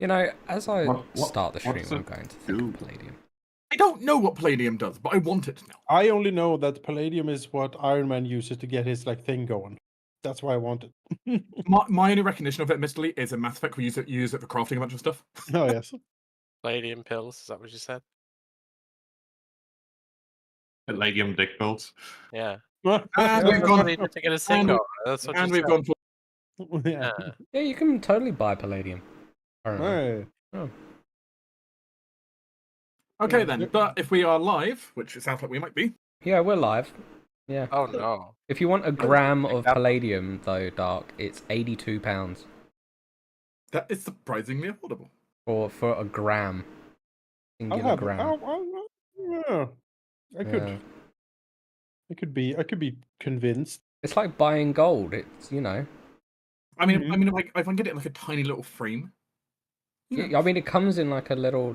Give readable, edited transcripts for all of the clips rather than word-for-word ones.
As I start the what stream, does I'm it going to think do? of Palladium. I don't know what Palladium does, but I want it now. I only know that Palladium is what Iron Man uses to get his thing going. That's why I want it. My only recognition of it, admittedly, is in Mass Effect. We use it for crafting a bunch of stuff. Oh yes. Palladium pills, is that what you said? Palladium dick pills. Yeah. And Yeah, we've that's gone. what he did to get his thing and going. That's what and you we've said. gone for. Yeah. Yeah, you can totally buy Palladium. Hey. Oh. Okay Yeah. then, but if we are live, which it sounds like we might be, Yeah, we're live. Yeah. Oh no. If you want a gram of Palladium, though, Dark, it's £82 that is surprisingly affordable. for a gram. I'll Singular have gram. yeah. I could be convinced. It's like buying gold. It's I mean, if I can get it in like a tiny little frame. I mean, it comes in like a little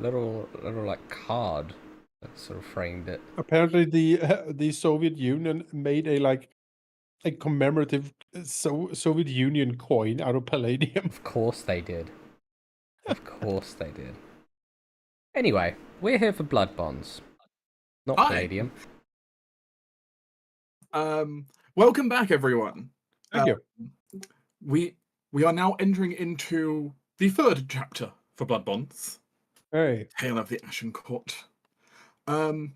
like card that sort of framed it. Apparently, the Soviet Union made a commemorative Soviet Union coin out of Palladium. Of course they did. Of course they did. Anyway, we're here for blood bonds, not Hi. Palladium. Welcome back, everyone. Thank you. We are now entering into the third chapter for Blood Bonds. Hey. Tale of the Ashen Court. And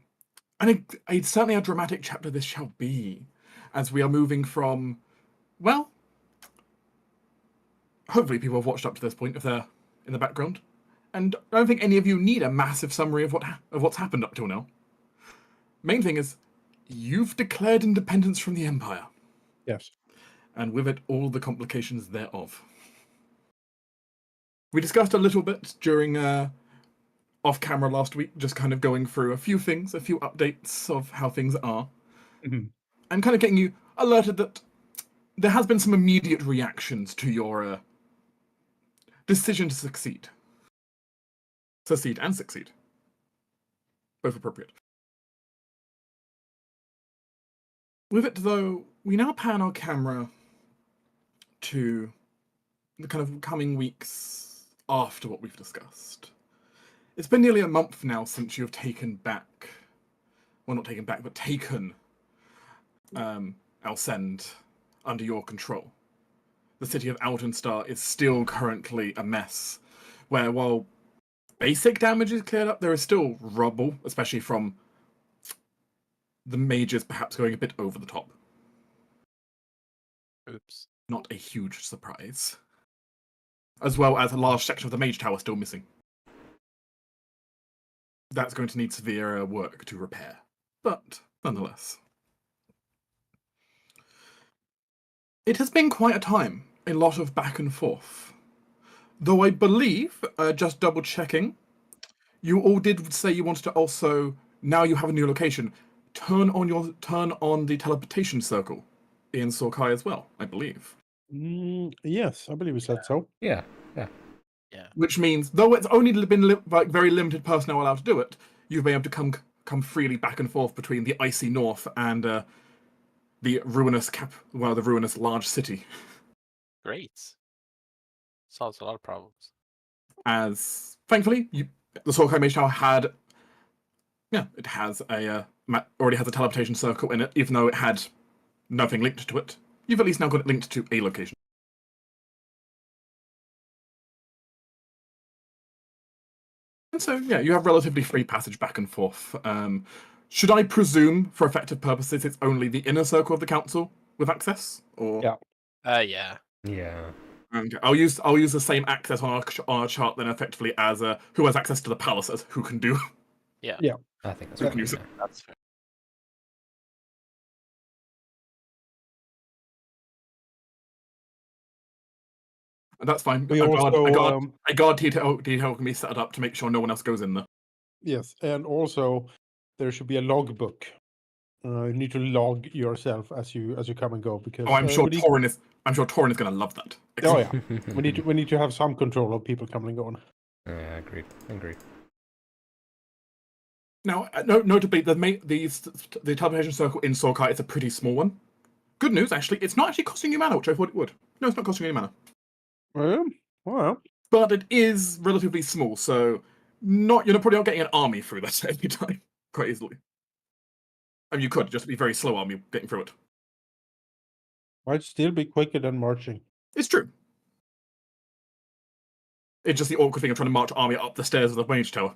it's certainly a dramatic chapter this shall be, as we are moving from, well, hopefully people have watched up to this point if they're in the background. And I don't think any of you need a massive summary of what's happened up till now. Main thing is, you've declared independence from the Empire. Yes. And with it, all the complications thereof. We discussed a little bit during off-camera last week, just kind of going through a few things, a few updates of how things are, and kind of getting you alerted that there has been some immediate reactions to your decision to succeed. Succeed and succeed. Both appropriate. With it, though, we now pan our camera to the kind of coming weeks after what we've discussed. It's been nearly a month now since you have taken back, well, not taken back, but taken Alcend under your control. The city of Altenstar is still currently a mess, where while basic damage is cleared up, there is still rubble, especially from the mages perhaps going a bit over the top. Oops. Not a huge surprise. As well as a large section of the mage tower still missing. That's going to need severe work to repair. But, nonetheless. It has been quite a time. A lot of back and forth. Though I believe, just double checking, you all did say you wanted to also, now you have a new location, turn on the teleportation circle in Sorkai as well, I believe. Yes, I believe we said so. Yeah. Which means, though it's only been very limited personnel allowed to do it, you've been able to come freely back and forth between the icy north and the ruinous the ruinous large city. Great. Solves a lot of problems. As thankfully, the Sorkai Mage Tower it has already has a teleportation circle in it, even though it had nothing linked to it. You've at least now got it linked to a location. And so, yeah, you have relatively free passage back and forth. Should I presume, for effective purposes, it's only the inner circle of the council with access? Or Yeah. Yeah. Yeah. okay. I'll use the same access on our chart then, effectively as who has access to the palace as who can do. Yeah. Yeah. I think that's We right. can use it. That's fair. And that's fine. We A guard detail can be set up to make sure no one else goes in there. Yes, and also there should be a logbook. You need to log yourself as you come and go because. Oh, I'm sure Torin is going to love that. Oh yeah, we need to have some control of people coming and going. Yeah, agreed. Now, notably, the teleportation circle in Sorkai is a pretty small one. Good news, actually, it's not actually costing you mana, which I thought it would. No, it's not costing you any mana. Well, But it is relatively small, so you're probably not getting an army through that at any time quite easily. I mean, you could just be very slow army getting through it. Might still be quicker than marching. It's true. It's just the awkward thing of trying to march army up the stairs of the mage tower.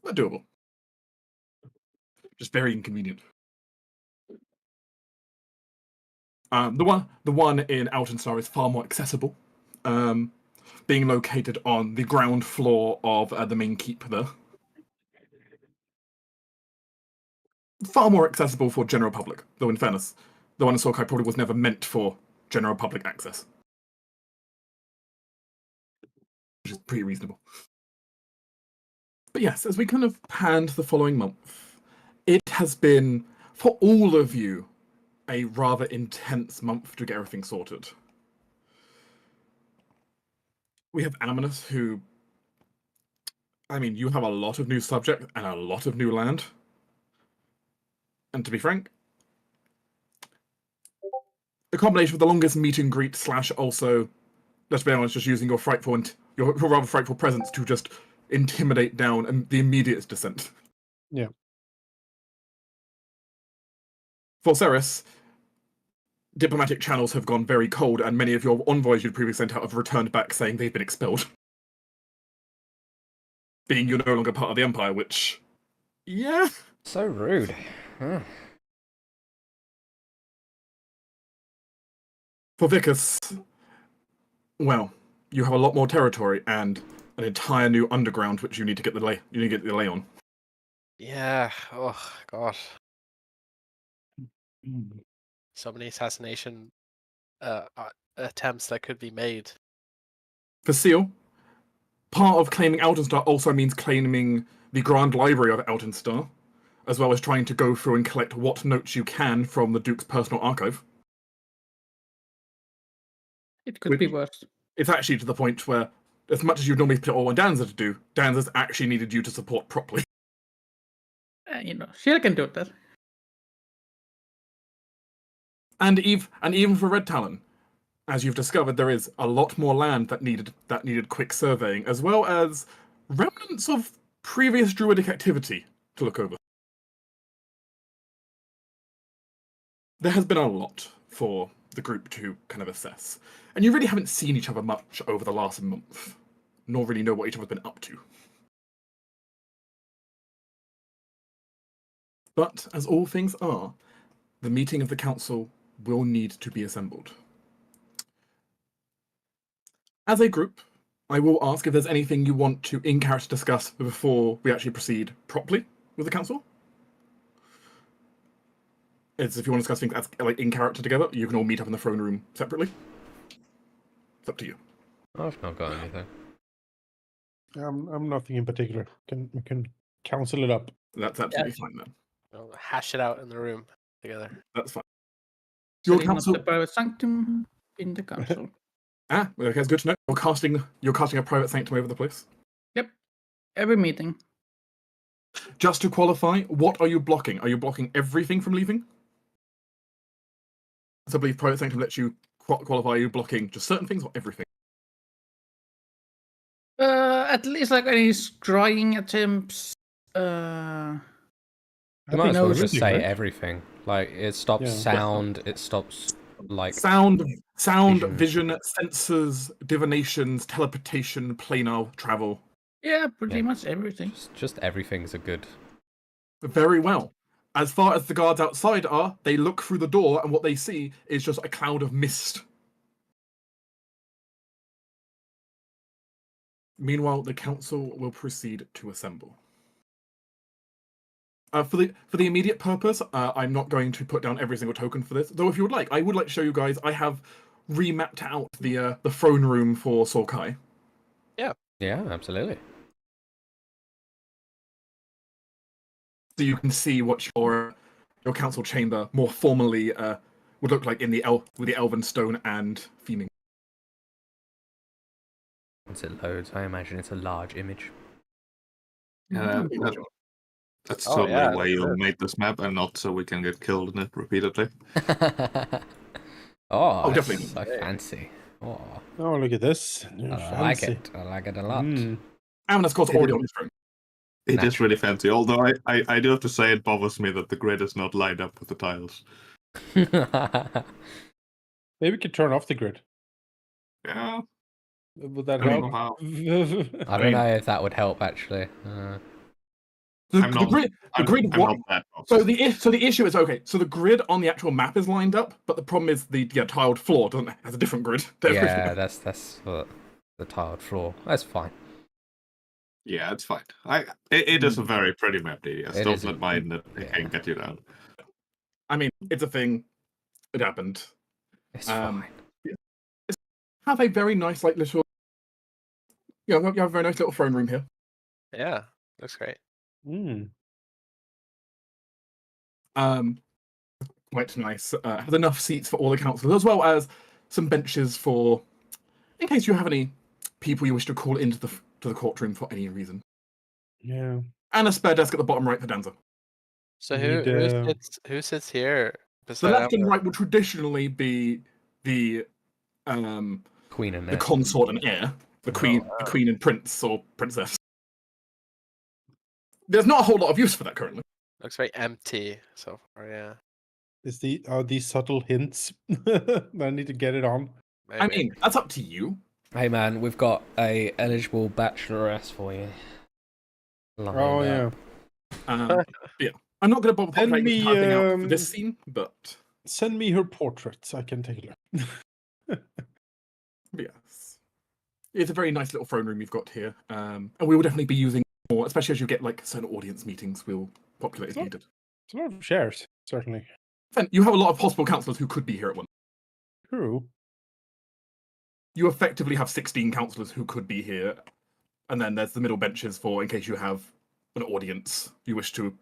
But doable. Just very inconvenient. The one in Altenstar is far more accessible, being located on the ground floor of the main keep there. Far more accessible for general public, though in fairness, the one in Sorkai probably was never meant for general public access. Which is pretty reasonable. But yes, as we kind of panned the following month, it has been, for all of you, a rather intense month to get everything sorted. We have Aminus, who, I mean, you have a lot of new subject and a lot of new land. And to be frank, a combination of the longest meet and greet / also, let's be honest, just using your rather frightful presence to just intimidate down the immediate descent. Yeah. For Ceres, diplomatic channels have gone very cold, and many of your envoys you'd previously sent out have returned back saying they've been expelled. Being you're no longer part of the Empire, which... yeah. So rude. Huh. For Vicus, well, you have a lot more territory and an entire new underground which you need to get the lay on. Yeah. Oh god. So many assassination attempts that could be made. For Seal, part of claiming Altenstar also means claiming the Grand Library of Altenstar, as well as trying to go through and collect what notes you can from the Duke's personal archive. It could be worse. It's actually to the point where, as much as you'd normally put all on Danza to do, Danza's actually needed you to support properly. She can do that. And even for Red Talon, as you've discovered, there is a lot more land that needed quick surveying, as well as remnants of previous druidic activity to look over. There has been a lot for the group to kind of assess, and you really haven't seen each other much over the last month, nor really know what each other's been up to. But, as all things are, the meeting of the council will need to be assembled. As a group, I will ask if there's anything you want to in-character discuss before we actually proceed properly with the council. It's if you want to discuss things as in character together, you can all meet up in the throne room separately. It's up to you. I've not got anything. I'm nothing in particular. We can counsel it up. That's absolutely fine then. We'll hash it out in the room together. That's fine. Your Setting up council. the private sanctum in the council. Okay, it's good to know. You're casting a private sanctum over the place. Yep. Every meeting. Just to qualify, what are you blocking? Are you blocking everything from leaving? So I believe private sanctum lets you qualify. Are you blocking just certain things or everything? At least like any scrying attempts. You might as well just everything, say right? everything. Like, it stops Yeah. sound, it stops, like... Sound, vision, sensors, divinations, teleportation, planar travel. Yeah, pretty Yeah. much everything. Just everything's a good... Very well. As far as the guards outside are, they look through the door and what they see is just a cloud of mist. Meanwhile, the council will proceed to assemble. For the immediate purpose, I'm not going to put down every single token for this. Though, if you would like, I would like to show you guys. I have remapped out the throne room for Sorkai. Yeah, absolutely. So you can see what your council chamber more formally would look like in with the elven stone and theming. Once it loads, I imagine it's a large image. That's Oh, totally yeah, why that's you good. made this map, and not so we can get killed in it repeatedly. Oh, that's definitely. so fancy. Oh, Oh, look at this. I like it. I like it a lot. Mm. And of course, already on his throne. It is really fancy. Although I do have to say it bothers me that the grid is not lined up with the tiles. Maybe we could turn off the grid. Yeah. Would that I don't help? know how. I don't mean- know if that would help actually. The I'm not- grid. The grid. I'm not that So bothered. the issue is okay. So the grid on the actual map is lined up, but the problem is the tiled floor doesn't has a different grid. to everything Yeah, else. that's the tiled floor. That's fine. Yeah, it's fine. It is a very pretty map, DDS. It Don't is let mind that it yeah. can get you down. I mean, it's a thing. It happened. It's Um, fine. Have a very nice little. You have a very nice little throne room here. Yeah, looks great. Mm. Quite nice. Has enough seats for all the councillors, as well as some benches for, in case you have any people you wish to call into the courtroom for any reason, Yeah. and a spare desk at the bottom right for Danza. So Need, who sits here The beside left and Amber? right would traditionally be the Queen and the Ned. consort and heir, the queen and prince or princess. There's not a whole lot of use for that currently. Looks very empty so far. Yeah. Is these subtle hints? I need to get it on. Maybe. I mean, that's up to you. Hey man, we've got a eligible bacheloress for you. lined Oh yeah. up. Yeah, I'm not going to bother Send populating me, the entire thing out for this scene, but Send me her portraits. I can take a look. yes, it's a very nice little throne room you've got here, and we will definitely be using more, especially as you get certain audience meetings. We'll populate as needed. It's a lot of shares, certainly. Then you have a lot of possible councillors who could be here at once. True. You effectively have 16 councillors who could be here, and then there's the middle benches for in case you have an audience you wish to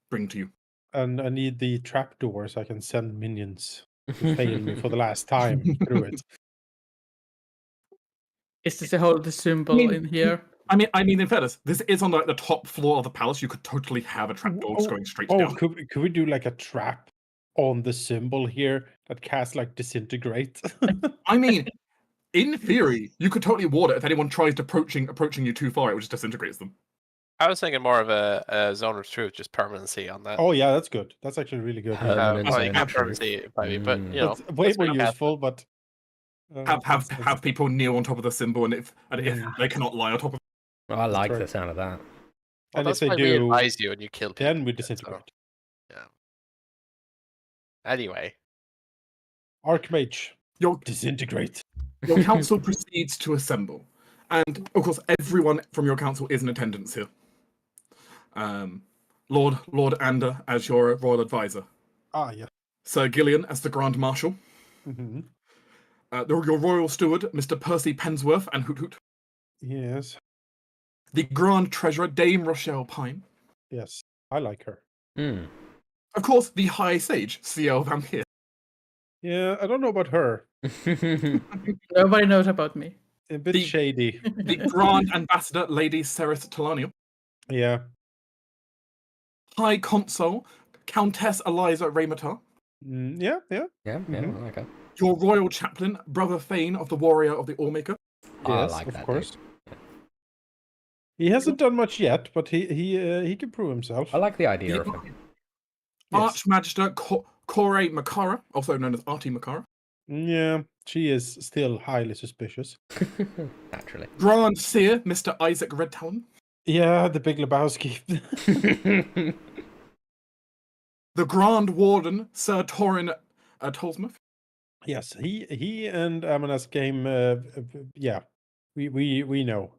bring to you. And I need the trapdoor so I can send minions to fail me for the last time through it. Is this a hold the symbol in here? I mean, in fairness, this is on the top floor of the palace. You could totally have a trapdoor just going straight down. Could we do like a trap on the symbol here that casts disintegrate? I mean, in theory, you could totally ward it if anyone tries approaching you too far. It would just disintegrates them. I was thinking more of a zone of truth, just permanency on that. Oh yeah, that's good. That's actually really good. Permanent Well, you zone can't of truth. permanency it, maybe, but you know, That's way let's more make it happen. useful, but Have people kneel on top of the symbol, and if they cannot lie on top of Oh, I like right. the sound of that. Well, and if that's they why we do, advise you and you kill people. then we so- disintegrate. Anyway, Archmage, your disintegrate. your council proceeds to assemble, and of course, everyone from your council is in attendance here. Lord Ander as your royal advisor, Ah, yeah. Sir Gillian as the Grand Marshal, Hmm. your royal steward, Mr. Percy Pensworth and Hoot Hoot, Yes, the Grand Treasurer, Dame Rochelle Pine, yes. I like her. Hmm. of course, the High Sage, CL Vampire, Yeah, I don't know about her. Nobody knows about me. A bit The- shady. the Grand Ambassador, Lady Ceres Talanio, Yeah. High Consul, Countess Eliza Raymatar, Yeah, yeah. Yeah, Mhm. I like it. your Royal Chaplain, Brother Thane of the Warrior of the Allmaker, I Yes, like of that. course. Dude. He hasn't done much yet, but he can prove himself. I like the idea of him. Yes. Archmagister Corey Makara, also known as Artie Makara, Yeah, she is still highly suspicious. Naturally. Grand Seer, Mr. Isaac Redtalon, Yeah, the Big Lebowski. the Grand Warden, Sir Torin Tolsmith, Yes, he and Amanas came. Yeah, we know.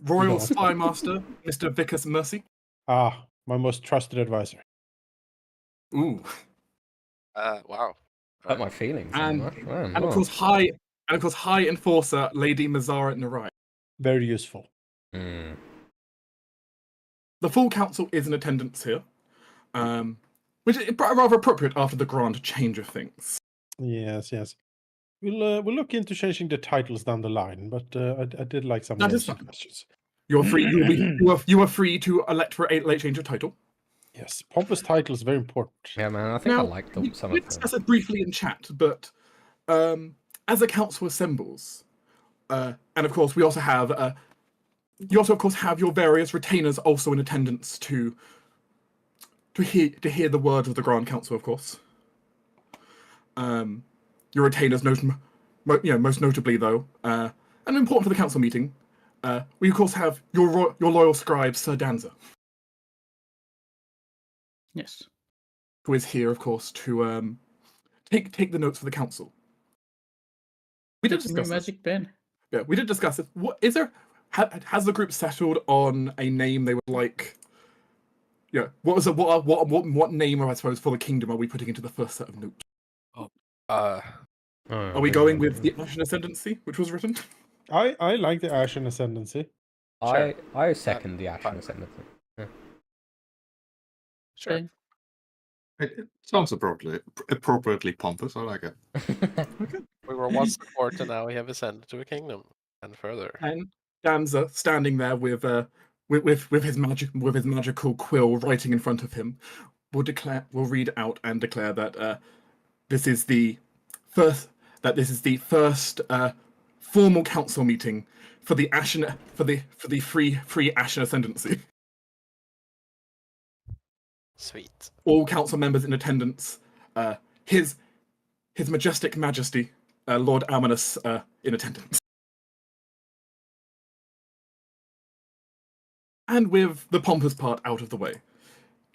Royal No. Spy Master, Mr. Vicus Mercy. Ah, my most trusted advisor. Ooh, wow. Hurt my feelings. so And- much. Wow, and of wow. course High Enforcer, Lady Mazara Narai. Very useful. Hmm. The full council is in attendance here, which is rather appropriate after the grand change of things. Yes, yes. We'll look into changing the titles down the line, but I did like some That of those is fine. suggestions. You're free. You are free to elect for a late change of title. Yes, pompous title is very important. Yeah, man. I think I Now, like we some did of them. discuss it briefly in chat, but as the council assembles, and of course we also have you also of course have your various retainers also in attendance to hear the words of the Grand Council, of course. Your retainers, most notably though, and important for the council meeting, we of course have your loyal scribe Sir Danza, Yes. who is here, of course, to take the notes for the council. We did That's my discuss this. magic pen. Yeah, we did discuss it. What is there? Has the group settled on a name they would like? Yeah. What name, I suppose, for the kingdom are we putting into the first set of notes? Are we going with the Ashen Ascendancy, which was written? I like the Ashen Ascendancy. Sure. I second the Ashen fine. Ascendancy. Sure. Okay. It sounds appropriately pompous. I like it. We were once a court, and now we have ascended to a kingdom, and further. And Danza standing there with his magical quill writing in front of him, will read out and declare that this is the first formal council meeting for the free Ashen Ascendancy. Sweet. All council members in attendance. His Majestic Majesty, Lord Almanus, in attendance. And with the pompous part out of the way,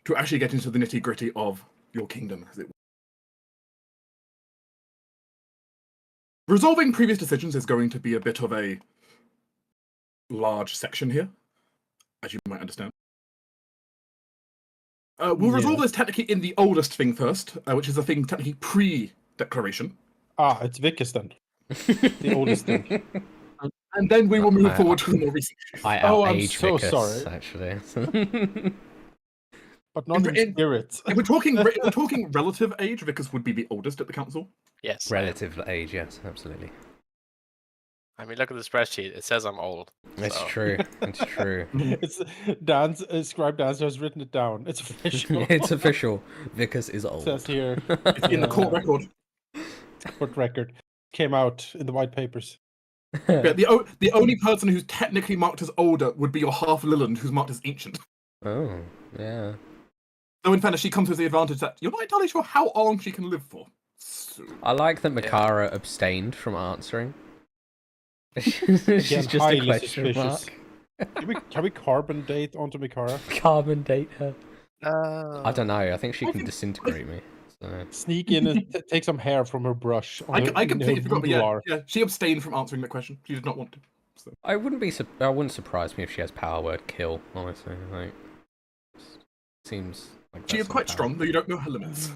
to actually get into the nitty-gritty of your kingdom, as it were. Resolving previous decisions is going to be a bit of a large section here, as you might understand. We'll resolve this technically in the oldest thing first, which is a thing technically pre-declaration. It's Vikistan. The oldest thing. And then we will move forward to the more recent. I I'm outage so Vicus, sorry. actually. But not in spirit. If we're talking relative age, Vicus would be the oldest at the council. Yes. Relative age, yes, absolutely. I mean, look at the spreadsheet. It says I'm old. It's so. true. It's true. It's Scribe Dancer has written it down. It's official. It's official. Vicus is old. It says here. It's in the court record. Court record. Came out in the white papers. Yeah, the only person who's technically marked as older would be your half Lilland, who's marked as ancient. Oh, yeah. Though in fairness, she comes with the advantage that you're not entirely sure how long she can live for. So... I like that Makara abstained from answering. She's Again, just a highly question suspicious. mark. Can we carbon date onto Mikara? Carbon date her. Uh, I don't know. I think she can disintegrate me. So. Sneak in and take some hair from her brush. I completely forgot, but boudoir. yeah, she abstained from answering that question. She did not want to. So. I wouldn't surprise me if she has power word kill. Honestly, like, seems like She that's is quite some strong, though you don't know her limits.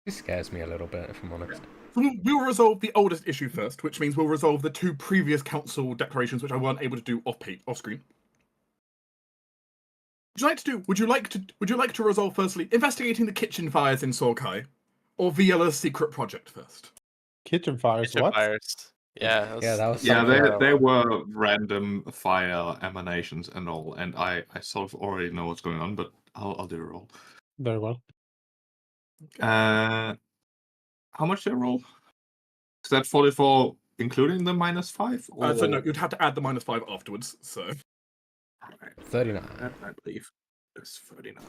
She scares me a little bit, if I'm honest. We will resolve the oldest issue first, which means we'll resolve the two previous council declarations, which I weren't able to do off screen. Would you like to resolve firstly investigating the kitchen fires in Sorkai, or Viela's secret project first? Kitchen fires. kitchen What? fires. Yeah. Yeah, that was Yeah, something. there were random fire emanations and all, and I sort of already know what's going on, but I'll do a roll. Very well. How much did I roll? Is that 44 including the -5? Or... So no, you'd have to add the -5 afterwards. So 39. I believe it's 39.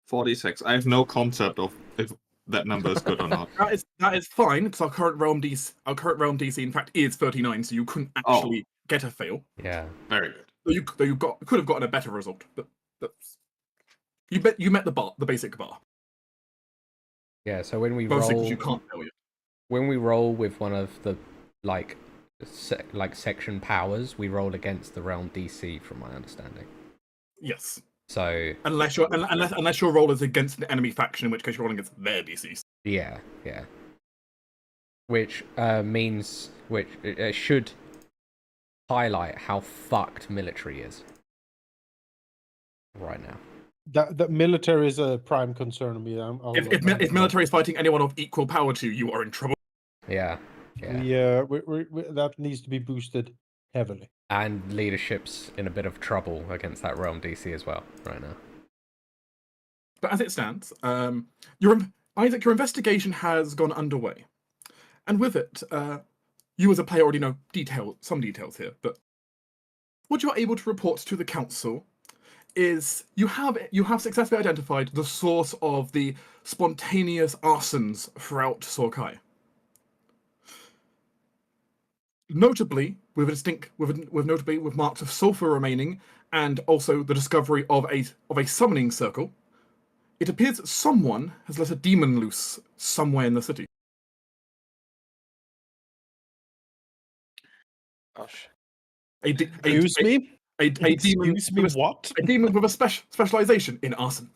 46. I have no concept of if that number is good or not. that is fine because our current realm DC in fact is 39, so you couldn't actually get a fail. Yeah. Very good. Though you could have gotten a better result, but you met the basic bar. Yeah. So when we Mostly because roll, you can't fail yet. when we roll with one of the like section powers, we roll against the realm DC, from my understanding. Yes. So Unless your roll is against an enemy faction, in which case you're rolling against their DCs. yeah. Which means it should highlight how fucked military is right now. That military is a prime concern of me. If military is fighting anyone of equal power to you, you are in trouble. Yeah. That needs to be boosted heavily. And leadership's in a bit of trouble against that realm DC as well right now. But as it stands, Isaac, your investigation has gone underway. And with it, you as a player already know some details here, but what you're able to report to the council is you have successfully identified the source of the spontaneous arsons throughout Sorkai. Notably, with marks of sulfur remaining, and also the discovery of a summoning circle, it appears that someone has let a demon loose somewhere in the city. Oh shit. Excuse me? A demon Excuse me, what? a demon with a specialization in arson.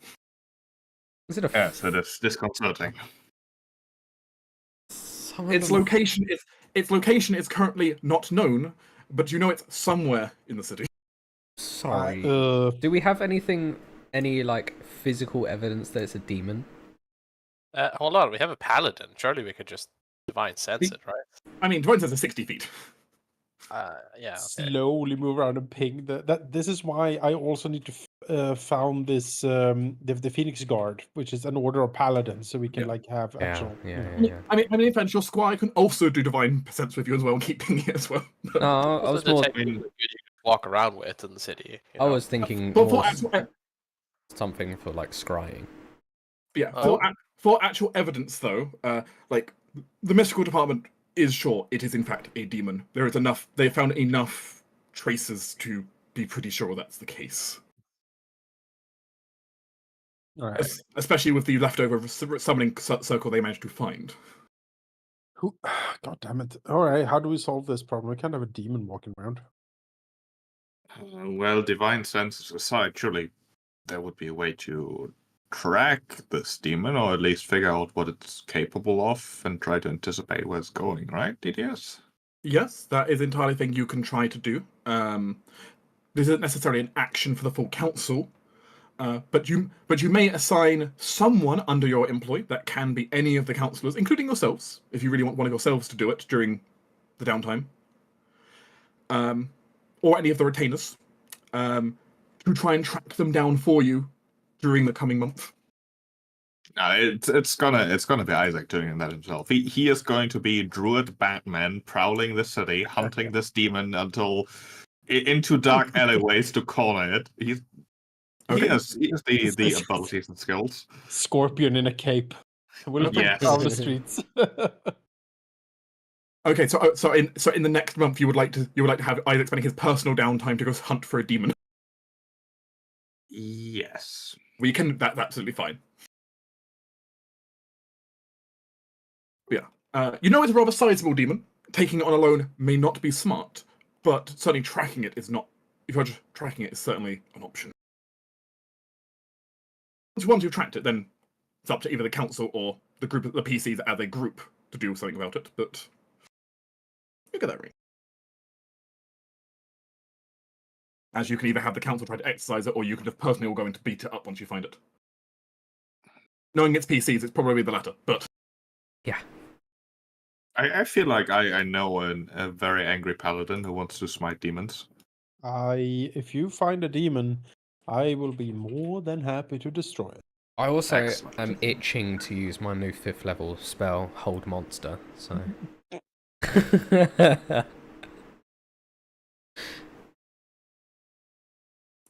Is it a Yes, it is disconcerting. Its location is currently not known, but you know it's somewhere in the city. Sorry. Do we have any like physical evidence that it's a demon? Hold on, we have a paladin. Surely we could just divine sense it, right? I mean, Dwayne says it's 60 feet. Yeah. Okay. Slowly move around and ping. This is why I also need to found this the Phoenix Guard, which is an order of paladins, so we can like have actual. Yeah. I mean, in fact, your squire can also do divine sense with you as well and keep pinging it as well. No, I was Also, more. the technically good you could walk around with in the city. I was thinking For more actual, something for like scrying. yeah, Oh. for actual evidence though, like the mystical department is sure it is in fact a demon. There is enough. They found enough traces to be pretty sure that's the case. All right. Especially with the leftover summoning circle they managed to find. Who? God damn it! All right, how do we solve this problem? We can't have a demon walking around. Well, divine senses aside, surely there would be a way to track this demon, or at least figure out what it's capable of, and try to anticipate where it's going, right, DDS? Yes, that is entirely a thing you can try to do. This isn't necessarily an action for the full council, but you may assign someone under your employ. That can be any of the councillors, including yourselves, if you really want one of yourselves to do it during the downtime, or any of the retainers, to try and track them down for you during the coming month. No, it's gonna be Isaac doing that himself. He is going to be Druid Batman prowling the city, hunting this demon until into dark alleyways to corner it. He has the abilities and skills. Scorpion in a cape. Will Yes. prowl the streets. Okay, so in the next month you would like to have Isaac spending his personal downtime to go hunt for a demon. Yes. We can. That's absolutely fine. Yeah. You know it's a rather sizable demon. Taking it on alone may not be smart, but certainly tracking it is not. If you're just tracking it, is certainly an option. Once you've tracked it, then it's up to either the council or the PCs as a group to do something about it. But look at that ring. As you can either have the council try to exercise it, or you can just personally all go in to beat it up once you find it. Knowing it's PCs, it's probably the latter, but... Yeah. I feel like I know a very angry paladin who wants to smite demons. If you find a demon, I will be more than happy to destroy it. I also Excellent. am itching to use my new 5th level spell, Hold Monster, so...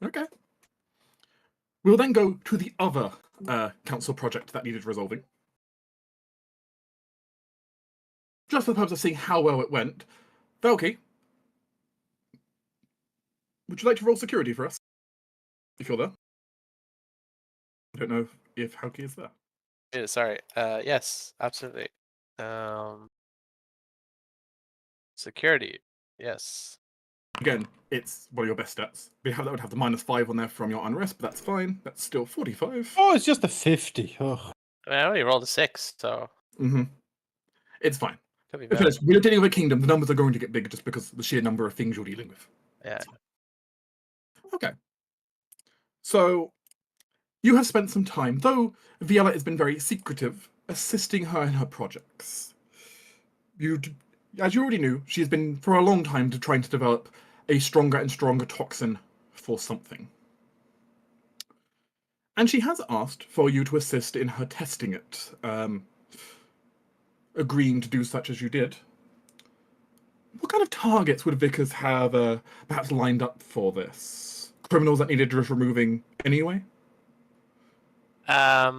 Okay. We'll then go to the other council project that needed resolving. Just for the purpose of seeing how well it went, Valky, would you like to roll security for us? If you're there. I don't know if Valky is there. Yeah, sorry. Yes, absolutely. Security. Yes. Again, it's one of your best stats. That would have the -5 on there from your unrest, but that's fine. That's still 45. Oh, it's just a 50. Ugh. I mean, I only rolled a 6, so It's fine. could be If better. we're dealing with a kingdom, the numbers are going to get bigger just because of the sheer number of things you're dealing with. Yeah. Okay. So, you have spent some time, though Viela has been very secretive, assisting her in her projects. As you already knew, she has been for a long time trying to develop a stronger and stronger toxin for something. And she has asked for you to assist in her testing it. agreeing to do such as you did. What kind of targets would Vickers have perhaps lined up for this? Criminals that needed just removing anyway? I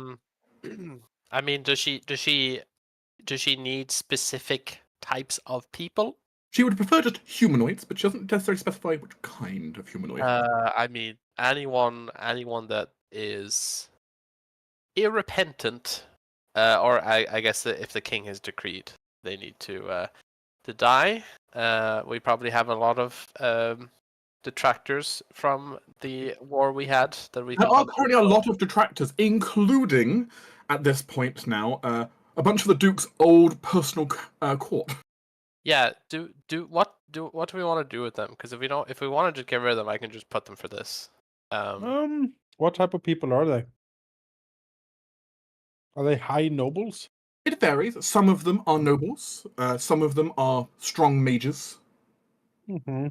mean, does she need specific types of people? She would prefer just humanoids, but she doesn't necessarily specify which kind of humanoid. I mean, anyone that is irrepentant, or I guess that if the king has decreed they need to die. We probably have a lot of detractors from the war we had that we There think are currently a lot of detractors, including, at this point now, a bunch of the Duke's old personal court. Yeah, what do we want to do with them? Because if we want to just get rid of them, I can just put them for this. What type of people are they? Are they high nobles? It varies. Some of them are nobles. Some of them are strong mages. Mm-hmm.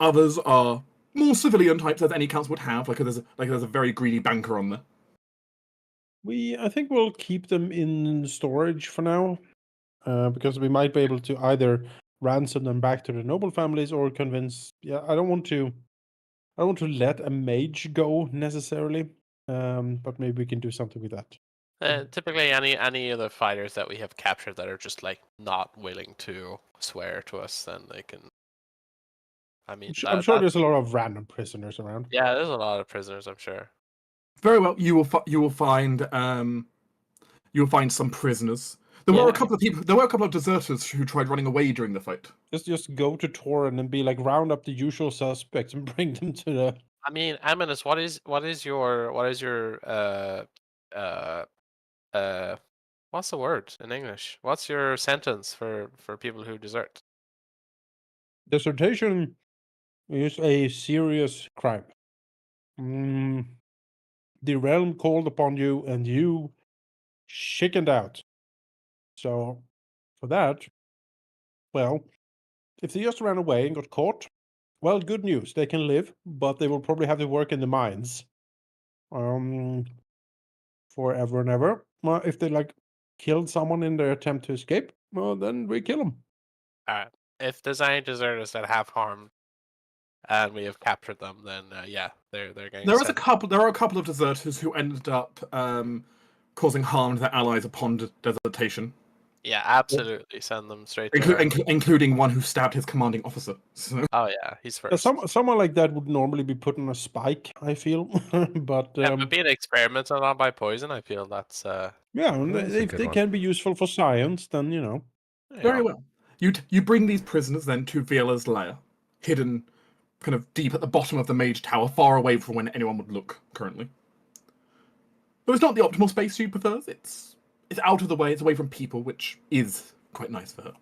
Others are more civilian types, as any council would have. Like there's a very greedy banker on there. I think we'll keep them in storage for now, because we might be able to either ransom them back to the noble families or convince. Yeah, I don't want to let a mage go necessarily, but maybe we can do something with that. Typically, any of the fighters that we have captured that are just like not willing to swear to us, then they can. I mean, I'm sure there's a lot of random prisoners around. Yeah, there's a lot of prisoners, I'm sure. Very well. You will find some prisoners. There were a couple of people. There were a couple of deserters who tried running away during the fight. Just go to Torin and be like, round up the usual suspects and bring them to the. I mean, Aminus, what is your what's the word in English? What's your sentence for people who desert? Desertation is a serious crime. The realm called upon you and you chickened out. So, for that, well, if they just ran away and got caught, well, good news. They can live, but they will probably have to work in the mines. Forever and ever. If they killed someone in their attempt to escape, well, then we kill them. If there's any deserters that have harmed and we have captured them, then yeah, they're going. There are a couple of deserters who ended up causing harm to their allies upon desertation. Yeah, absolutely. Send them straight. Including one who stabbed his commanding officer. So. Oh yeah, he's first. Someone like that would normally be put on a spike, I feel, but being experimented on by poison, I feel that's if they can be useful for science, then Very well. You bring these prisoners then to Viola's lair, hidden kind of deep at the bottom of the mage tower, far away from when anyone would look currently. But it's not the optimal space she prefers. It's out of the way, it's away from people, which is quite nice for her.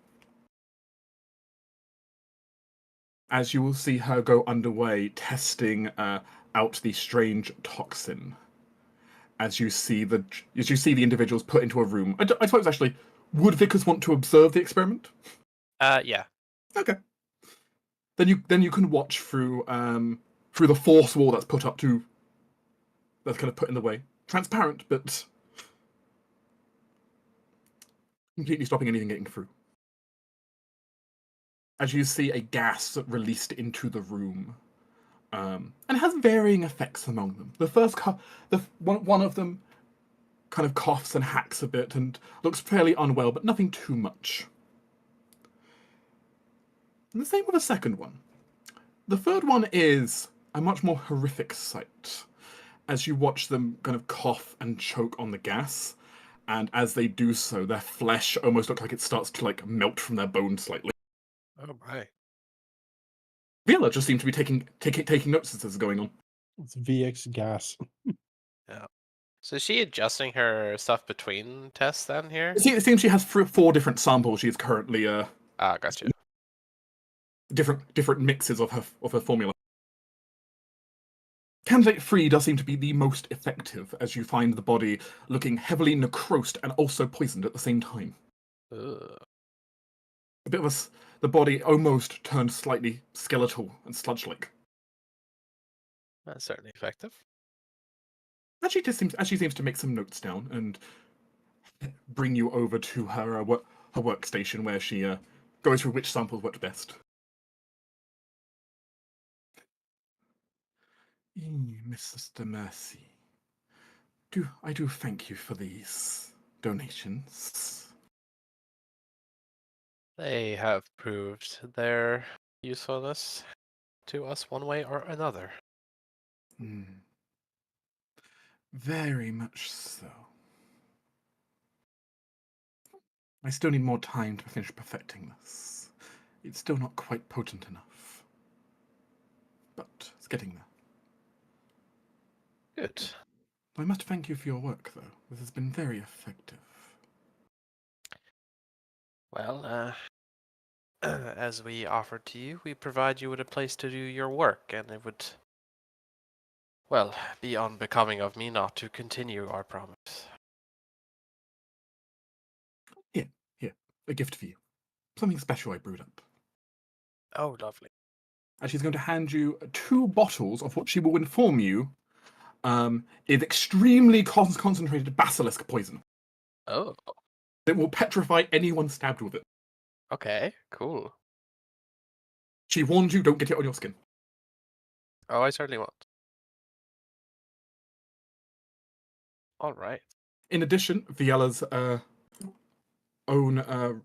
As you will see her go underway, testing out the strange toxin. As you see the individuals put into a room. I suppose actually, would Vickers want to observe the experiment? Yeah. Okay. Then you can watch through the force wall that's put up to. That's kind of put in the way. Transparent, but completely stopping anything getting through. As you see a gas released into the room, and it has varying effects among them. The first one of them kind of coughs and hacks a bit and looks fairly unwell, but nothing too much. And the same with the second one. The third one is a much more horrific sight, as you watch them kind of cough and choke on the gas, and as they do so, their flesh almost looks like it starts to melt from their bones slightly. Oh my. Viola just seems to be taking notes as this is going on. It's VX gas. Yeah. So is she adjusting her stuff between tests then here? It seems she has 4 different samples she's currently gotcha. Different mixes of her formula. Candidate 3 does seem to be the most effective, as you find the body looking heavily necrosed and also poisoned at the same time. Ugh. A bit of the body almost turned slightly skeletal and sludge-like. That's certainly effective. As she seems to make some notes down, and bring you over to her her workstation where she goes through which samples worked best. Miss Sister Mercy, I do thank you for these donations. They have proved their usefulness to us one way or another. Very much so. I still need more time to finish perfecting this. It's still not quite potent enough. But it's getting there. Good. I must thank you for your work, though. This has been very effective. Well, as we offered to you, we provide you with a place to do your work, and it would, well, be unbecoming of me not to continue our promise. Here, a gift for you. Something special I brewed up. Oh, lovely. And she's going to hand you 2 bottles of what she will inform you is extremely concentrated basilisk poison. Oh, It will petrify anyone stabbed with it. okay, cool. She warns you, don't get it on your skin. Oh, I certainly won't. All right. In addition, Viela's own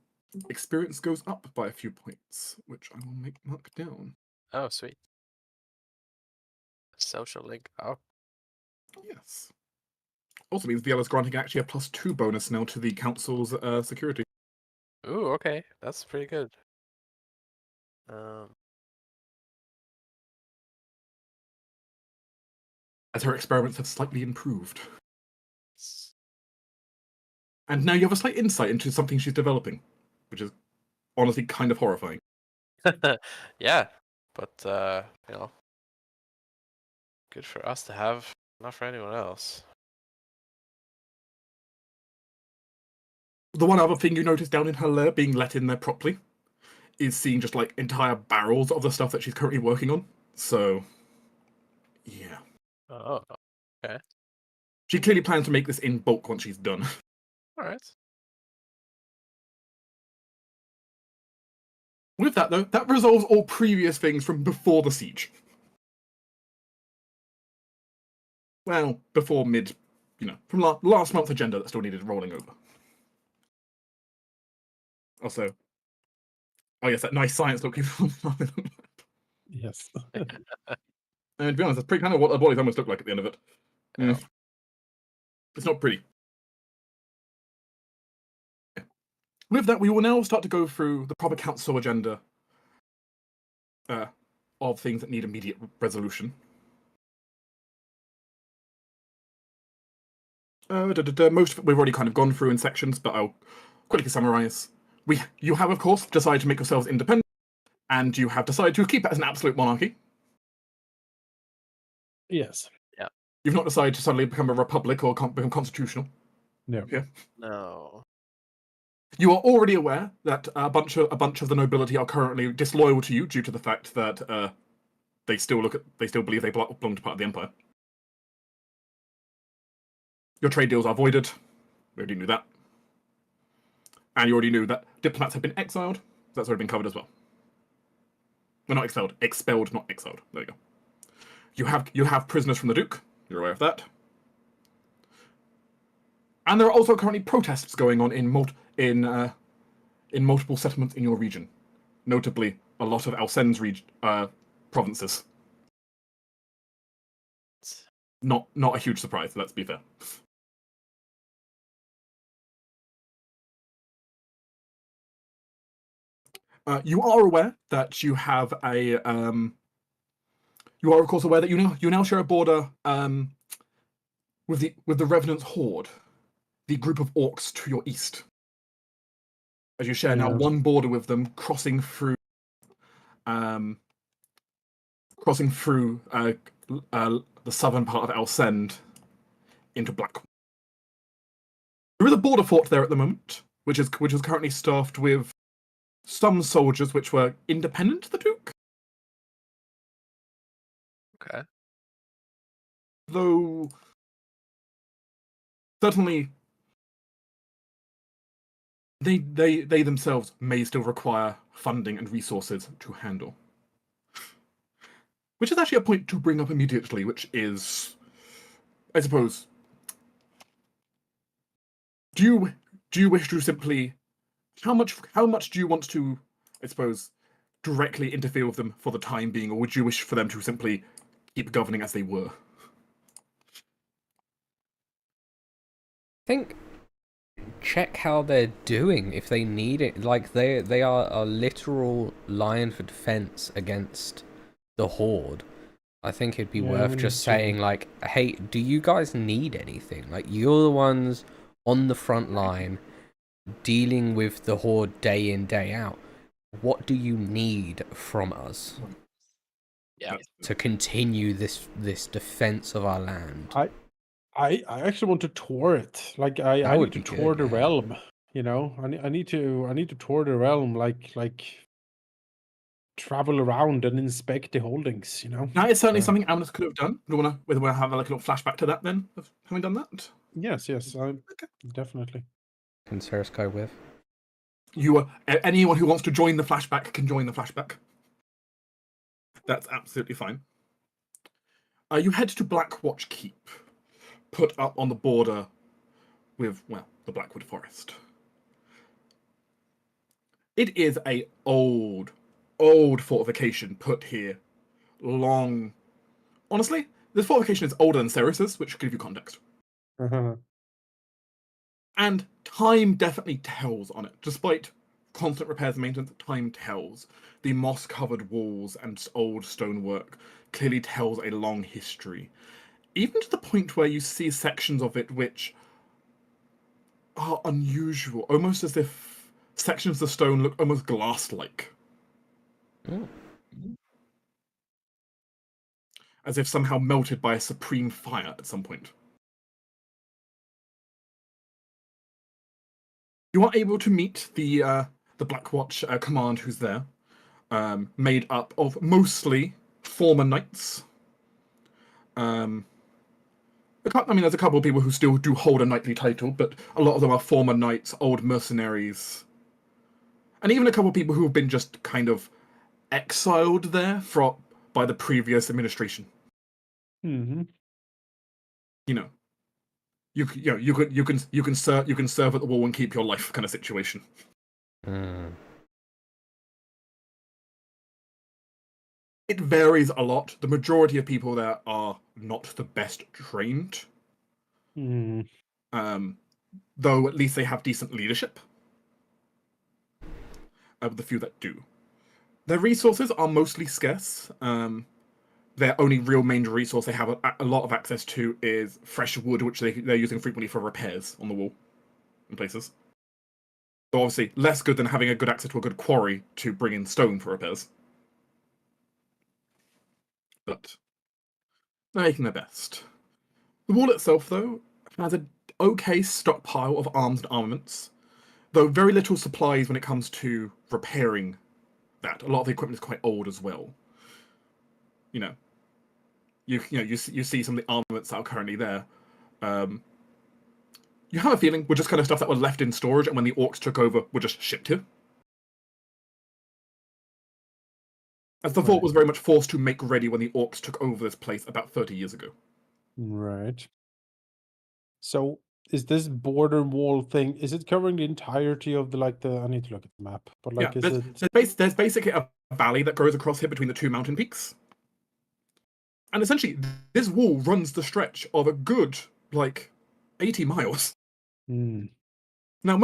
experience goes up by a few points, which I will mark down. Oh, sweet. Social link. Oh, Yes. Also means Viela's granting actually a +2 bonus now to the council's security. ooh, okay, that's pretty good. As her experiments have slightly improved. s- And now you have a slight insight into something she's developing, which is honestly kind of horrifying. yeah, but good for us to have, not for anyone else. The one other thing you notice down in her lair being let in there properly is seeing just like entire barrels of the stuff that she's currently working on. So, yeah. Oh, okay. She clearly plans to make this in bulk once she's done. All right. With that, though, that resolves all previous things from before the siege. Well, before from last month's agenda that still needed rolling over. Also, oh yes, that nice science look you've Yes. And to be honest, that's pretty kind of what the bodies almost look like at the end of it. Yeah. It's not pretty. With that, we will now start to go through the proper council agenda of things that need immediate resolution. Most of it we've already kind of gone through in sections, but I'll quickly summarize. You have, of course, decided to make yourselves independent, and you have decided to keep it as an absolute monarchy. Yes. You've not decided to suddenly become a republic or become constitutional. No. Yeah. No. You are already aware that a bunch of the nobility are currently disloyal to you due to the fact that they still believe they belong to part of the empire. Your trade deals are voided. We already knew that. And you already knew that diplomats have been exiled. That's already been covered as well. Well, not expelled. Expelled, not exiled. There you go. You have prisoners from the Duke. You're aware of that. And there are also currently protests going on in multiple settlements in your region. Notably, a lot of Alcen's provinces. Not a huge surprise, let's be fair. You are aware that you have a. You are, of course, aware that you now share a border with the Revenant's Horde, the group of orcs to your east. As you share now one border with them, crossing through the southern part of Alcend into Black. There is a border fort there at the moment, which is currently staffed with some soldiers which were independent to the Duke. Okay. Though certainly they themselves may still require funding and resources to handle. Which is actually a point to bring up immediately, which is, I suppose, do you wish to simply, how much do you want to, I suppose, directly interfere with them for the time being, or would you wish for them to simply keep governing as they were? I think check how they're doing if they need it. Like they are a literal line for defense against the Horde. I think it'd be worth just saying like, hey, do you guys need anything? Like, you're the ones on the front line dealing with the Horde day in, day out. What do you need from us? Yeah. To continue this defense of our land. I actually want to tour it. Like I need to tour the realm. You know, I need to tour the realm. Like travel around and inspect the holdings. You know, That is certainly something Amnesty could have done. Do you want to have like a little flashback to that then, of having done that? Yes, definitely. Can Ceres go with? Anyone who wants to join the flashback can join the flashback. That's absolutely fine. You head to Blackwatch Keep, put up on the border with, well, the Blackwood Forest. It is a old fortification put here long. Honestly, this fortification is older than Ceres's, which should give you context. And time definitely tells on it. Despite constant repairs and maintenance, time tells. The moss-covered walls and old stonework clearly tells a long history. Even to the point where you see sections of it which are unusual, almost as if sections of the stone look almost glass-like. Mm. As if somehow melted by a supreme fire at some point. You are able to meet the Blackwatch command who's there, made up of mostly former knights. There's a couple of people who still do hold a knightly title, but a lot of them are former knights, old mercenaries, and even a couple of people who have been just kind of exiled there by the previous administration. Mm-hmm. You know, you can serve at the wall and keep your life kind of situation. Mm. It varies a lot. The majority of people there are not the best trained. Mm. Though at least they have decent leadership. The few that do. Their resources are mostly scarce. Their only real main resource they have a lot of access to is fresh wood, which they're using frequently for repairs on the wall in places. So obviously less good than having a good access to a good quarry to bring in stone for repairs. But they're making their best. The wall itself, though, has an okay stockpile of arms and armaments, though very little supplies when it comes to repairing that. A lot of the equipment is quite old as well. You know, you see some of the armaments that are currently there. You have a feeling were just kind of stuff that were left in storage, and when the orcs took over, were just shipped here. As the fort was very much forced to make ready when the orcs took over this place about 30 years ago. Right. So is this border wall thing, is it covering the entirety of I need to look at the map, but like, yeah, there's basically a valley that goes across here between the two mountain peaks. And essentially, this wall runs the stretch of a good, 80 miles. Mm. Now,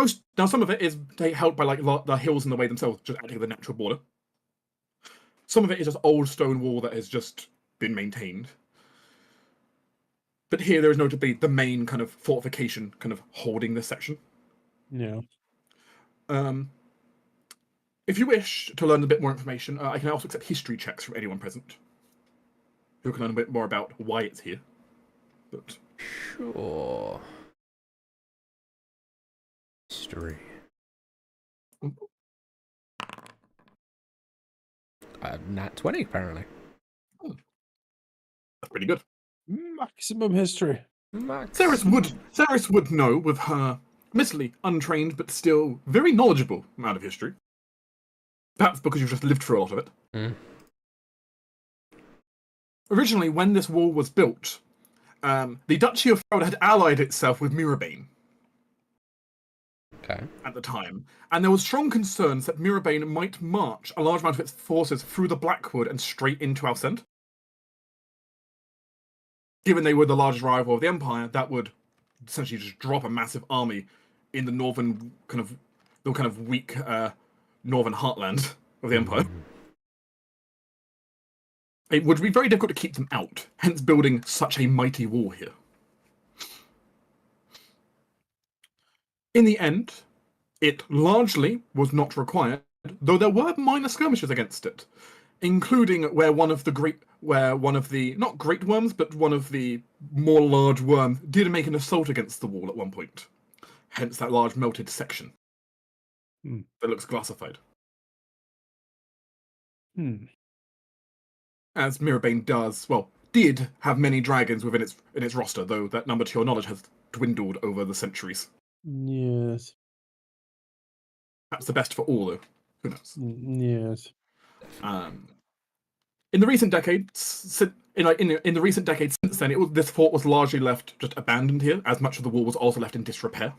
some of it is held by the hills in the way themselves, just acting as a natural border. Some of it is just old stone wall that has just been maintained. But here there is notably the main kind of fortification kind of holding this section. Yeah. If you wish to learn a bit more information, I can also accept history checks from anyone present who can learn a bit more about why it's here. But Sure. History. Nat 20, apparently. That's pretty good. Maximum history. Ceres would know with her admittedly untrained, but still very knowledgeable amount of history. Perhaps because you've just lived through a lot of it. Mm. Originally, when this wall was built, the Duchy of Ferrol had allied itself with Mirabane Okay. at the time, and there was strong concerns that Mirabane might march a large amount of its forces through the Blackwood and straight into Alcent. Given they were the largest rival of the Empire, that would essentially just drop a massive army in the northern kind of weak northern heartland of the Empire. It would be very difficult to keep them out, hence building such a mighty wall here. In the end, it largely was not required, though there were minor skirmishes against it, including where one of the not great worms, but one of the more large worms did make an assault against the wall at one point. Hence that large melted section that looks glassified. As Mirabane did have many dragons within its roster, though that number, to your knowledge, has dwindled over the centuries. Yes. Perhaps the best for all, though. Who knows? Yes. In the recent decades, since then, this fort was largely left just abandoned here, as much of the wall was also left in disrepair,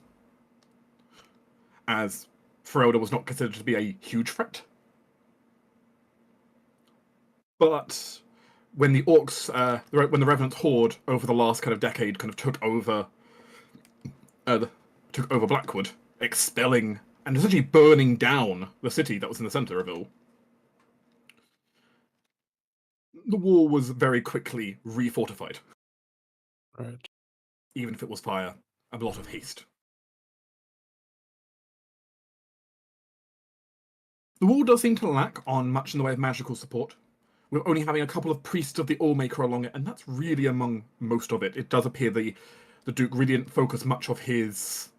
as Ferelda was not considered to be a huge threat. But when the orcs, when the Revenant Horde over the last kind of decade kind of took over Blackwood, expelling and essentially burning down the city that was in the center of it all, the wall was very quickly refortified. Right. Even if it was via a lot of haste. The wall does seem to lack on much in the way of magical support. We're only having a couple of priests of the Allmaker along it, and that's really among most of it. It does appear the Duke really didn't focus much of his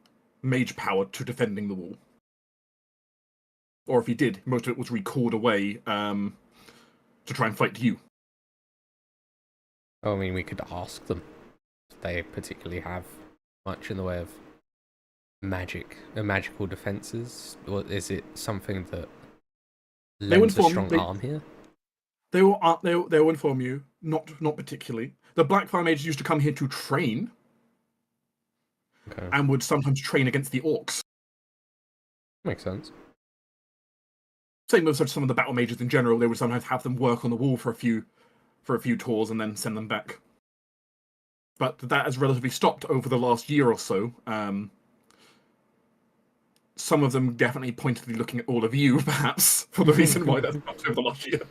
mage power to defending the wall. Or if he did, most of it was recalled away to try and fight you. I mean, we could ask them if they particularly have much in the way of magical defenses, or is it something that lends a strong arm here? They will inform you, not particularly. The Blackfire mages used to come here to train, and would sometimes train against the orcs. Makes sense. Same with some of the battle mages in general. They would sometimes have them work on the wall for a few tours and then send them back. But that has relatively stopped over the last year or so. Some of them definitely pointedly looking at all of you, perhaps, for the reason why that's stopped over the last year.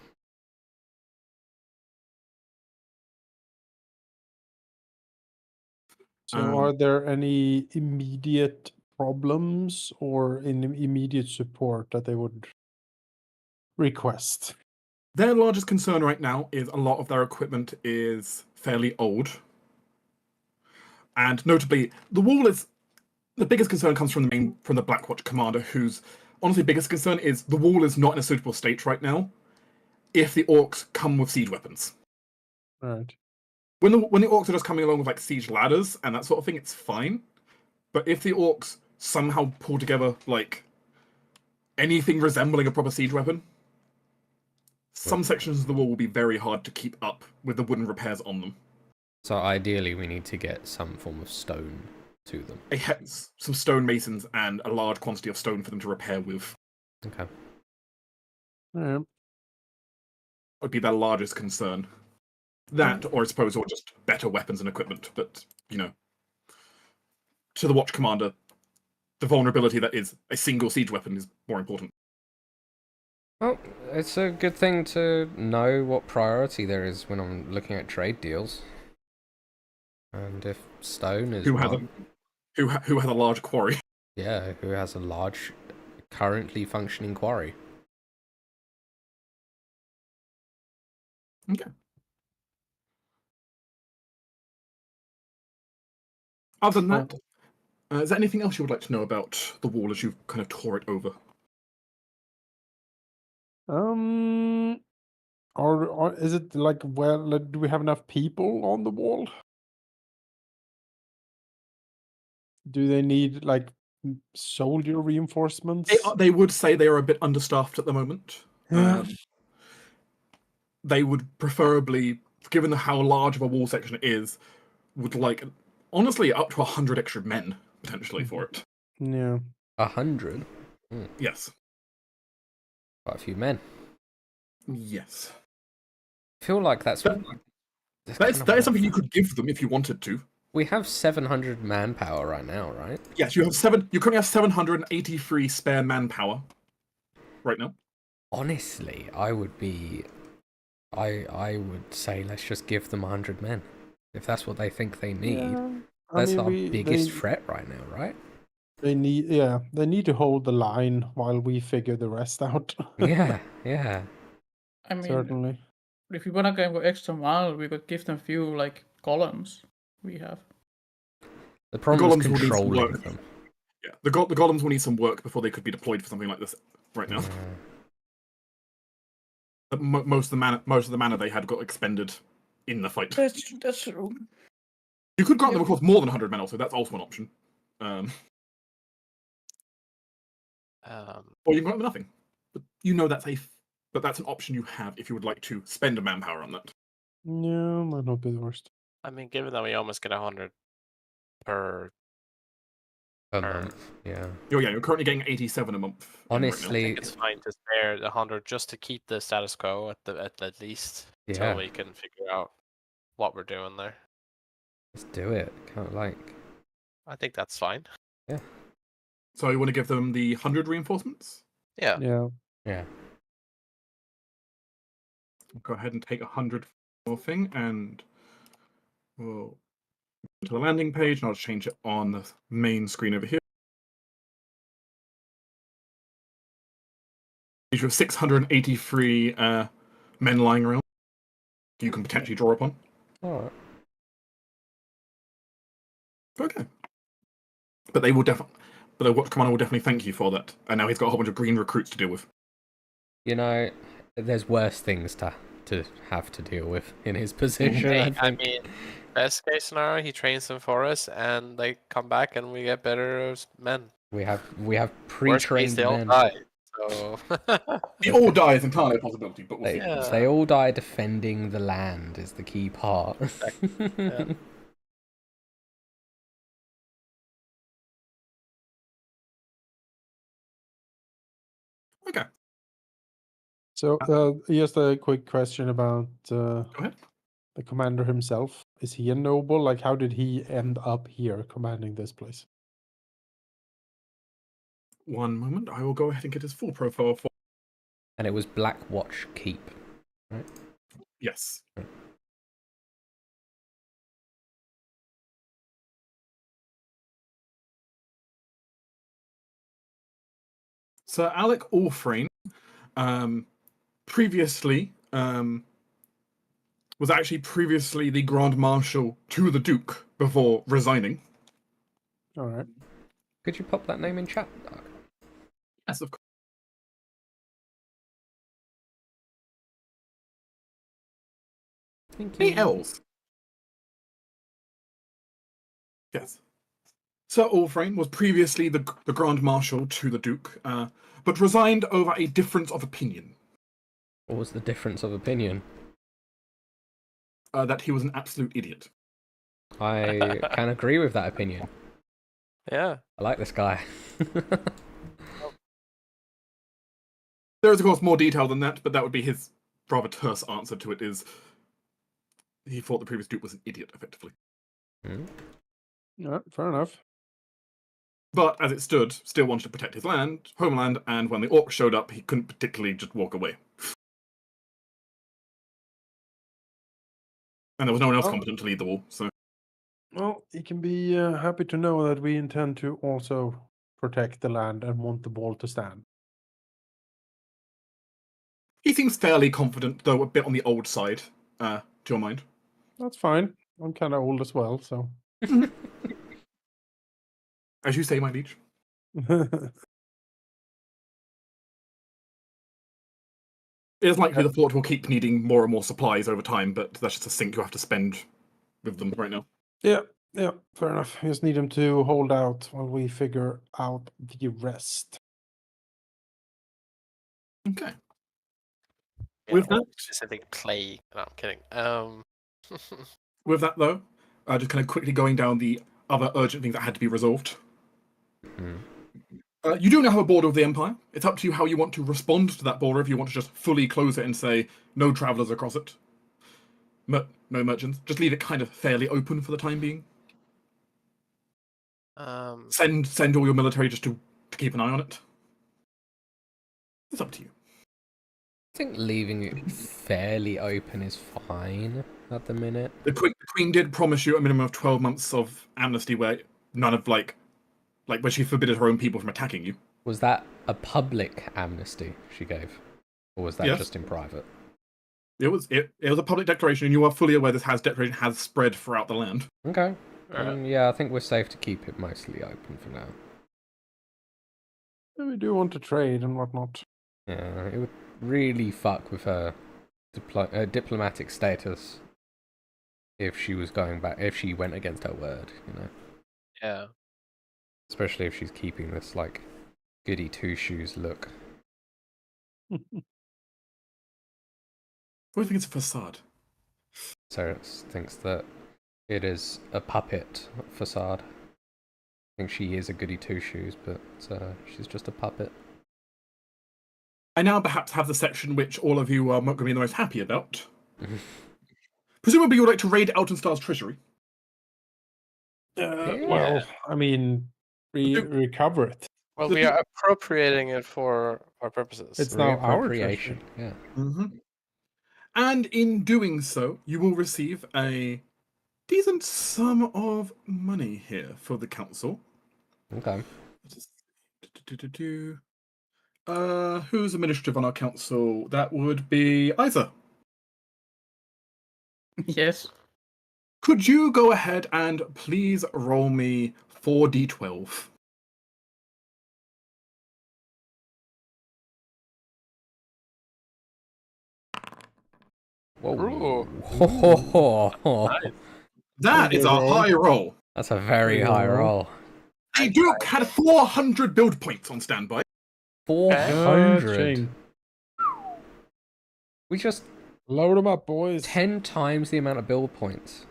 So are there any immediate problems or immediate support that they would request? Their largest concern right now is a lot of their equipment is fairly old. And notably, the biggest concern comes from the Blackwatch commander, whose honestly biggest concern is the wall is not in a suitable state right now if the orcs come with siege weapons. Right. When the orcs are just coming along with like siege ladders and that sort of thing, it's fine. But if the orcs somehow pull together like anything resembling a proper siege weapon, some sections of the wall will be very hard to keep up with the wooden repairs on them. So ideally, we need to get some form of stone to them. Some stone masons and a large quantity of stone for them to repair with. Okay. Yeah. Would be their largest concern. That, or I suppose, or just better weapons and equipment. But, to the Watch Commander, the vulnerability that is a single siege weapon is more important. Well, it's a good thing to know what priority there is when I'm looking at trade deals. And if stone is who has a large quarry. Yeah, who has a large, currently functioning quarry. Okay. Other than that, is there anything else you would like to know about the wall as you kind of tore it over? Or is it like, do we have enough people on the wall? Do they need like soldier reinforcements. They would say they are a bit understaffed at the moment. Yeah. They would preferably, given how large of a wall section it is, would like, honestly, up to 100 extra men, potentially, for it. Yeah. 100? Yes. Quite a few men. Yes. I feel like that's That is something you could give them if you wanted to. We have 700 manpower right now, right? Yes, you currently have 783 spare manpower right now. Honestly, I would say let's just give them 100 men. If that's what they think they need. Yeah. That's our biggest threat right now, right? They need to hold the line while we figure the rest out. Yeah. I mean, Certainly. if we wanna go extra mile, we could give them few like columns we have. The problem is golems will need some controlling work. them. Yeah, the golems will need some work before they could be deployed for something like this right now. Most of the mana they had got expended in the fight. That's true. You could grant them, of course, more than 100 men. Also, that's also an option. Or you can grant them nothing. But you know that's that's an option you have if you would like to spend a manpower on that. Yeah, might not be the worst. I mean, given that we almost get 100 per month. Yeah. You're currently getting 87 a month. Honestly, I think it's fine to spare the 100 just to keep the status quo at least until we can figure out what we're doing there. Let's do it. I think that's fine. Yeah. So you want to give them the 100 reinforcements? Yeah. Yeah. Go ahead and take 100 more thing, and we'll go to the landing page, and I'll just change it on the main screen over here. You have 683 men lying around you can potentially draw upon. Alright. Okay. But they will definitely. But the Watch Commander will definitely thank you for that. And now he's got a whole bunch of green recruits to deal with. You know, there's worse things to have to deal with in his position. Hey, I mean, best case scenario, he trains them for us, and they come back, and we get better men. We have Worst case, pre-trained they all men. die. So They all die is entirely a possibility, but we'll see. They all die defending the land is the key part. Yeah. Okay. So, just a quick question about Go ahead. the commander himself. Is he a noble? Like, how did he end up here commanding this place? One moment. I will go ahead and get his full profile for. And it was Black Watch Keep, right? Yes. Right. Sir Alec Orfrain, previously, was actually previously the Grand Marshal to the Duke before resigning. All right. Could you pop that name in chat? Yes, of course. Thank you. Hey, Els. Yes. Sir Orfrain was previously the Grand Marshal to the Duke, but resigned over a difference of opinion. What was the difference of opinion? That he was an absolute idiot. I can agree with that opinion. Yeah. I like this guy. There is, of course, more detail than that, but that would be his rather terse answer to it, is he thought the previous Duke was an idiot, effectively. Yeah, fair enough. But as it stood, still wanted to protect his homeland, and when the orcs showed up, he couldn't particularly just walk away. And there was no one else competent to lead the war, so. Well, he can be happy to know that we intend to also protect the land and want the wall to stand. He seems fairly confident, though a bit on the old side, to your mind. That's fine. I'm kind of old as well, so. As you say, my liege. It is likely the fort will keep needing more and more supplies over time, but that's just a sink you have to spend with them right now. Yeah, Yeah, fair enough. We just need him to hold out while we figure out the rest. Okay. Yeah, With or that- specific play. No, I'm kidding. With that, though, just kind of quickly going down the other urgent things that had to be resolved. Hmm. You do now have a border of the Empire. It's up to you how you want to respond to that border. If you want to just fully close it and say no travelers across it, no merchants, just leave it kind of fairly open for the time being. Send all your military just to keep an eye on it. It's up to you. I think leaving it fairly open is fine at the minute. The Queen did promise you a minimum of 12 months of amnesty, where none of where she forbidded her own people from attacking you. Was that a public amnesty she gave? Or was that Yes. just in private? It was a public declaration, and you are fully aware this declaration has spread throughout the land. Okay. Yeah, I think we're safe to keep it mostly open for now. We do want to trade and whatnot. Yeah, it would really fuck with her diplomatic status if she was going back, if she went against her word, you know. Yeah. Especially if she's keeping this like goody two shoes look. What do you think it's a facade? Sarah thinks that it is a puppet facade. I think she is a goody two shoes, but she's just a puppet. I now perhaps have the section which all of you are not going to be the most happy about. Presumably, you would like to raid Eltonstar's treasury. Well, I mean, recover it. Well, we are appropriating it for our purposes. It's now our Reappropriation, treasure. yeah. And in doing so, you will receive a decent sum of money here for the council. Okay. Who's administrative on our council? That would be Isa. Yes. Could you go ahead and please roll me 4d12? Whoa. That is a high roll. That's a very high roll. The Duke had 400 build points on standby. 400. We just load them up, boys. 10 times the amount of build points.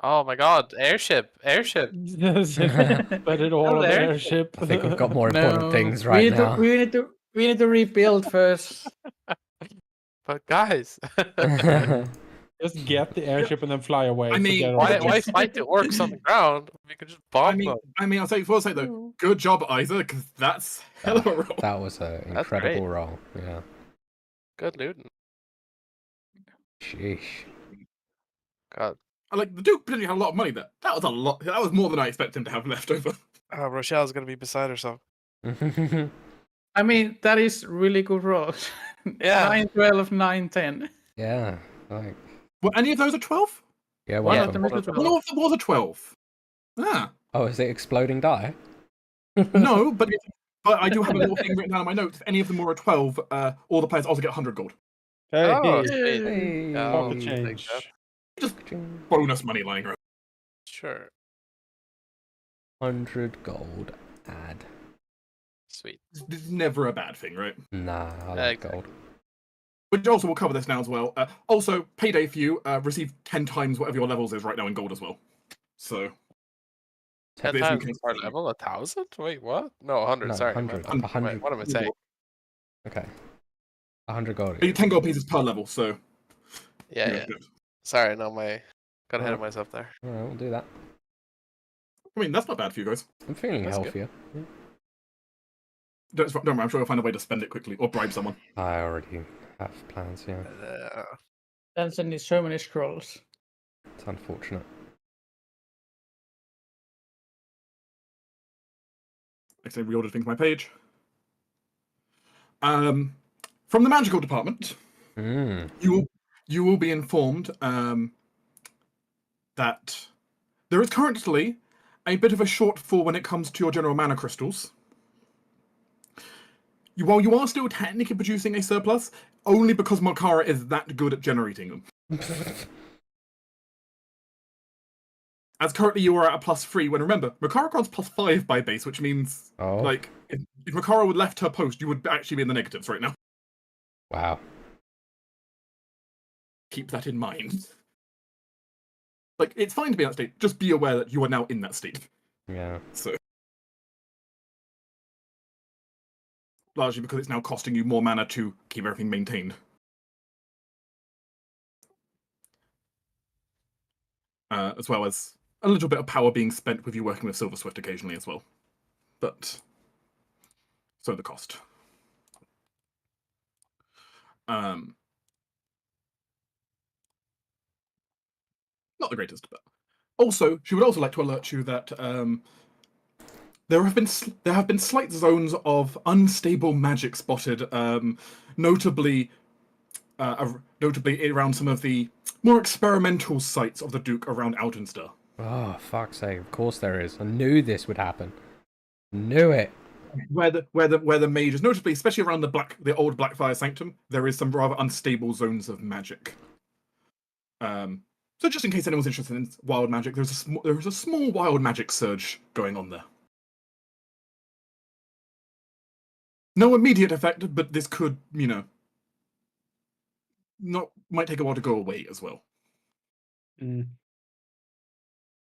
Oh my god, airship. Bet it all on the airship. I think we've got more important things right we now. We need to rebuild first. But guys, just get the airship and then fly away. I mean, why fight the orcs on the ground? We could just bomb them. I'll say though, good job, Isa, because that's hell of a roll. That was an incredible roll. Yeah. Good looting. Sheesh. God. Like the Duke potentially had a lot of money there. That was a lot. That was more than I expected him to have left over. Rochelle's gonna be beside herself. I mean, that is really good rolls. Yeah. 9, 12, 9, 10. Yeah. Like. Were any of those a 12? Yeah. One One of of them them. is a 12. One of them was a 12. Ah. Oh, is it exploding die? No, but I do have a little thing written down in my notes. If any of them were a 12, all the players also get 100 gold. Hey, Oh, Hey. pocket take change. that. Just bonus money lying around. Sure. 100 gold add. Sweet. This is never a bad thing, right? Nah, I like Exactly. gold. Which also will cover this now as well. Also, payday for you, receive 10 times whatever your levels is right now in gold as well. So 10 This times increase- our level, 1,000? Wait, what? No, 100. No, sorry. 100. Wait, 100. what am I saying? Okay. 100 gold. 10 gold pieces per level, so Yeah. Sorry, no, got ahead of myself there. Alright, we'll do that. I mean, that's not bad for you guys. I'm feeling That's good. healthier. Don't worry, I'm sure you'll find a way to spend it quickly or bribe someone. I already have plans, yeah. That's in so many scrolls. It's unfortunate. I say reordered things on my page. From the magical department, you will be informed that there is currently a bit of a shortfall when it comes to your general mana crystals. While you are still technically producing a surplus, only because Makara is that good at generating them. As currently you are at a +3, when remember, Makarakon's +5 by base, which means, like, if Makara would left her post, you would actually be in the negatives right now. Wow. Keep that in mind. Like, it's fine to be in that state, just be aware that you are now in that state. Yeah. So. Largely because it's now costing you more mana to keep everything maintained. As well as a little bit of power being spent with you working with Silver Swift occasionally as well. But so the cost. Not the greatest, but also she would also like to alert you that there have been slight zones of unstable magic spotted, notably around some of the more experimental sites of the Duke around Aldenster. Oh, fuck's sake. Of course there is. I knew this would happen. Knew it. Where the mages, notably, especially around the old Blackfire Sanctum, there is some rather unstable zones of magic. So just in case anyone's interested in wild magic, there is a small wild magic surge going on there. No immediate effect, but this could, might take a while to go away as well. I'm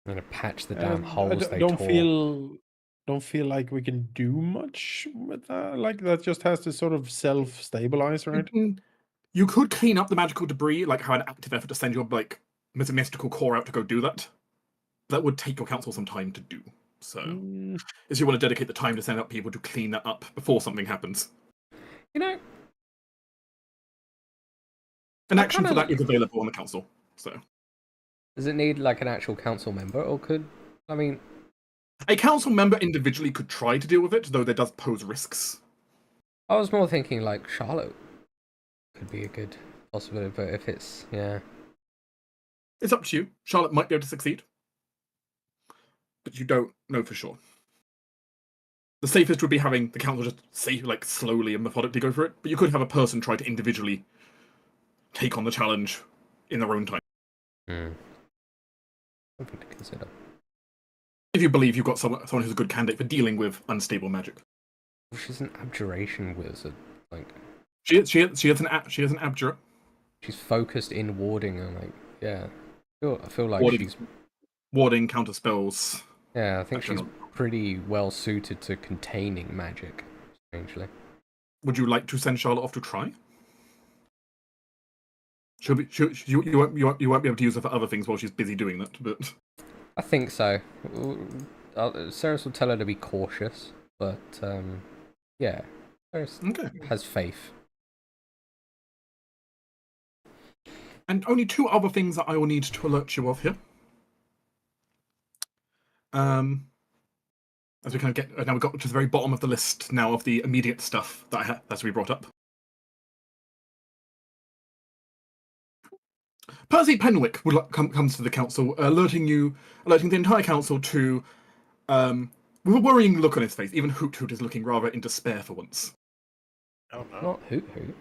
gonna patch the damn holes they don't tore. don't feel like we can do much with that. Like that just has to sort of self-stabilize, right? You could clean up the magical debris, like have an active effort to send your mystical core out to go do that. That would take your council some time to do. So, if you want to dedicate the time to send out people to clean that up before something happens, an action for that is available on the council. So, does it need like an actual council member, or a council member individually could try to deal with it, though that does pose risks. I was more thinking like Charlotte could be a good possibility, but if it's it's up to you. Charlotte might be able to succeed, but you don't know for sure. The safest would be having the council just slowly and methodically go for it, but you could have a person try to individually take on the challenge in their own time. Something to consider. If you believe you've got someone who's a good candidate for dealing with unstable magic. She's an abjuration wizard. Like she is an abjurate. She's focused in warding, and I feel like she's warding, counter spells. Yeah, I think she's pretty well suited to containing magic. Strangely. Would you like to send Charlotte off to try? You won't be able to use her for other things while she's busy doing that, but I think so. Ceres will tell her to be cautious, but yeah, Ceres has faith. And only two other things that I will need to alert you of here. As we kind of we got to the very bottom of the list now of the immediate stuff that has to be brought up. Percy Penwick comes to the council, alerting the entire council to, with a worrying look on his face. Even Hoot Hoot is looking rather in despair for once. Oh no! Not Hoot Hoot.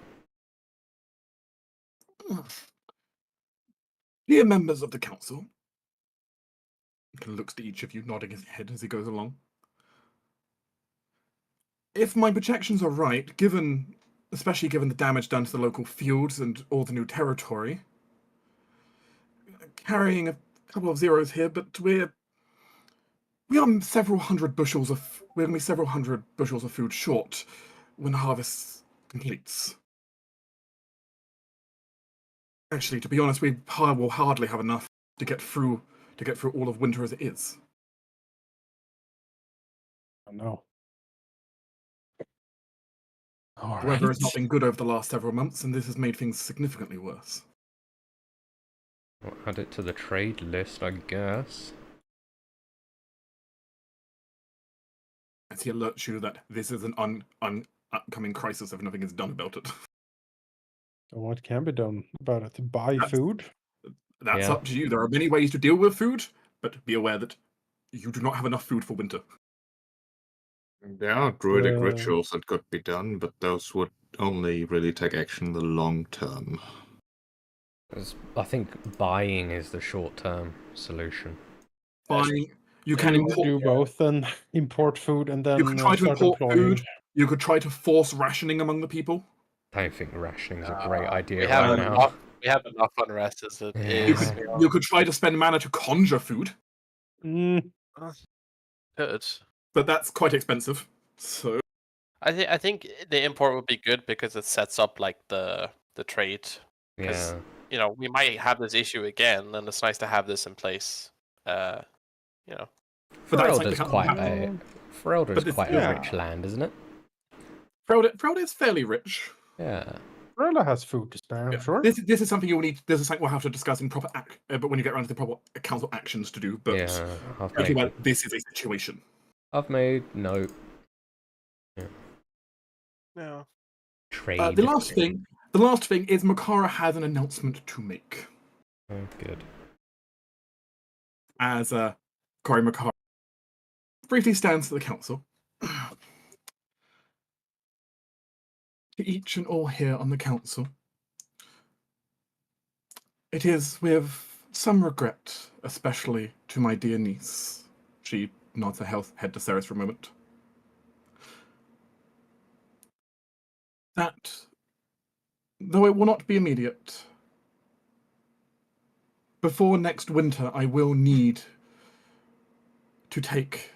Dear members of the council, he looks to each of you, nodding his head as he goes along. If my projections are right, especially given the damage done to the local fields and all the new territory, carrying a couple of zeros here, but we are several hundred bushels of food short when harvest completes. Actually, to be honest, we will hardly have enough to get through all of winter as it is. Oh no. The weather has not been good over the last several months, and this has made things significantly worse. I'll add it to the trade list, I guess. As he alerts you that this is an upcoming crisis if nothing is done about it. What can be done about it? Buy food? That's up to you. There are many ways to deal with food, but be aware that you do not have enough food for winter. There are druidic rituals that could be done, but those would only really take action in the long term. I think buying is the short-term solution. Fine. You can We import. could do both and import food and then You could try to start import employing. food. You could try to force rationing among the people. I don't think rationing is a great idea we have right now. enough. We have enough unrest as it Yeah. You is. could, you could try to spend mana to conjure food, Mm, Good. but that's quite expensive. So I think the import would be good because it sets up like the trade. Yeah. You know, we might have this issue again, and it's nice to have this in place. You know. but that's like Ferelda's the quite council. Ferelda's But quite yeah. a rich land, isn't it? Ferelda is fairly rich. Yeah. Rella has food to spare, I'm Yeah. sure. This is something you'll need. This is something we'll have to discuss in proper but when you get around to the proper council actions to do. But Yeah. pretty well, this is a situation. I've made note. Yeah. Trade. The last thing is Makara has an announcement to make. Oh, good. As Cory Makara briefly stands to the council. To each and all here on the council, it is with some regret, especially to my dear niece. She nods her head to Ceres for a moment. That, though it will not be immediate, before next winter I will need to take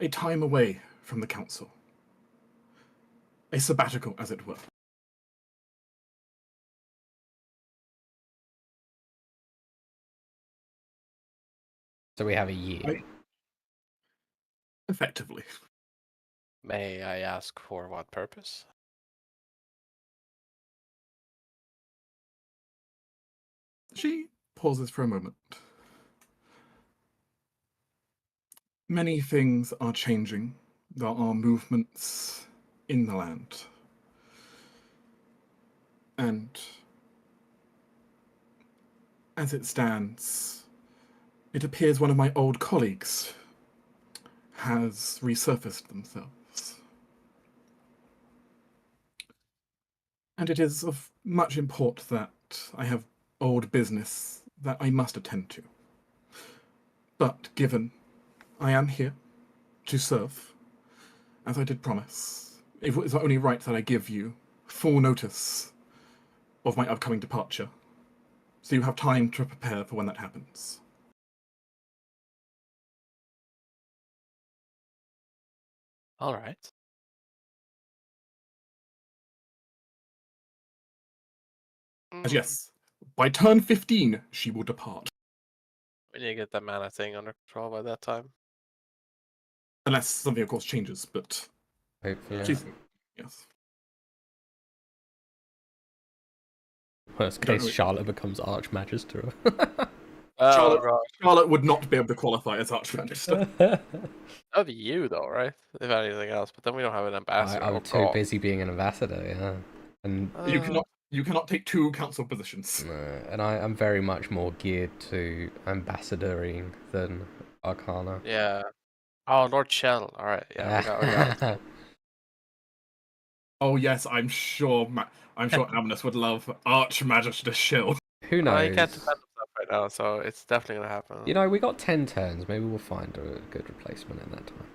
a time away from the council. A sabbatical, as it were. So we have a year. Effectively. May I ask for what purpose? She pauses for a moment. Many things are changing. There are movements in the land. And as it stands, it appears one of my old colleagues has resurfaced themselves. And it is of much import that I have old business that I must attend to. But given I am here to serve, as I did promise, it was only right that I give you full notice of my upcoming departure, so you have time to prepare for when that happens. All right. As yes, by turn 15, she will depart. We need to get that mana thing under control by that time. Unless something, of course, changes, but Hopefully. she's... Yes. Worst Don't case, know. Charlotte becomes Archmagister. Oh, God. Charlotte would not be able to qualify as Archmagister. That would be you, though, right? If anything else. But then we don't have an ambassador. I'm too busy being an ambassador, yeah. And You cannot take two council positions. and I'm very much more geared to ambassadoring than Arcana. Yeah. Oh, Lord Shell. All right. Yeah. We got Oh yes, I'm sure Amnes would love Archmagister Shill. Who knows? He can't defend himself right now, so it's definitely gonna happen. You know, we got 10 turns. Maybe we'll find a good replacement in that time.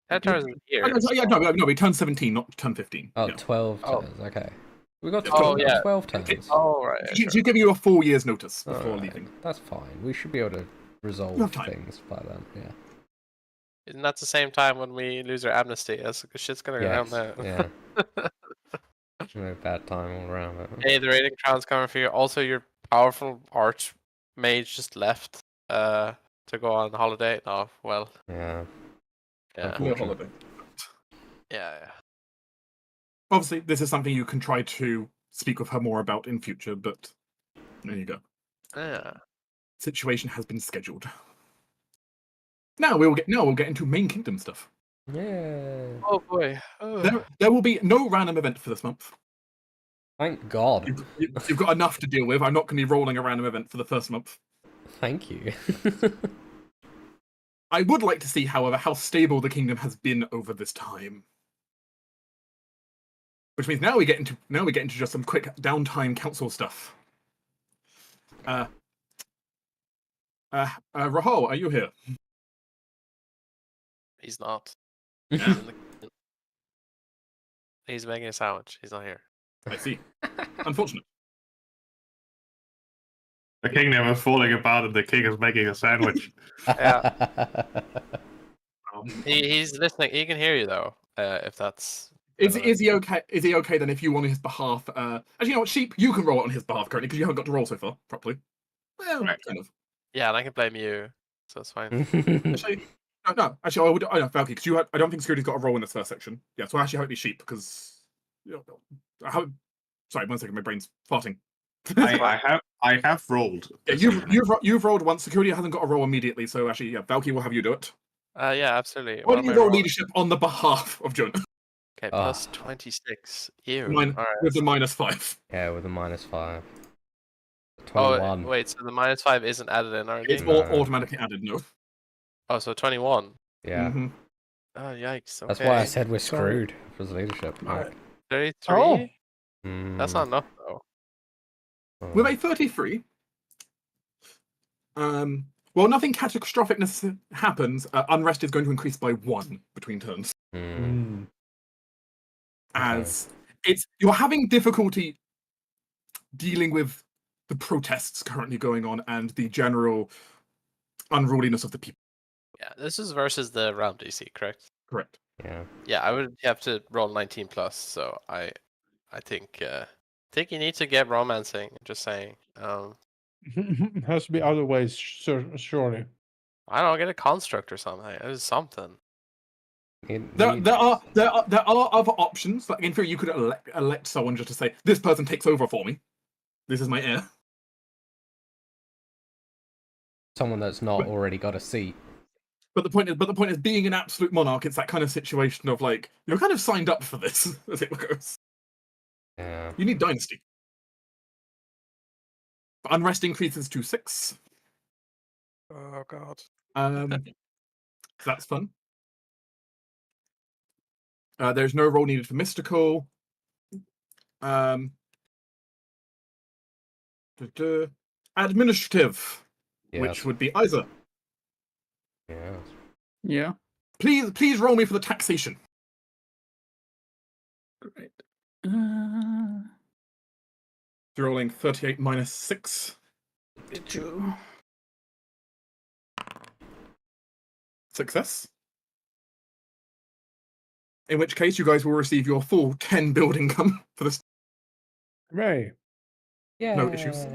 That turns in here. No, we turned 17, not turn 15. Oh, Yeah. 12 Oh. turns. Okay. We got Oh, 12, yeah. 12 turns. Oh, right. Yeah, She's sure. giving you a 4 years notice before Alright, leaving. That's fine. We should be able to You resolve have time. things by then. Yeah. Isn't that the same time when we lose our amnesty? That's shit's gonna go down Yes. there. Yeah. No bad time all around. Hey, the rating crown's coming for you. Also, your powerful archmage just left to go on holiday. Oh, well. Yeah. Yeah. No Unfortunate. holiday. Yeah. Obviously, this is something you can try to speak with her more about in future, but there you go. Yeah. Situation has been scheduled. Now we'll get into main kingdom stuff. Yeah. Oh boy. There will be no random event for this month. Thank God. You've got enough to deal with. I'm not going to be rolling a random event for the first month. Thank you. I would like to see, however, how stable the kingdom has been over this time. Which means now we get into just some quick downtime council stuff. Rahal, are you here? He's not. Yeah. He's in the kitchen. He's making a sandwich. He's not here. I see. Unfortunate. The kingdom is falling apart and the king is making a sandwich. He's listening. He can hear you though. If that's. Is he okay? Is he okay then? If you on his behalf, actually, you know what, Sheep, you can roll it on his behalf currently because you haven't got to roll so far properly. Well, Right. kind of. Yeah, and I can blame you, so it's fine. Actually, no. Actually, I would. I know Valky because I don't think security's got a roll in this first section. Yeah, so I actually hope it'd be Sheep because. Sorry, 1 second. My brain's farting. I have rolled. Yeah, you've rolled once. Security hasn't got a roll immediately, so actually, yeah, Valky will have you do it. Yeah, absolutely. Why What don't you am I roll rolling? leadership on the behalf of Jonah? Okay, plus 26. Ew. Mine, All right. with the -5. Yeah, with a -5. Oh, 21. wait, so the -5 isn't added in our It's game? No. all automatically added. No. Oh, so 21. Yeah. Mhm. Oh, yikes. Okay. That's why I said we're Sorry. screwed for the leadership. Right. Like, 33? Oh. That's not enough, though. With a 33, well, nothing catastrophic happens. Unrest is going to increase by 1 between turns. As you're having difficulty dealing with the protests currently going on and the general unruliness of the people. Yeah, this is versus the round DC, correct? Correct. Yeah. Yeah, I would have to roll 19 plus, so I think you need to get romancing. Just saying. Has to be other ways, surely. I don't know, get a construct or something. It's something. There are other options. Like in theory, you could elect someone just to say this person takes over for me. This is my heir. Someone that's not already got a seat. But the point is, being an absolute monarch, it's that kind of situation of like you're kind of signed up for this, as it goes. Yeah. You need dynasty. Unrest increases to 6. Oh god. That's fun. There's no role needed for mystical. Administrative, which Yes. would be Isa. Yeah. Yeah. Please roll me for the taxation. Great. Rolling 38 minus 6. 2. Success. In which case, you guys will receive your full 10 build income for this. Hooray. Yeah. No issues.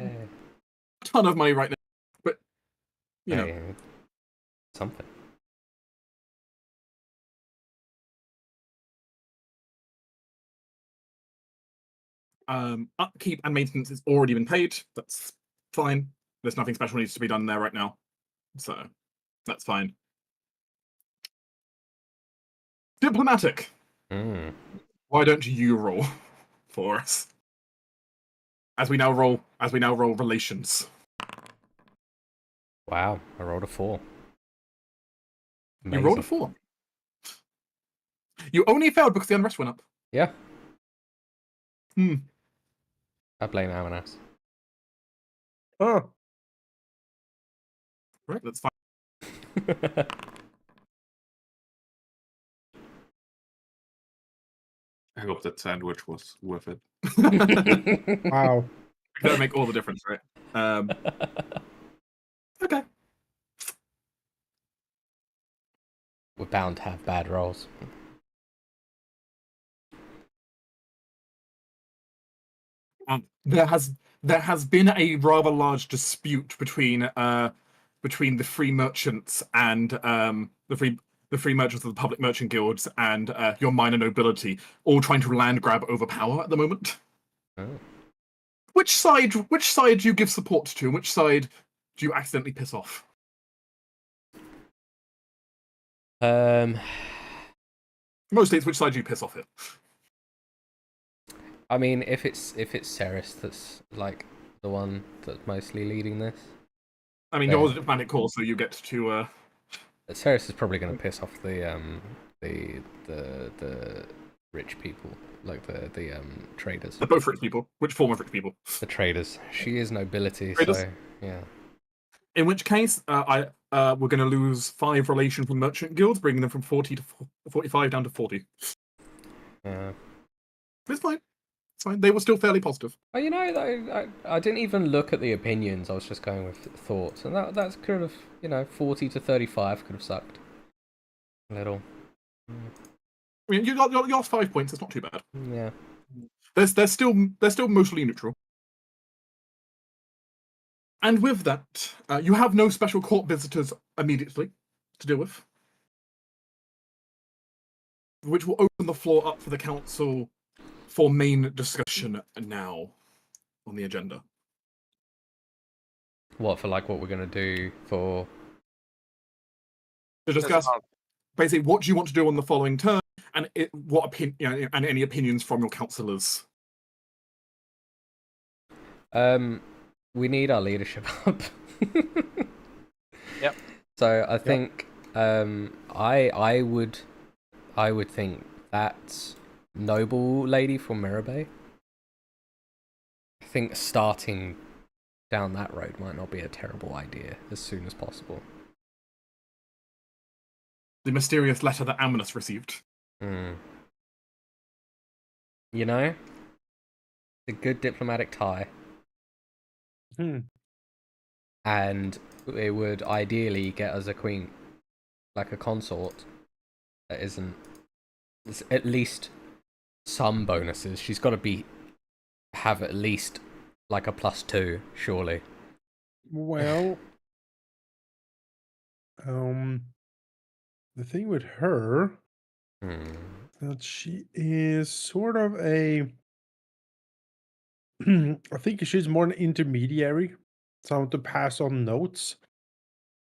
Ton of money right now, but you know. Hey, something. Upkeep and maintenance has already been paid. That's fine. There's nothing special needs to be done there right now, so that's fine. Diplomatic. Why don't you roll for us? As we now roll relations. Wow, I rolled a 4. You rolled a 4. You only failed because the unrest went up. Yeah. Hmm. I blame Amanas. Oh. Right, that's fine. I hope that sandwich was worth it. Wow. That'll make all the difference, right? Okay. We're bound to have bad rolls. There has been a rather large dispute between the free merchants and the free merchants of the public merchant guilds and your minor nobility, all trying to land grab over power at the moment. Oh. Which side do you give support to, and which side do you accidentally piss off? Mostly it's which side do you piss off here. I mean, if it's Ceres that's like the one that's mostly leading this, I mean, yours is a diplomatic call, so you get to. Ceres is probably going to piss off the rich people, like the traders. The both rich people. Which form of rich people? The traders. She is nobility, Traders? so yeah. In which case, we're going to lose 5 relation from merchant guilds, bringing them from 40 to 45 down to 40. Yeah. It's fine. It's fine. They were still fairly positive. Oh, you know, I didn't even look at the opinions. I was just going with thoughts, and that's kind of 40 to 35 could have sucked a little. I mean, you lost 5 points. It's not too bad. Yeah. They're still mostly neutral. And with that, you have no special court visitors immediately to deal with, which will open the floor up for the council for main discussion now on the agenda. What for? Like what we're gonna do for? To discuss basically what do you want to do on the following turn, and and any opinions from your councillors. We need our leadership up. Yep. So I think I would think that noble lady from Mirabay. I think starting down that road might not be a terrible idea as soon as possible. The mysterious letter that Ammonus received. You know, a good diplomatic tie. And it would ideally get us a queen, like a consort that isn't. It's at least some bonuses. She's got to have at least like a +2, surely. Well, the thing with her that she is sort of a. I think she's more an intermediary, someone to pass on notes.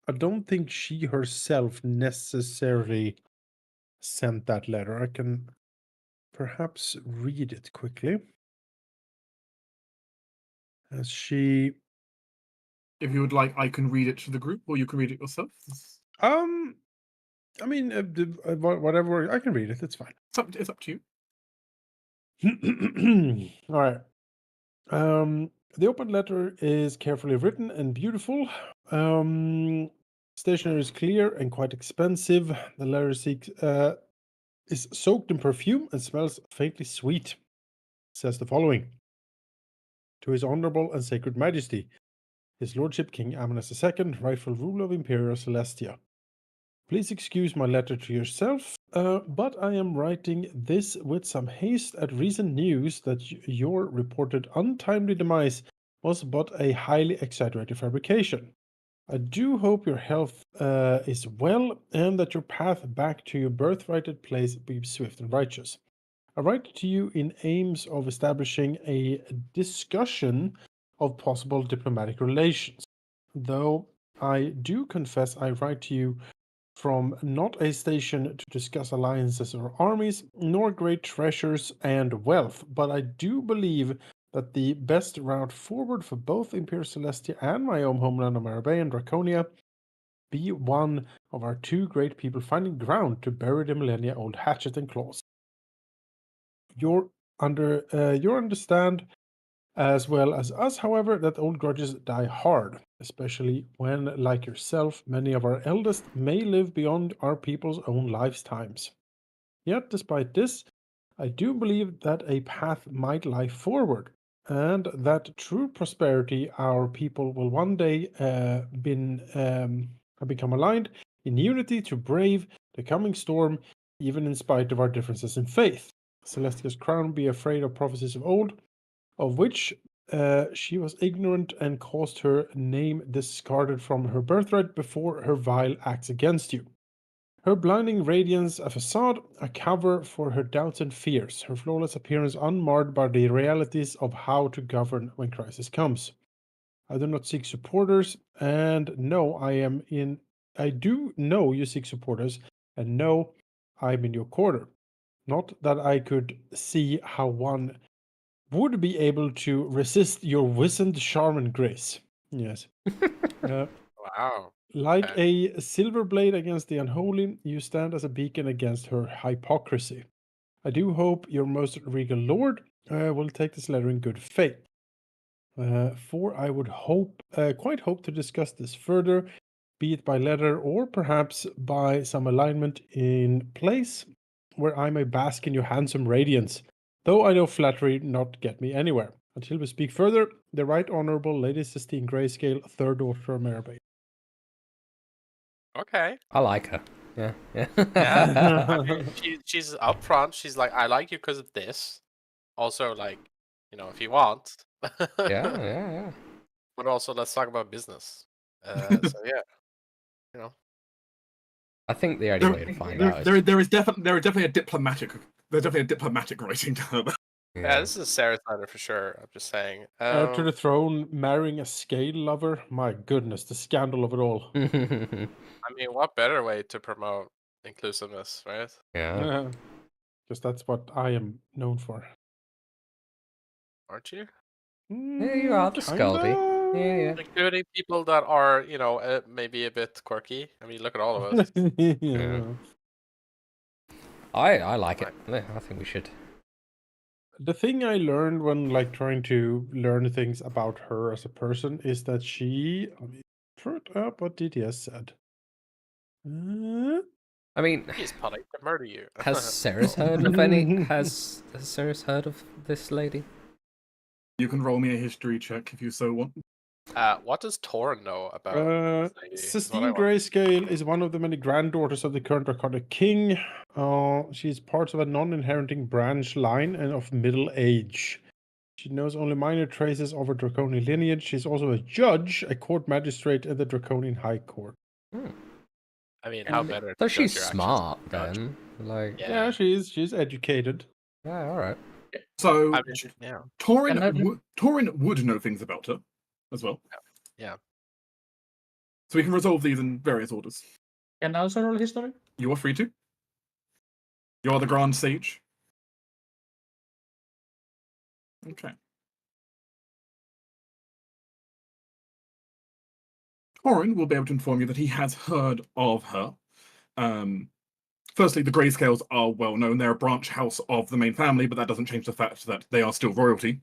I don't think she herself necessarily sent that letter. I can perhaps read it quickly. As she. If you would like, I can read it to the group, or you can read it yourself. I mean, whatever. I can read it. It's fine. It's up to you. All right. The open letter is carefully written and beautiful. Stationery is clear and quite expensive. The letter is soaked in perfume and smells faintly sweet. It says the following: To His Honorable and Sacred Majesty, His Lordship King Ammonus II, rightful ruler of Imperial Celestia. Please excuse my letter to yourself, but I am writing this with some haste at recent news that your reported untimely demise was but a highly exaggerated fabrication. I do hope your health is well and that your path back to your birthrighted place be swift and righteous. I write to you in aims of establishing a discussion of possible diplomatic relations, though I do confess I write to you from not a station to discuss alliances or armies, nor great treasures and wealth, but I do believe that the best route forward for both Imperial Celestia and my own homeland of Marabay and Draconia be one of our two great people finding ground to bury the millennia-old hatchet and claws. You understand as well as us, however, that old grudges die hard, especially when, like yourself, many of our eldest may live beyond our people's own lifetimes. Yet, despite this, I do believe that a path might lie forward, and that true prosperity our people will one day become aligned in unity to brave the coming storm, even in spite of our differences in faith. Celestia's crown be afraid of prophecies of old, of which she was ignorant and caused her name discarded from her birthright before her vile acts against you. Her blinding radiance a facade, a cover for her doubts and fears, her flawless appearance unmarred by the realities of how to govern when crisis comes. I do not seek supporters, and no, I do know you seek supporters, and no, I'm in your corner. Not that I could see how one would be able to resist your wizened charm and grace. Yes. Wow. Like a silver blade against the unholy, you stand as a beacon against her hypocrisy. I do hope your most regal lord will take this letter in good faith. For I would quite hope to discuss this further, be it by letter or perhaps by some alignment in place where I may bask in your handsome radiance, though I know flattery not get me anywhere. Until we speak further, the Right Honourable Lady Sistine Grayscale, third daughter of Maribel. Okay. I like her. Yeah, yeah. Yeah. I mean, she's upfront. She's like, I like you because of this. Also, like, if you want. yeah. But also, let's talk about business. So yeah, you know. I think the only way to find there, out is there is definitely a diplomatic. There's definitely a diplomatic writing to her. Yeah, this is a Sarah's letter for sure. I'm just saying. To the throne, marrying a scale lover. My goodness, the scandal of it all. I mean, what better way to promote inclusiveness, right? yeah. Because that's what I am known for. Aren't you? Yeah, you are the Scaldy. Yeah. Including people that are, maybe a bit quirky. I mean, look at all of us. Yeah. I like it. Yeah, I think we should. The thing I learned when trying to learn things about her as a person is that she. Let me throw it up what DDS said. I mean, He's planning to murder you. has Ceres heard of any? Has Ceres heard of this lady? You can roll me a history check if you so want. What does Torin know about this lady? Is what I Sistine want. Grayscale is one of the many granddaughters of the current Draconic King. She is part of a non-inheriting branch line and of middle age. She knows only minor traces of her Draconian lineage. She's also a judge, a court magistrate in the Draconian High Court. I mean, how better? So to judge she's your actions smart than judge? then. Like, Yeah, she's educated. yeah, all right. So I mean, yeah. Torin would know things about her as well. Yeah. So we can resolve these in various orders. Can I also roll history? You are free to. You are the Grand Sage. Okay. Torin will be able to inform you that he has heard of her. Firstly, the Grayscales are well known. They're a branch house of the main family, but that doesn't change the fact that they are still royalty,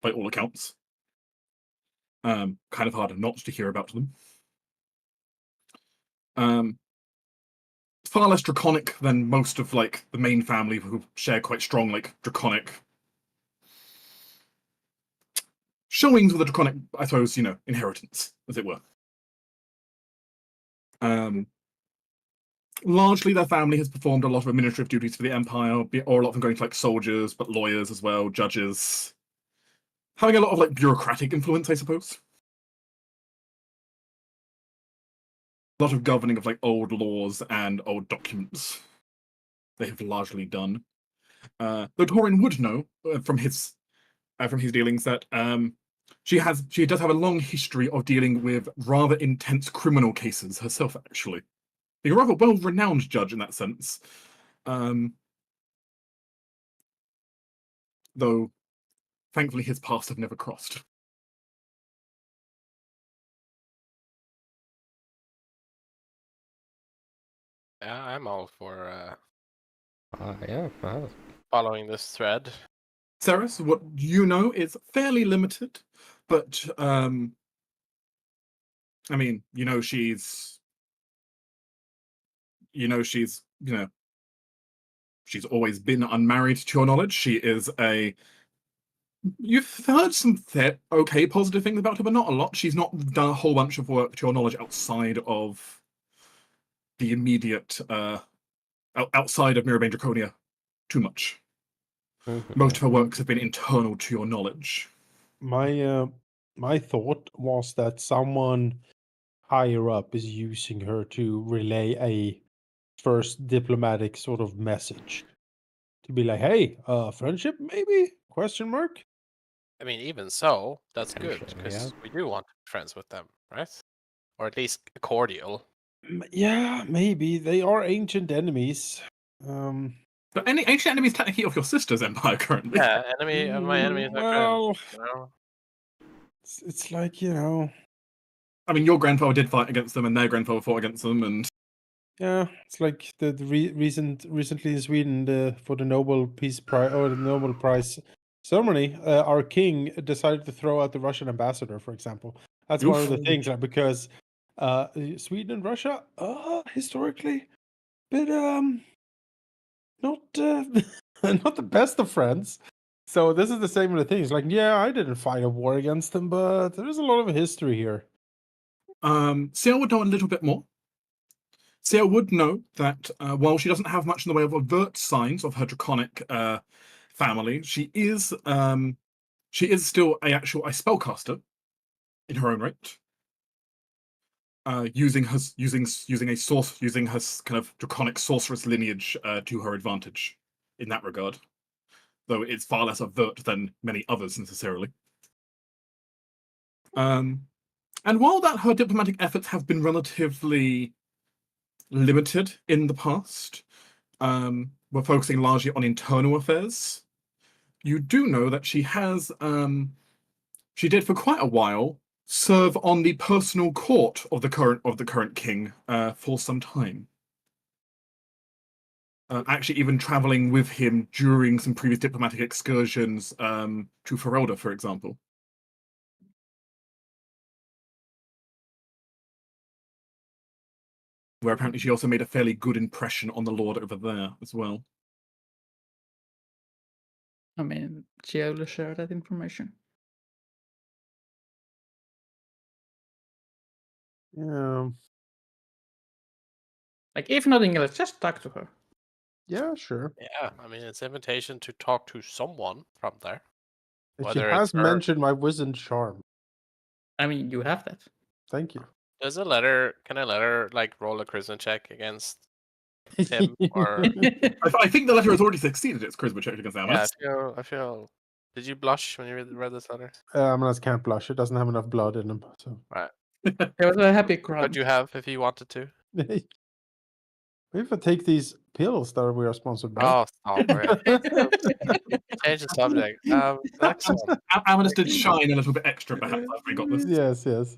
by all accounts. Kind of hard not to hear about them. Far less draconic than most of the main family, who share quite strong draconic showings with a draconic, I suppose, inheritance, as it were. Largely, their family has performed a lot of administrative duties for the Empire, or a lot of them going to soldiers, but lawyers as well, judges. Having a lot of bureaucratic influence, I suppose. A lot of governing of old laws and old documents. They have largely done. Though Torin would know from his dealings that she does have a long history of dealing with rather intense criminal cases herself, actually. Being a rather well-renowned judge in that sense. Though, thankfully, his paths have never crossed. Yeah, I'm all for Yeah. following this thread. Ceres, what you know is fairly limited, but I mean, she's always been unmarried to your knowledge. She is you've heard some okay positive things about her, but not a lot. She's not done a whole bunch of work to your knowledge outside of the immediate outside of Mirabane Draconia too much. Most of her works have been internal to your knowledge. My thought was that someone higher up is using her to relay a first diplomatic sort of message. To be like, hey, friendship maybe? Question mark? I mean, even so, that's good Potentially, because we do want to be friends with them, right? Or at least cordial. Yeah, maybe. They are ancient enemies. But any ancient enemies technically of your sister's empire currently. Yeah, enemy of my enemy is my well, friend. it's like, I mean, your grandfather did fight against them, and their grandfather fought against them, and yeah, it's like the recently in Sweden for the Nobel Peace Prize or the Nobel Prize ceremony, our king decided to throw out the Russian ambassador, for example. That's one of the Oof. things, like, because Sweden and Russia, historically, bit not not the best of friends. So this is the same with the things. Like, yeah, I didn't fight a war against them, but there is a lot of history here. Sia would know a little bit more. Sia would know that while she doesn't have much in the way of overt signs of her draconic family, she is still a spellcaster in her own right. Using her kind of draconic sorceress lineage to her advantage in that regard, though it's far less overt than many others necessarily. And while that her diplomatic efforts have been relatively limited in the past, we're focusing largely on internal affairs. You do know that she has, she did for quite a while serve on the personal court of the current king for some time. Actually, even traveling with him during some previous diplomatic excursions to Ferelda, for example. Where apparently she also made a fairly good impression on the Lord over there as well. I mean, she only shared that information. Yeah. Like, if nothing else, just talk to her. Yeah, sure. Yeah, I mean, it's an invitation to talk to someone from there. And she Whether has it's her- mentioned my wisdom charm. I mean, you have that. Thank you. Does a letter? Can I let her like roll a charisma check against him? Or I think the letter has already succeeded its charisma check against yeah, Amanus. I feel. Did you blush when you read this letter? Amanus can't blush. It doesn't have enough blood in him. So Right. There was a happy crowd. Could you have if you wanted to? maybe if I take these pills that we are sponsored by. Oh, stop! Okay. Change the subject. Next one. Amanus did shine a little bit extra, perhaps, as we got this. Yes, yes.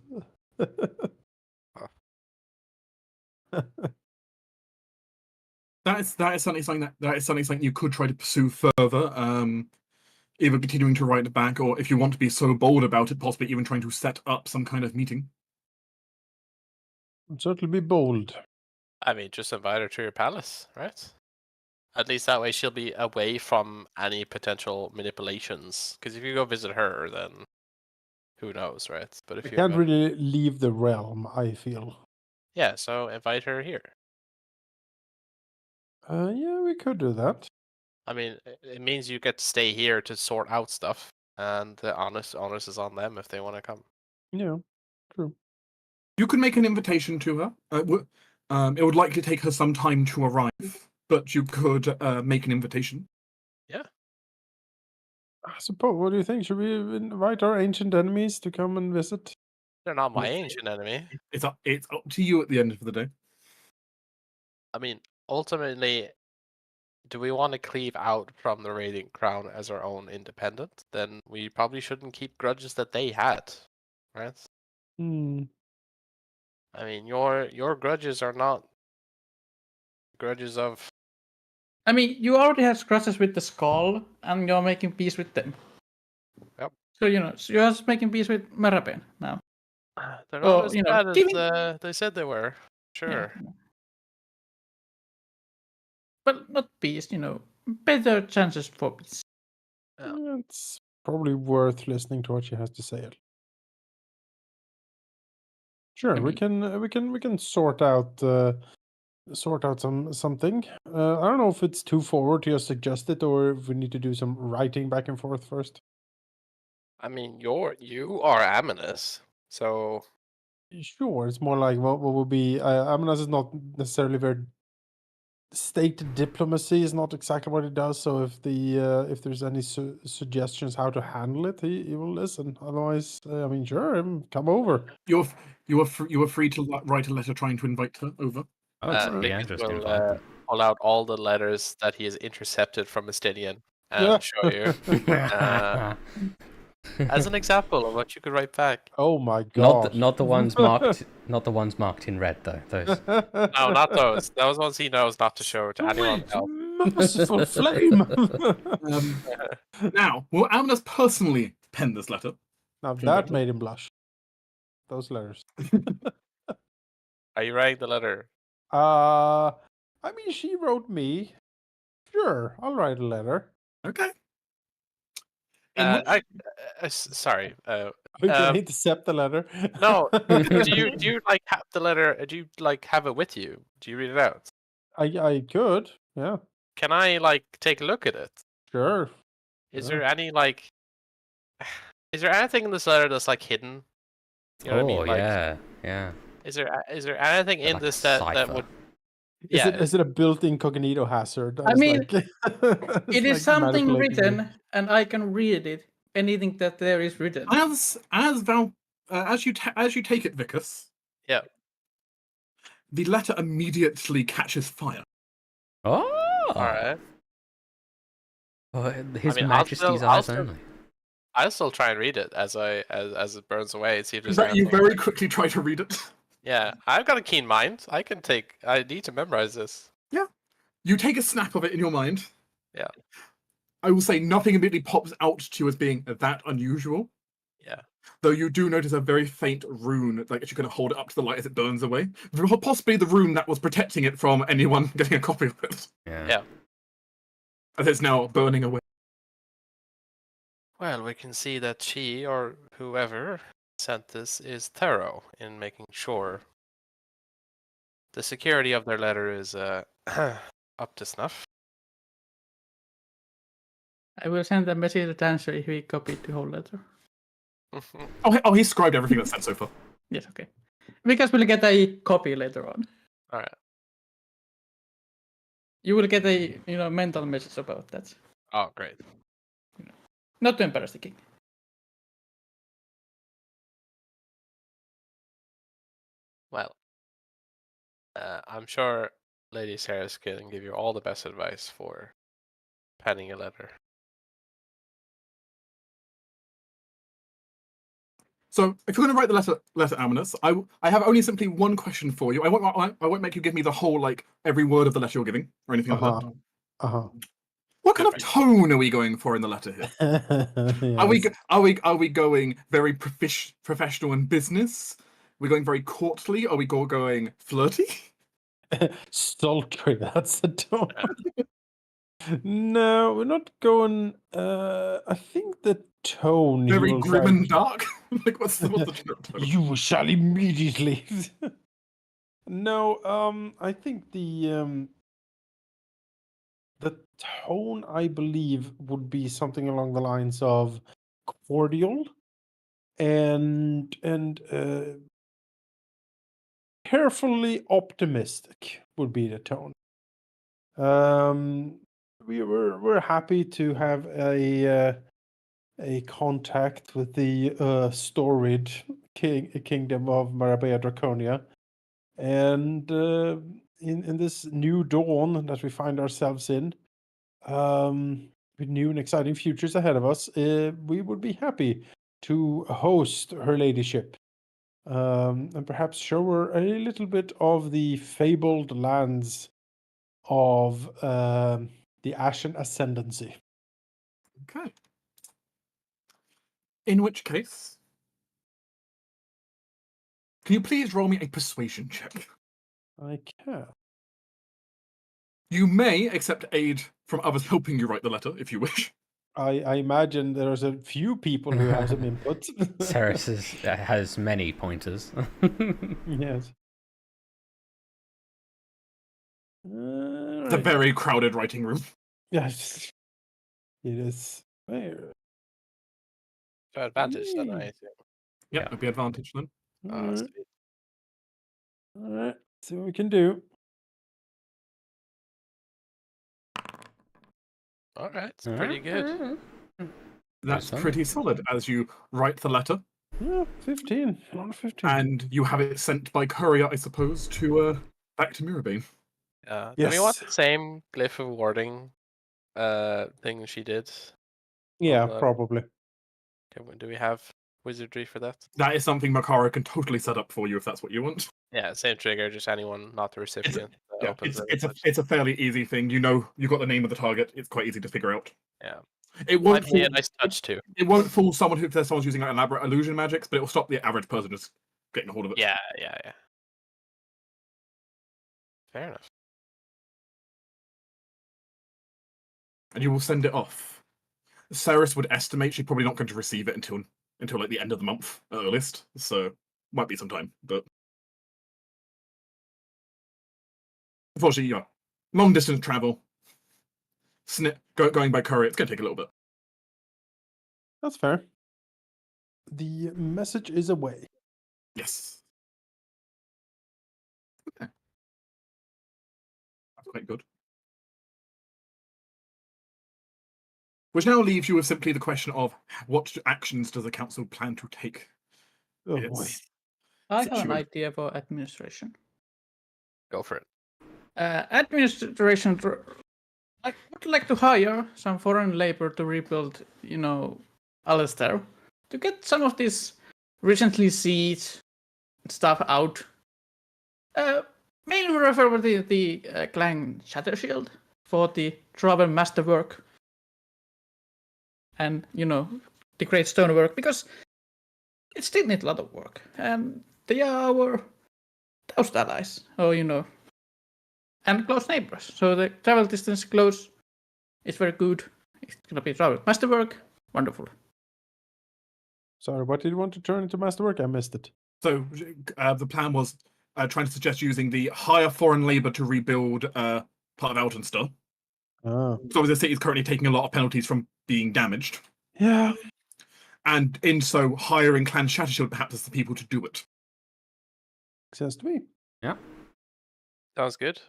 That is something you could try to pursue further. Either continuing to write back, or if you want to be so bold about it, possibly even trying to set up some kind of meeting. Certainly be bold. I mean, just invite her to your palace, right? At least that way she'll be away from any potential manipulations. Because if you go visit her, then who knows, right? But if I you can't really leave the realm, I feel. yeah, so invite her here. Yeah, we could do that. I mean, it means you get to stay here to sort out stuff, and the honest is on them if they want to come. Yeah, true. You could make an invitation to her. It would likely take her some time to arrive, but you could make an invitation. Yeah. I suppose. What do you think? Should we invite our ancient enemies to come and visit? They're not my ancient enemy. It's up to you at the end of the day. I mean, ultimately, do we want to cleave out from the Radiant Crown as our own independent? Then we probably shouldn't keep grudges that they had, right? Hmm. I mean, your grudges are not grudges of. I mean, you already have scratches with the skull, and you're making peace with them. Yep. So, you're just making peace with Marapen now. They're not Oh, as you know, bad as giving- they said they were. Sure. Yeah. But not peace, better chances for peace. Yeah. It's probably worth listening to what she has to say. Sure, we can sort out something. I don't know if it's too forward to just suggest it, or if we need to do some writing back and forth first. I mean, you are Amanus, so Sure, it's more like what would be. Amanus is not necessarily very. State diplomacy is not exactly what he does. So if there's any suggestions how to handle it, he will listen. Otherwise, I mean, sure, come over. You are free to write a letter trying to invite her over. Nick will pull out all the letters that he has intercepted from Estinian and show you as an example of what you could write back. Oh my god! Not the ones marked. Not the ones marked in red though. Those. No, not those. Those ones he knows not to show to anyone else. Merciful flame. Now, will Amnes personally pen this letter? Now To that Doctor? made him blush. Those letters. Are you writing the letter? I mean, she wrote me. Sure, I'll write a letter. Okay. In which... Sorry. Are you gonna intercept the letter? No. do you like have the letter? Do you like have it with you? Do you read it out? I could. Yeah, Can I like take a look at it? sure. Is sure. there any like? Is there anything in this letter that's like hidden? You know what I mean? Like, yeah. is there anything in Like this a that cipher. would? Is Yeah. it a built-in cognito hazard? I mean, like, It is something written, and I can read it. Anything that there is written. As you take it, Vicus, Yeah. the letter immediately catches fire. Oh! All right. Well, His mean, Majesty's eyes only. I'll still try and read it as it burns away and see if there's But you anything. very quickly try to read it. Yeah, I've got a keen mind. I need to memorize this. Yeah. You take a snap of it in your mind. Yeah. I will say nothing immediately pops out to you as being that unusual. Yeah. Though you do notice a very faint rune, like as you kind of hold it up to the light as it burns away. Possibly the rune that was protecting it from anyone getting a copy of it. Yeah. As it's now burning away. Well, we can see that she or whoever sent this is thorough in making sure the security of their letter is up to snuff. I will send a message to Dancer if he copied the whole letter. Oh, he scribed everything that's sent so far. Yes, okay. Because we'll get a copy later on. All right. You will get a mental message about that. Oh, great. Not to embarrass the king. Well, I'm sure Lady Sarah's can give you all the best advice for penning a letter. So, if you're going to write the letter Amnes, I have only simply one question for you. I won't make you give me the whole every word of the letter you're giving or anything like that. What kind of tone are we going for in the letter here? Yes. Are we going very professional and business? Are we going very courtly? Are we going flirty? Sultry, that's the tone. No, we're not going. I think the tone. Very you will grim try- and dark. What's the general tone? You shall immediately. No, I think the tone I believe would be something along the lines of cordial and carefully optimistic would be the tone. We're happy to have a contact with the storied kingdom of Marabea Draconia, and in this new dawn that we find ourselves in, with new and exciting futures ahead of us, we would be happy to host her ladyship, and perhaps show her a little bit of the fabled lands of the Ashen Ascendancy. Okay. In which case, can you please roll me a persuasion check? I can. You may accept aid from others helping you write the letter, if you wish. I imagine there's a few people who have some input. Ceres has many pointers. Yes. It's a very crowded writing room. Yes. It is. Where? Advantage then, I assume. Yep, that'd be advantage then. Alright. Sweet. Alright. See what we can do. All right, it's pretty good. That's Nice. pretty solid as you write the letter. Yeah, 15. Not 15. And you have it sent by courier, I suppose, to back to Mirabane. Do we want Yes. the same glyph of warding thing she did? Yeah, the- probably. Do we have wizardry for that? That is something Makara can totally set up for you if that's what you want. Yeah, same trigger, just anyone not the recipient. Yeah, opens it's a fairly easy thing. You got the name of the target. It's quite easy to figure out. Yeah. It won't Might be fool, a nice touch too. it won't fool someone if someone's using elaborate illusion magics, but it will stop the average person just getting a hold of it. Yeah. Fair enough. And you will send it off. Ceres would estimate she's probably not going to receive it until like the end of the month at earliest, so might be some time. But unfortunately, long distance travel, going by courier, it's going to take a little bit. That's fair. The message is away. Yes. Okay. That's quite good. Which now leaves you with simply the question of what actions does the council plan to take? Oh in boy. its I have an situation? idea for administration. Go for it. Administration. I would like to hire some foreign labor to rebuild, Alistair, to get some of this recently seized stuff out. Mainly refer to the Clan Shattershield for the travel masterwork. And, the great stonework, because it still needs a lot of work. And they are our close allies, and close neighbors. So the travel distance close is very good. It's going to be travel masterwork. Wonderful. Sorry, what did you want to turn into masterwork? I missed it. So the plan was trying to suggest using the higher foreign labor to rebuild part of Eltonster. Oh. So the city is currently taking a lot of penalties from being damaged. Yeah. And in so hiring Clan Shattershield perhaps as the people to do it. Makes sense to me. Yeah. Sounds good.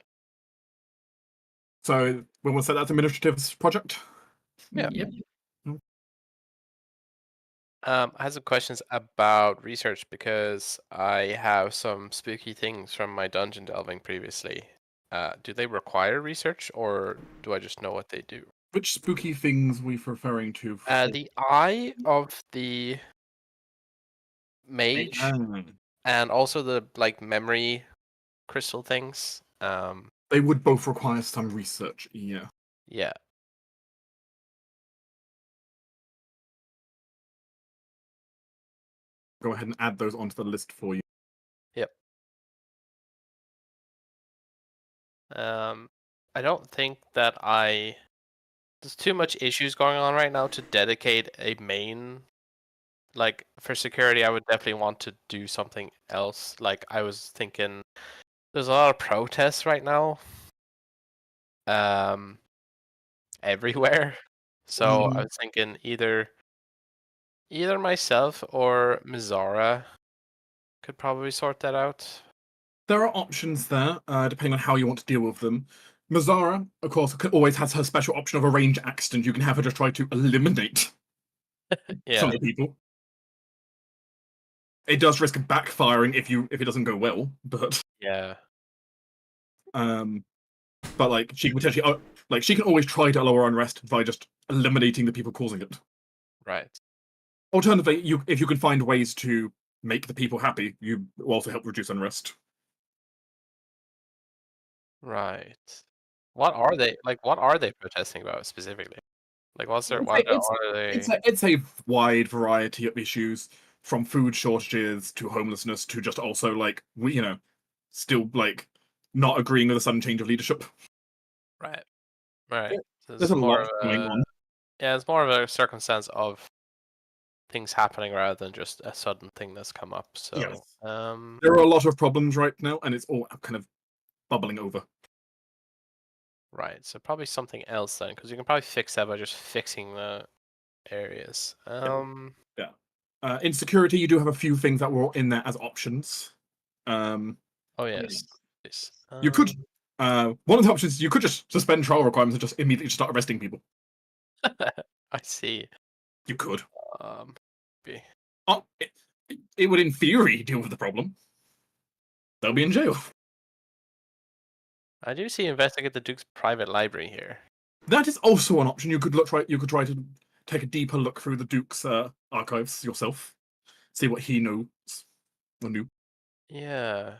So we will set that administrative project. Yeah. Yep. I have some questions about research because I have some spooky things from my dungeon delving previously. Do they require research, or do I just know what they do? Which spooky things we referring to? The eye of the mage, and also the memory crystal things. They would both require some research. Yeah. Yeah. Go ahead and add those onto the list for you. Yep. I don't think that there's too much issues going on right now to dedicate a main. Like, for security, I would definitely want to do something else. Like, I was thinking, there's a lot of protests right now. Everywhere. So I was thinking either myself or Mizara could probably sort that out. There are options there, depending on how you want to deal with them. Mazara, of course, always has her special option of a range accident. You can have her just try to eliminate some of the people. It does risk backfiring if it doesn't go well, but yeah. But like she can potentially she can always try to lower unrest by just eliminating the people causing it. Right. Alternatively, if you can find ways to make the people happy, you will also help reduce unrest. Right. What are they protesting about specifically? Like, what's their It's a wide variety of issues, from food shortages to homelessness to just also still not agreeing with a sudden change of leadership. Right. So There's a lot going on. Yeah, it's more of a circumstance of things happening rather than just a sudden thing that's come up. So yes. There are a lot of problems right now, and it's all kind of bubbling over. Right, so probably something else then, because you can probably fix that by just fixing the areas. Yeah. In security, you do have a few things that were in there as options. Oh yes. You could. One of the options, you could just suspend trial requirements and just immediately start arresting people. I see. You could. Maybe. It would, in theory, deal with the problem. They'll be in jail. I do see investigate the Duke's private library here. That is also an option. You could try to take a deeper look through the Duke's archives yourself. see what he knows or knew. Yeah.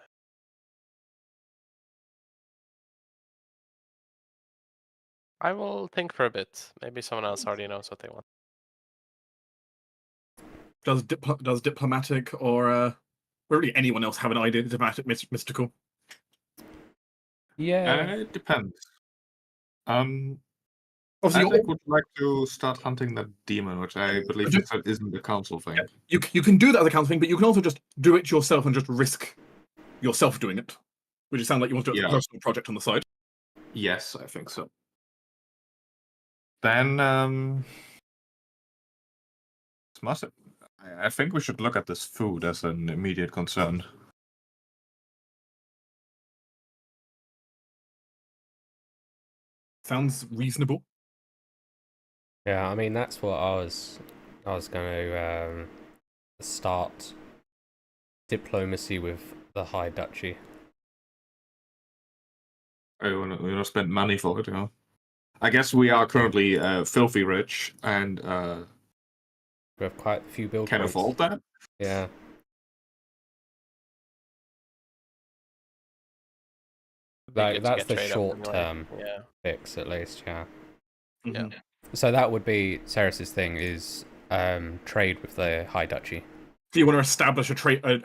I will think for a bit. Maybe someone else already knows what they want. Does diplomatic or really anyone else have an idea? Diplomatic, mystical. Yeah. It depends. Obviously, Isaac would like to start hunting that demon, which I believe you said isn't a council thing. you can do that as a council thing, but you can also just do it yourself and just risk yourself doing it, which it sounds like you want to do it as a personal project on the side. Yes, I think so. Then, I think we should look at this food as an immediate concern. Sounds reasonable. Yeah, I mean that's what I was going to start diplomacy with the High Duchy. We want to spend money for it, you know. I guess we are currently filthy rich and We have quite a few build can points. afford that. Yeah. Like that's the short term fix, at least. Yeah. Yeah. So that would be Ceres's thing: is trade with the High Duchy. Do you want to establish a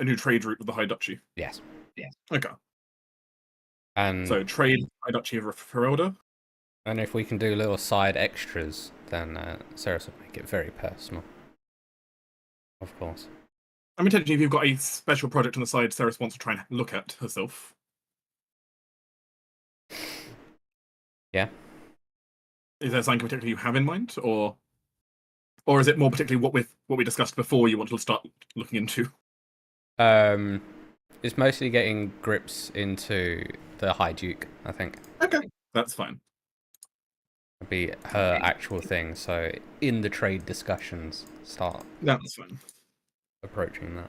new trade route with the High Duchy? Yes. Okay. And So trade High Duchy of Ferelda. And if we can do little side extras, then Ceres would make it very personal. Of course. I mean, technically, if you've got a special project on the side Ceres wants to try and look at herself. Yeah. Is there something particularly you have in mind, or is it more particularly what we discussed before you want to start looking into? It's mostly getting grips into the High Duke, I think. Okay, that's fine. It'd be her actual thing. So in the trade discussions, start. That's fine. Approaching that.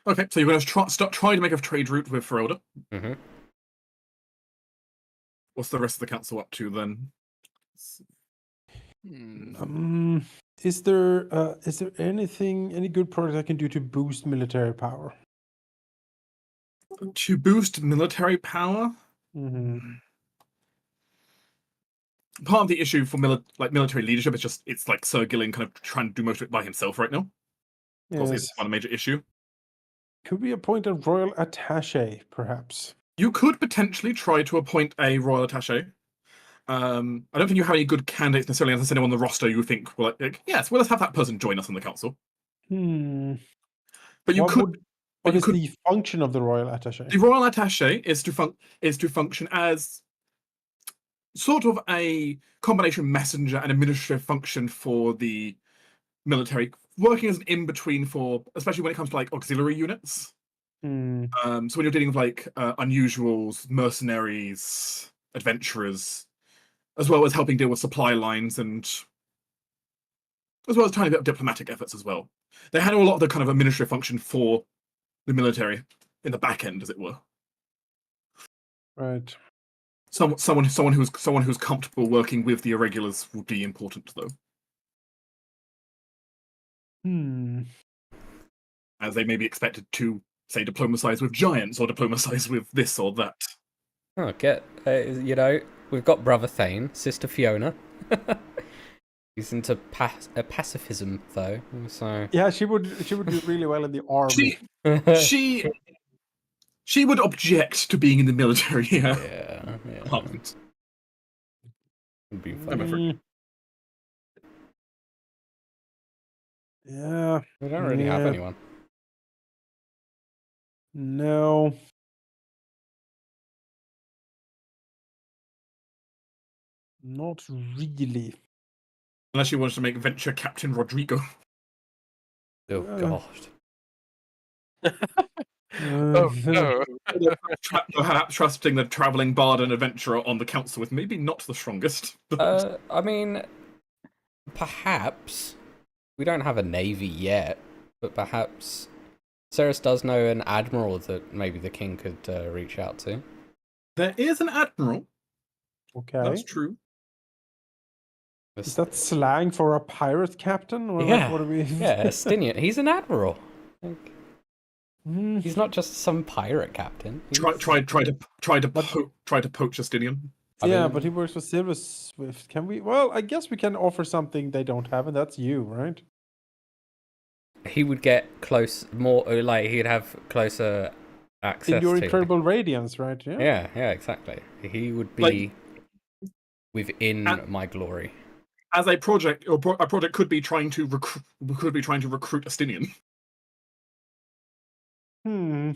Okay, so you're going to try to make a trade route with Ferelda. Mm-hmm. What's the rest of the council up to then? Is there any good product I can do to boost military power? To boost military power? Mm-hmm. Part of the issue for military leadership is it's like Sir Gillian kind of trying to do most of it by himself right now. Because it's one major issue. Could we appoint a royal attaché, perhaps? You could potentially try to appoint a royal attaché. I don't think you have any good candidates necessarily unless anyone on the roster you think, well, yes, well, let's have that person join us on the council. But you What is the function of the royal attaché? The royal attaché is to function as sort of a combination messenger and administrative function for the military, working as an in-between for, especially when it comes to like auxiliary units. So when you're dealing with like unusuals, mercenaries, adventurers, as well as helping deal with supply lines and as well as a tiny bit of diplomatic efforts as well. They handle a lot of the kind of administrative function for the military in the back end, as it were. Right. Someone who's comfortable working with the irregulars would be important, though. As they may be expected to, say, diplomatize with giants or diplomatize with this or that. Oh, we've got Brother Thane, Sister Fiona. He's into pacifism, though. So yeah, she would do really well in the army. She would object to being in the military. Yeah. It'd be funny. Yeah. We don't really have anyone. No. Not really. Unless you wanted to make Venture Captain Rodrigo. Oh, God. No. Perhaps trusting the traveling bard and adventurer on the council with maybe not the strongest. I mean, perhaps. We don't have a navy yet, but perhaps Ceres does know an admiral that maybe the king could reach out to. There is an admiral. Okay. That's true. Is that slang for a pirate captain? Or yeah. what are we... Yeah, Stinian. He's an admiral. Like, Mm, he's not just some pirate captain. Try to But- poach Justinian. yeah, mean- but he works for Silver Swift. Can we? Well, I guess we can offer something they don't have, and that's you, right? He would get more like he'd have closer access In your to. incredible radiance, right? Yeah. Yeah, exactly. He would be Like- within And- my glory. As a project, a project could be trying to recruit Justinian, Hmm.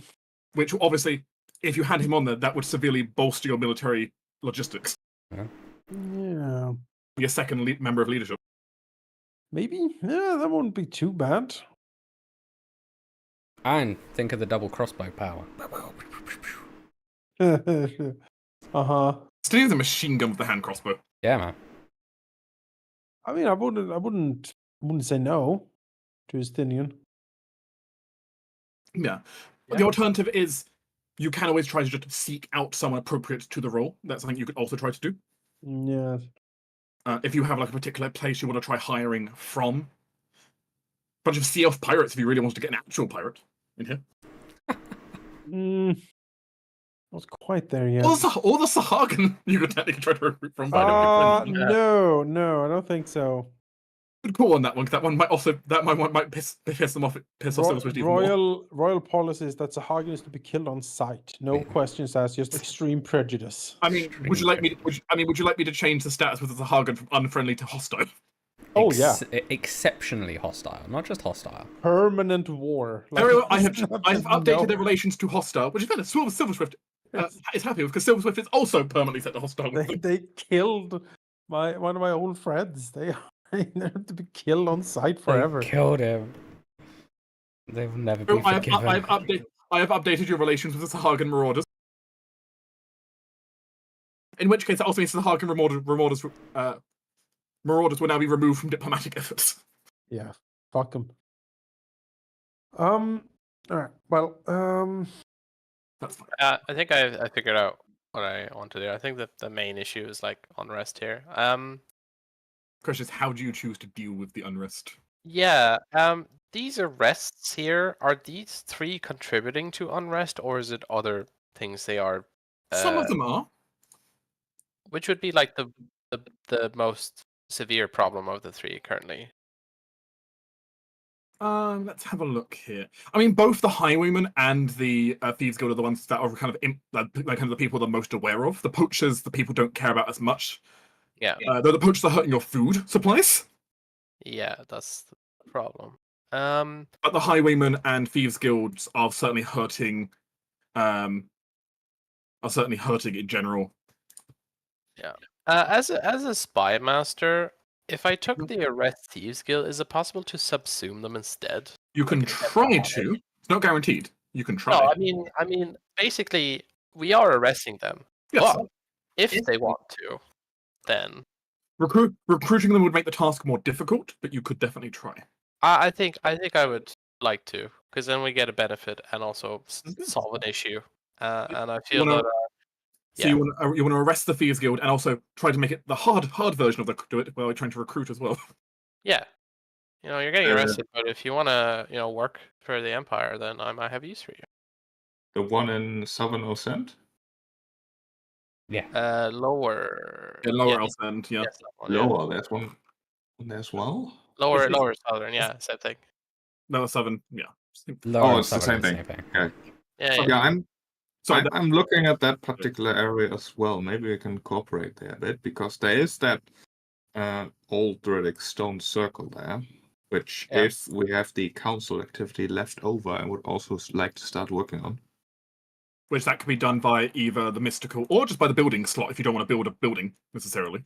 which obviously, if you had him on there, that would severely bolster your military logistics. Yeah. Be a second member of leadership. Maybe. Yeah, that wouldn't be too bad. And think of the double crossbow power. Uh-huh. Justinian's a machine gun with the hand crossbow. Yeah, man. I mean, I wouldn't say no to Justinian. Yeah. But Yeah. the alternative is you can always try to just seek out someone appropriate to the role. That's something you could also try to do. Yeah. If you have like a particular place you want to try hiring from. Bunch of sea elf pirates if you really want to get an actual pirate in here. Mm, not quite there yet. Or the Sahagin you could technically try to recruit from. But I don't think No, I don't think so. good call on that one, because that one might piss them off. Piss off Silver even more. Royal policy is that Sahagin is to be killed on sight. No questions asked, just extreme prejudice. I mean, would you like me? Would you like me to change the status with the Sahagin from unfriendly to hostile? Oh yeah, Exceptionally hostile, not just hostile. permanent war. Like, Very well, I have it's not updated no. their relations to hostile, which is better. Silver Swift is happy with, because Silver Swift is also permanently set to hostile. They killed one of my old friends. They have to be killed on sight forever. They killed him. They will never be Oh, I forgiven. have updated your relations with the Sahagin Marauders. In which case, that also means the Sahagin Marauders will now be removed from diplomatic efforts. Yeah, fuck them. All right. Well, That's fine. I think I figured out what I want to do. I think that the main issue is like unrest here. Question is, how do you choose to deal with the unrest? Yeah. These arrests here, are these three contributing to unrest, or is it other things they are? Some of them are. Which would be like the most severe problem of the three currently? Let's have a look here. I mean, both the Highwaymen and the Thieves Guild are the ones that are kind of kind of the people they're most aware of. The poachers, the people don't care about as much. Yeah. Though the poachers are hurting your food supplies. Yeah, that's the problem. But the Highwaymen and Thieves Guilds are certainly hurting. Are certainly hurting in general. As a spy master, if I took the arrest thieves guild, is it possible to subsume them instead? You can Like, try to. It's not guaranteed. You can try. No, I mean, basically, we are arresting them. Yes. But if they want to, then Recruiting them would make the task more difficult, but you could definitely try. I think I would like to, because then we get a benefit and also Okay. solve an issue. And I feel wanna- that So you want to arrest the Thieves Guild and also try to make it the hard version of do it while we're trying to recruit as well. yeah, you're getting arrested, but if you want to work for the empire, then I might have use for you. The one in Southern Oscent? Yeah. Lower. In lower yeah, Elf End, yeah. yes, that one, yeah. Lower, there's one as well. Lower southern, yeah, same thing. Lower Southern, yeah. Lower it's the Southern same is thing. Yeah, Yeah, Sorry, I'm looking at that particular area as well. Maybe we can cooperate there a bit, because there is that old Druidic stone circle there, which Yeah. if we have the council activity left over, I would also like to start working on. which that could be done by either the mystical or just by the building slot if you don't want to build a building necessarily.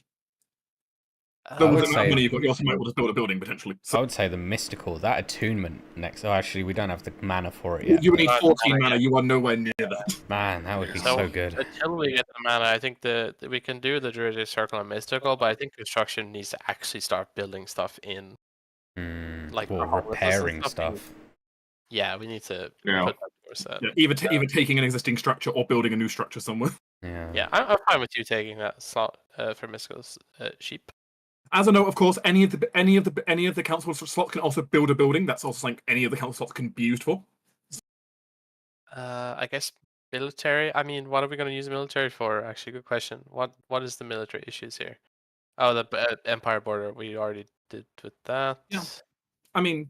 Though would with the amount of say- money you've got, you also might want to build a building potentially. I So would say the mystical, that attunement next. Oh, actually, we don't have the mana for it yet. you would need Not 14 mana mana. yet. You are nowhere near that. Man, that would be So, so good. Until we get the mana, I think that we can do the Druidic Circle and Mystical, but I think construction needs to actually start building stuff in. like or Rahal with us and repairing stuff, stuff. Yeah, we need to Yeah. put that towards that. Yeah, either taking an existing structure or building a new structure somewhere. Yeah. Yeah, I'm fine with you taking that slot for Mystical sheep. As a note, of course, any of the council slots can also build a building. That's also something any of the council slots can be used for. I guess military. I mean, what are we going to use military for? Actually, good question. What is the military issues here? Oh, the Empire border. We already did with that. Yeah. I mean,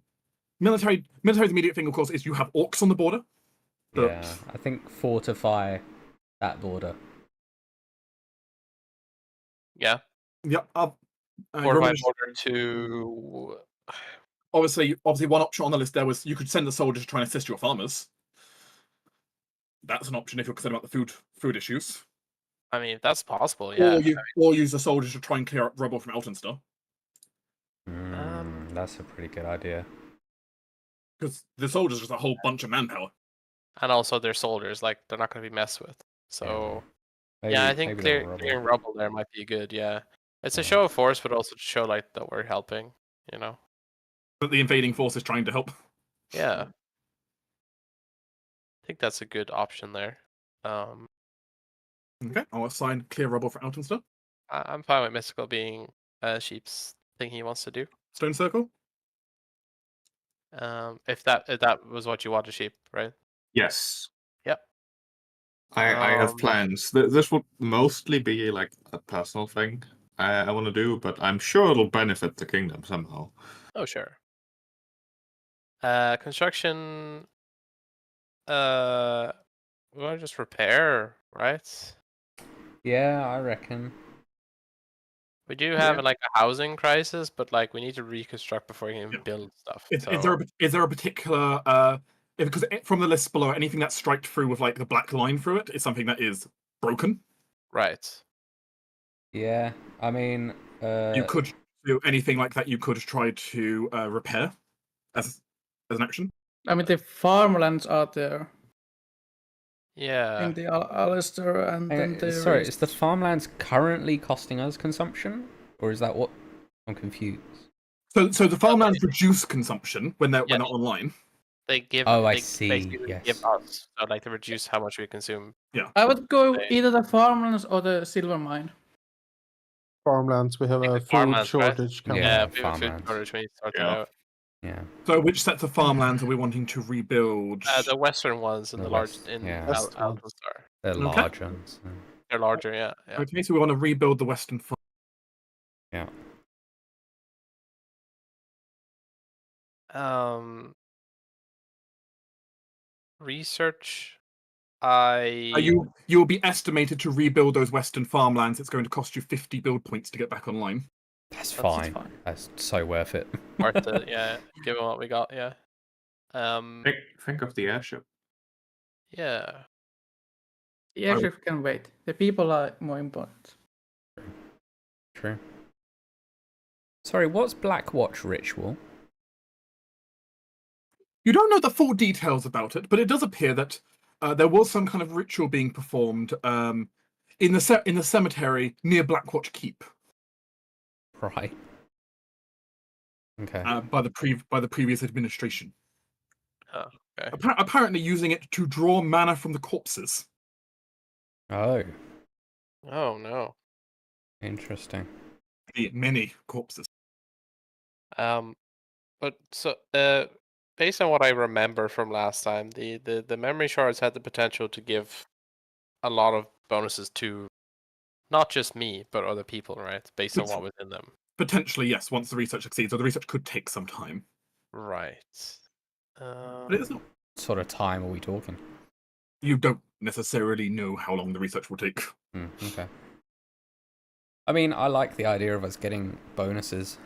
military's immediate thing, of course, is you have orcs on the border. But... Yeah, I think fortify that border. Yeah. Yep. Fortify border to. Obviously, one option on the list there was you could send the soldiers to try and assist your farmers. That's an option if you're concerned about the food issues. I mean, that's possible, yeah. Or use the soldiers to try and clear up rubble from Eltonster. That's a pretty good idea. Because the soldiers are just a whole bunch of manpower. And also they're soldiers, like they're not going to be messed with. So Maybe, I think clearing rubble there might be good, yeah. It's a show of force, but also to show like that we're helping, you know. That the invading force is trying to help. Yeah. I think that's a good option there. Okay, I'll assign clear rubble for Eltonster. I'm fine with Mystical being Sheep's thing he wants to do. Stone circle. If that was what you wanted, Sheep, right? Yes. Yep. I have plans. This would mostly be like a personal thing I want to do, but I'm sure it'll benefit the kingdom somehow. Oh, sure. Construction. We want to just repair, right? Yeah, I reckon. We do have like a housing crisis, but like we need to reconstruct before we can build stuff. Is there a particular because from the list below, anything that's striked through with like the black line through it is something that is broken. Right. Yeah, I mean, you could do anything like that. You could try to repair as an action. I mean, the farmlands are there. Yeah. In the Alistair and then there sorry, is the farmlands currently costing us consumption, or is that what I'm confused? So the farmlands reduce consumption when they're online. They give. Oh, I they see. Yes. Give us, so like to reduce how much we consume. Yeah. I would go either the farmlands or the silver mine. Farmlands, we have a food shortage coming. Yeah, we have a food shortage. We need to sort that out. Yeah. So which sets of farmlands are we wanting to rebuild? The western ones and the large in Alpenstar. They're large ones. They're larger, yeah. Okay, so we want to rebuild the western farm. Yeah. Research. You will be estimated to rebuild those western farmlands. It's going to cost you 50 build points to get back online. That's fine. That's so worth it. Worth it, yeah. Given what we got, yeah. Think of the airship. Yeah. The airship can wait. The people are more important. True. Sorry, what's Blackwatch ritual? You don't know the full details about it, but it does appear that there was some kind of ritual being performed in the cemetery near Blackwatch Keep. Right. Okay. By the previous administration. Oh, okay. Apparently using it to draw mana from the corpses. Oh. Oh no. Interesting. The many corpses. But so based on what I remember from last time, the memory shards had the potential to give a lot of bonuses to not just me, but other people, right? Based on what was in them. Potentially, yes, once the research succeeds, or the research could take some time. Right. But it is not. What sort of time are we talking? You don't necessarily know how long the research will take. Okay. I mean, I like the idea of us getting bonuses.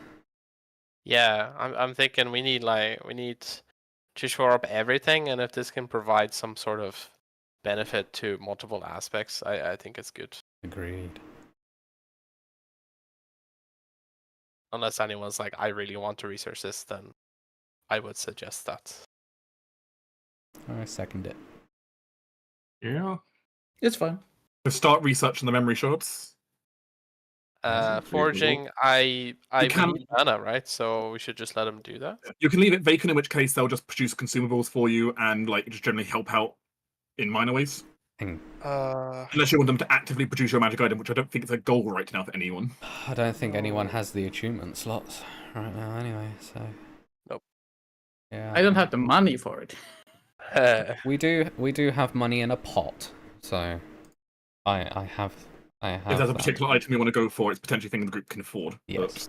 Yeah, I'm thinking we need to shore up everything, and if this can provide some sort of benefit to multiple aspects, I think it's good. Agreed. Unless anyone's like, I really want to research this, then I would suggest that. I second it. Yeah. It's fine. So start researching the memory shards. Forging, I need mana, right? So we should just let them do that. You can leave it vacant, in which case they'll just produce consumables for you and like just generally help out in minor ways. And Unless you want them to actively produce your magic item, which I don't think is a goal right now for anyone. I don't think anyone has the attunement slots right now anyway, so... Nope. Yeah. I don't have the money for it. We do have money in a pot, so... I have If there's a that. particular item you want to go for, it's potentially a thing the group can afford. Yes.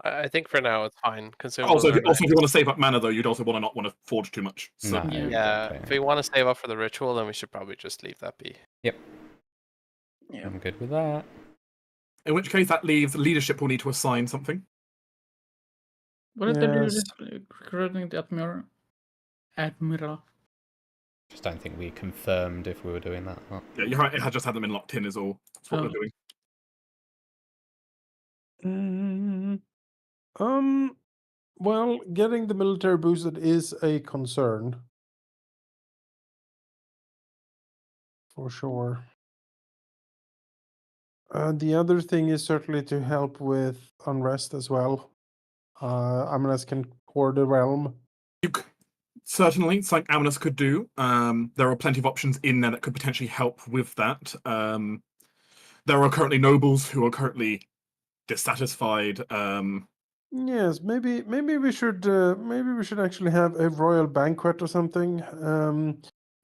I think for now it's fine. Also, if you want to save up mana, though, you'd also not want to forge too much. So. No, Yeah, exactly. if we want to save up for the ritual, then we should probably just leave that be. Yep. Yeah. I'm good with that. In which case, that leaves leadership will need to assign something. What did they do Yes. with recruiting the Admiral? Just don't think we confirmed if we were doing that or not. Yeah, you're right. It had just had them in locked in, is all. That's what Oh. they're doing. Well, getting the military boosted is a concern. For sure. The other thing is certainly to help with unrest as well. Amulet can core the realm. Certainly, something Amulet could do. There are plenty of options in there that could potentially help with that. There are currently nobles who are currently dissatisfied. Yes, maybe we should actually have a royal banquet or something.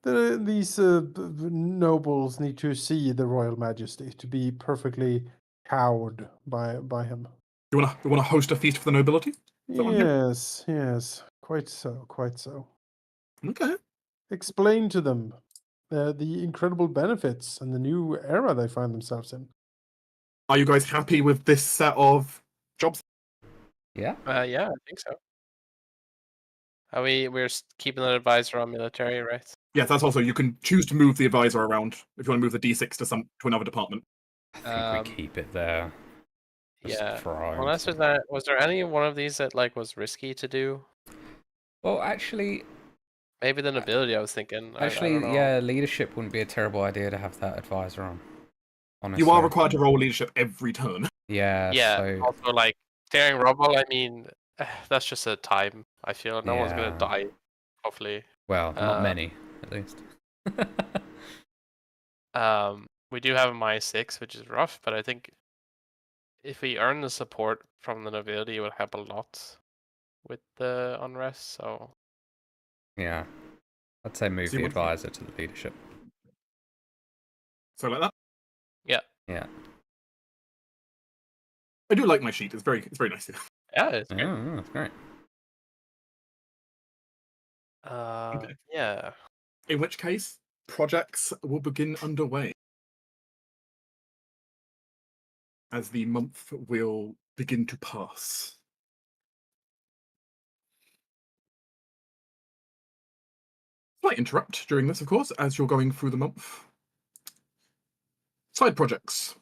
These nobles need to see the royal majesty to be perfectly cowed by him. You want to host a feast for the nobility? Is that what I'm hearing? Yes, quite so. Okay. Explain to them the incredible benefits and the new era they find themselves in. Are you guys happy with this set of jobs? Yeah. Yeah, I think so. We're keeping an advisor on military, right? Yes, that's also, you can choose to move the advisor around if you want to move the D6 to another department. I think we keep it there. Just Yeah. try. Unless was there any one of these that was risky to do? Well, actually, Maybe the nobility. I was thinking. I don't know. yeah, leadership wouldn't be a terrible idea to have that advisor on. Honestly. You are required to roll leadership every turn. Yeah. Yeah. So... Also, clearing rubble. I mean, that's just a time. I feel no one's gonna die. Hopefully. Well, not many, at least. We do have a -6, which is rough, but I think if we earn the support from the nobility, it would help a lot with the unrest. So. Yeah. I'd say move So you the want- advisor to the leadership. So like that. Yeah. Yeah. I do like my sheet. It's very nice. Yeah, it's great. Oh, that's great. Okay. Yeah. In which case, projects will begin underway. As the month will begin to pass. Slight interrupt during this, of course, as you're going through the month. Side projects.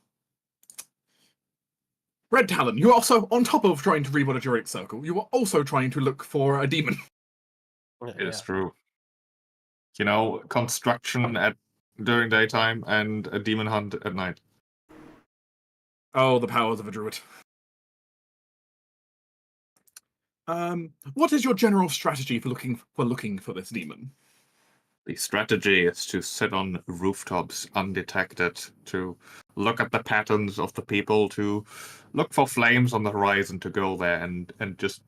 Red Talon, you're also, on top of trying to rebuild a Juridic Circle, you are also trying to look for a demon. It is true. You know, construction during daytime and a demon hunt at night. Oh, the powers of a druid. What is your general strategy for looking for this demon? The strategy is to sit on rooftops undetected, to look at the patterns of the people, to look for flames on the horizon, to go there and just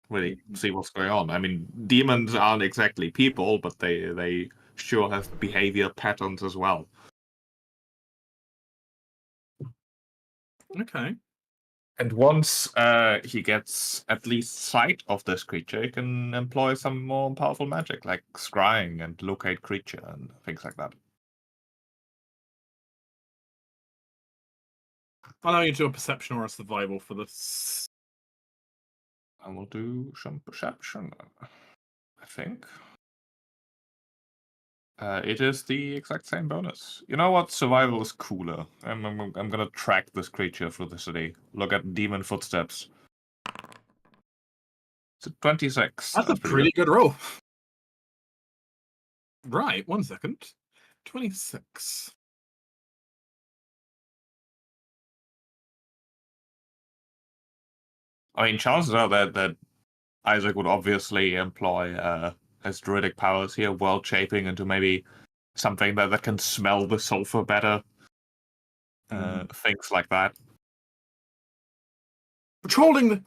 really see what's going on. I mean, demons aren't exactly people, but they sure have behavior patterns as well. Okay. And once he gets at least sight of this creature, he can employ some more powerful magic, like scrying and locate creature and things like that. Allow you to do a perception or a survival for this. I will do some perception, I think. It is the exact same bonus. You know what? Survival is cooler. I'm gonna track this creature through the city. Look at demon footsteps. It's a 26. That's a pretty good roll. Right, 1 second. 26. I mean, chances are that Isaac would obviously employ his druidic powers here, world shaping into maybe something that can smell the sulfur better. Things like that. Patrolling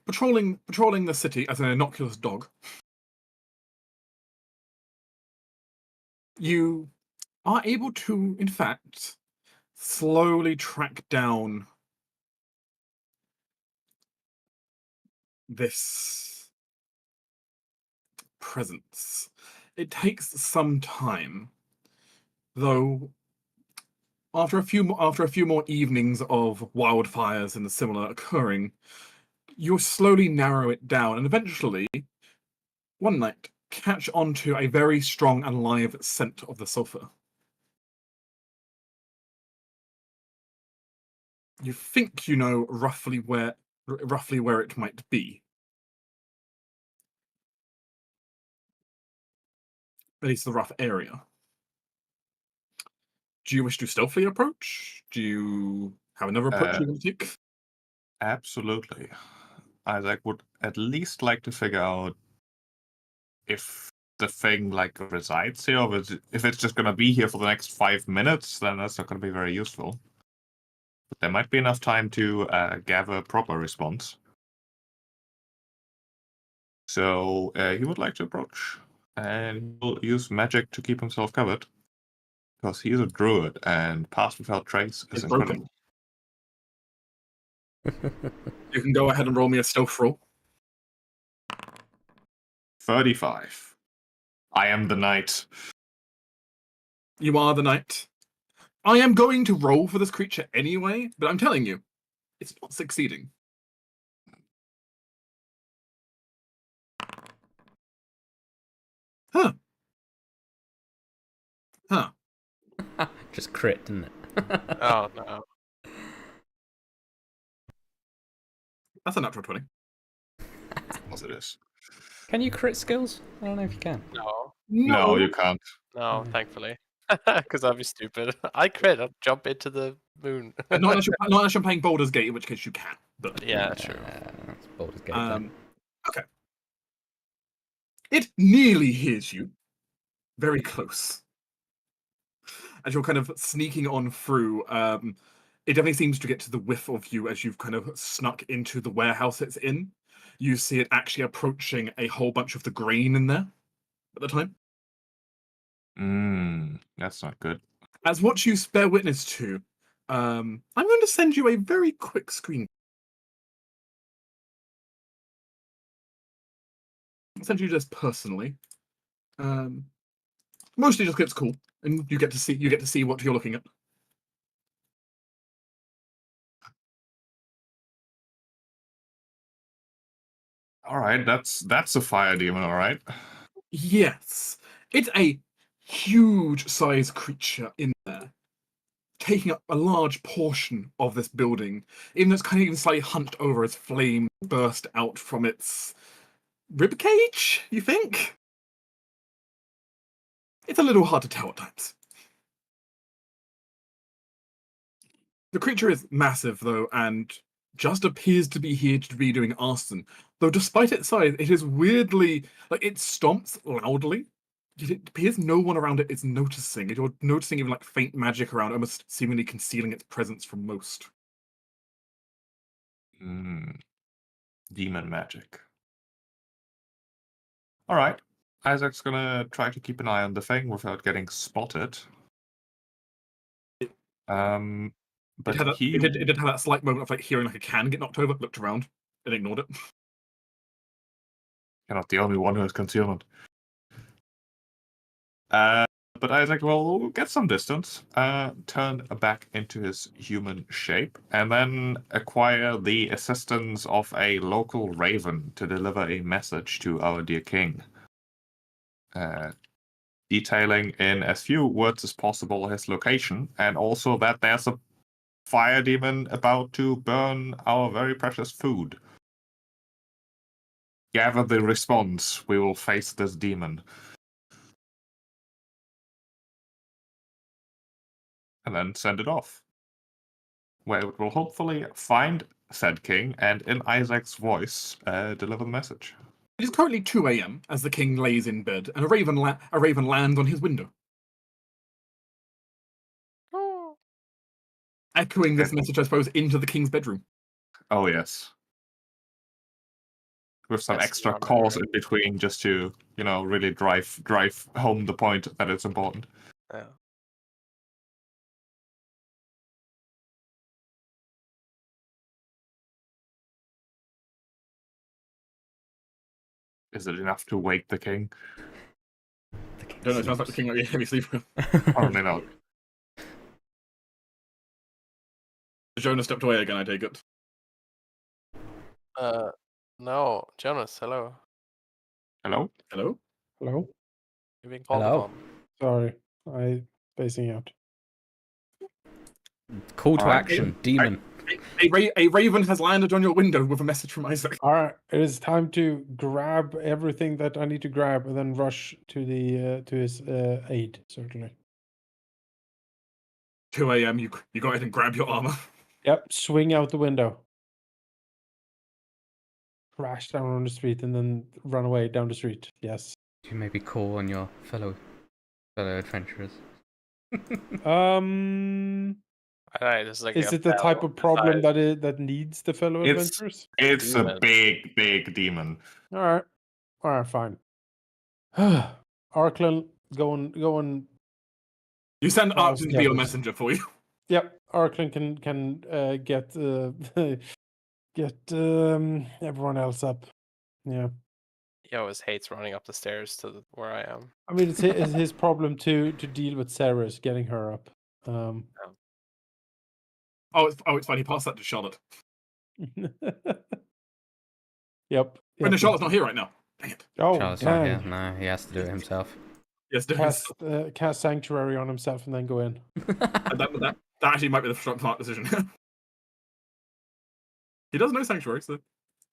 the city as an innocuous dog. You are able to, in fact, slowly track down this presence. It takes some time, though. After a few more evenings of wildfires and similar occurring, you slowly narrow it down, and eventually, one night, catch onto a very strong and live scent of the sulfur. You think you know roughly where it might be. At least the rough area. Do you wish to stealthily approach? Do you have another approach you want to take? Absolutely. Isaac would at least like to figure out if the thing like resides here, or if it's just going to be here for the next 5 minutes, then that's not going to be very useful. But there might be enough time to gather a proper response. So he would like to approach, and he'll use magic to keep himself covered, because he's a druid, and pass without trace is It's incredible. You can go ahead and roll me a stealth roll. 35. I am the knight. You are the knight. I am going to roll for this creature anyway, but I'm telling you, it's not succeeding. Huh. Just crit, didn't it? Oh no. That's a natural 20. As it is. Can you crit skills? I don't know if you can. No. No, you can't. No, thankfully. Because I'd be stupid. I crit, I'd jump into the moon. Not unless you're playing Baldur's Gate, in which case you can. But Yeah, true. That's Baldur's Gate. then. okay. It nearly hears you. Very close. As you're kind of sneaking on through, it definitely seems to get to the whiff of you as you've kind of snuck into the warehouse it's in. You see it actually approaching a whole bunch of the grain in there at the time. That's not good. As what you bear witness to, I'm going to send you a very quick screen. I'll send you just personally. Mostly just 'cause it's cool, and you get to see what you're looking at. All right, that's a fire demon, all right. Yes, it's a huge size creature in there, taking up a large portion of this building. Even though it's kind of even slightly hunched over as flame burst out from its ribcage. You think? It's a little hard to tell at times. The creature is massive, though, and just appears to be here to be doing arson. Though despite its size, it is weirdly, like, it stomps loudly. Yet it appears no one around it is noticing. You're noticing even like faint magic around, almost seemingly concealing its presence from most. Demon magic. All right. Isaac's gonna try to keep an eye on the thing without getting spotted. But it did have that slight moment of like hearing like a can get knocked over, looked around, and ignored it. You're not the only one who has concealment. But Isaac will get some distance, turn back into his human shape, and then acquire the assistance of a local raven to deliver a message to our dear king. Detailing in as few words as possible his location, and also that there's a fire demon about to burn our very precious food. Gather the response. We will face this demon. And then send it off, where it will hopefully find said king and, in Isaac's voice, deliver the message. It is currently 2 a.m. as the king lays in bed, and a raven lands on his window. echoing this message, I suppose, into the king's bedroom. Oh yes. With some Yes, extra no, no, calls no. in between, just to really drive home the point that it's important. Yeah. Is it enough to wake the king? The king Don't know, it sounds like the sleeps. king might be a heavy sleeper. Probably not. Jonah stepped away again, I take it. No, Jonas, hello. Hello? Hello? Hello? You've been called Hello. upon. Sorry, I spacing out. Call to Alright. action, demon. A raven has landed on your window with a message from Isaac. All right, it is time to grab everything that I need to grab and then rush to the to his aid. Certainly. 2 a.m. You go ahead and grab your armor. Yep, swing out the window, crash down on the street, and then run away down the street. Yes. You maybe call on your fellow adventurers. Alright, this is like Is a it the type fell of problem beside that needs the fellow It's adventurers? it's a demon. big demon. All right, fine. Arklin, go and You send Oh, Arklin to be your scabbers. messenger for you. yep. Arklin can get get everyone else up. Yeah. He always hates running up the stairs to where I am. I mean, it's his problem to deal with Sarah is getting her up. Oh, it's fine. He passed that to Charlotte. Yep. Oh, no, Charlotte's not here right now. Dang it. Oh, Charlotte's not dang. here. No, he has to do it himself. Yes, there is. Cast Sanctuary on himself and then go in. That actually might be the smart decision. He does know Sanctuary, so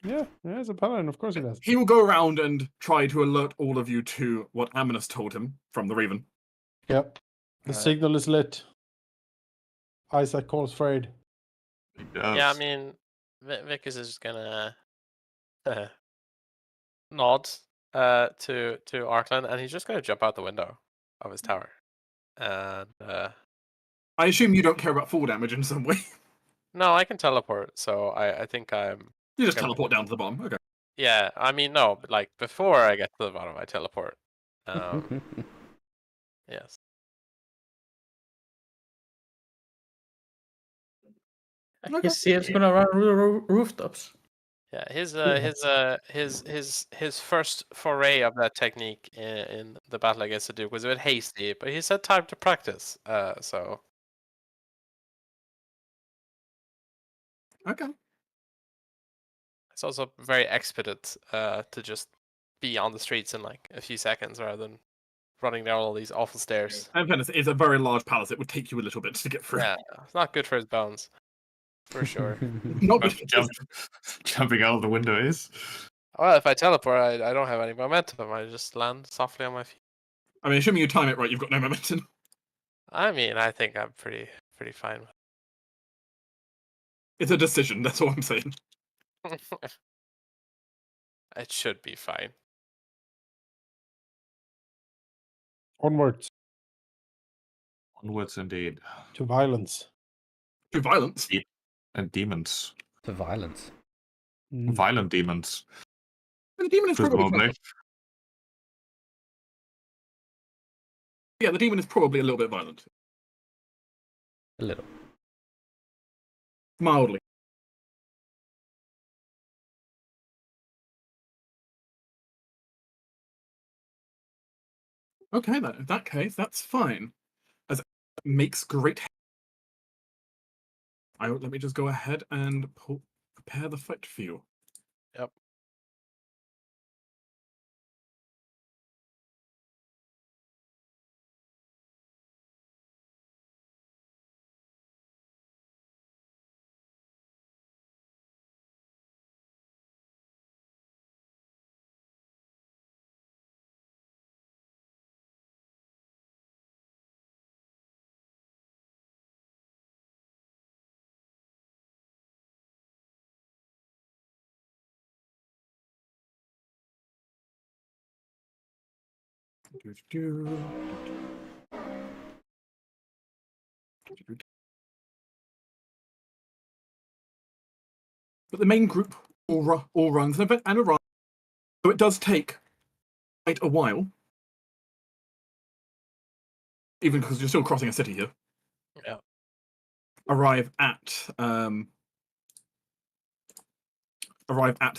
Yeah, as a paladin, of course he does. he will go around and try to alert all of you to what Aminus told him from the Raven. Yep. The Alright. signal is lit. Isaac calls Freyed. He does. Yeah, I mean, Vickers is just gonna nod to Arkland, and he's just gonna jump out the window of his tower. And I assume you don't care about fall damage in some way. no, I can teleport, so I think I'm. You just Okay. teleport down to the bottom. Okay. Yeah, I mean, no, but like before I get to the bottom, I teleport. Yes. His seal's gonna run rooftops. Yeah, Yeah. his first foray of that technique in the battle against the Duke was a bit hasty, but he's had time to practice. So Okay. it's also very expedite to just be on the streets in like a few seconds rather than running down all these awful stairs. And fairness, it's a very large palace. It would take you a little bit to get through. Yeah, it's not good for his bones, for sure. Not But good. jumping out of the window is. Well, if I teleport, I don't have any momentum. I just land softly on my feet. I mean, assuming you time it right, you've got no momentum. I mean, I think I'm pretty fine with It's a decision. That's all I'm saying. it. It should be fine. Onwards Onwards indeed. to violence. Through violence. And demons. To violence. Violent demons. The demon is probably Presumably. violent. Yeah, the demon is probably a little bit violent. A little. Mildly. Okay, then. In that case, that's fine. As it makes great. Let me just go ahead and prepare the fight for you. Yep. but the main group all runs and arrives. So it does take quite a while, even because you're still crossing a city here. Yeah. Arrive at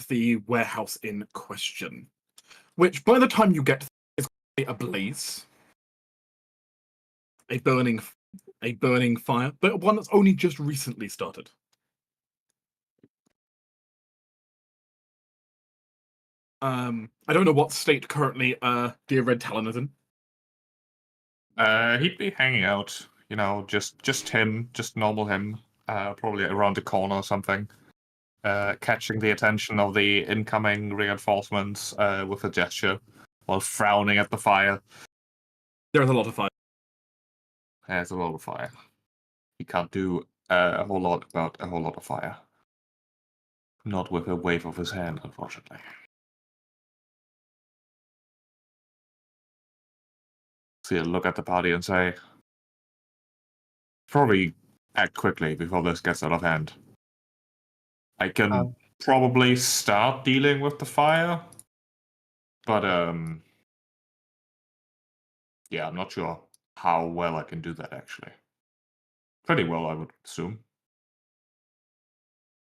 the warehouse in question, which by the time you get is ablaze, a burning fire, but one that's only just recently started. I don't know what state currently dear Red Talon is in. He'd be hanging out, just him, just normal him, probably around the corner or something, catching the attention of the incoming reinforcements with a gesture, while frowning at the fire. There's a lot of fire. There's a lot of fire. He can't do a whole lot about a whole lot of fire. Not with a wave of his hand, unfortunately. So he'll look at the party and say, probably act quickly before this gets out of hand. I can probably start dealing with the fire, but yeah, I'm not sure how well I can do that actually. Pretty well, I would assume.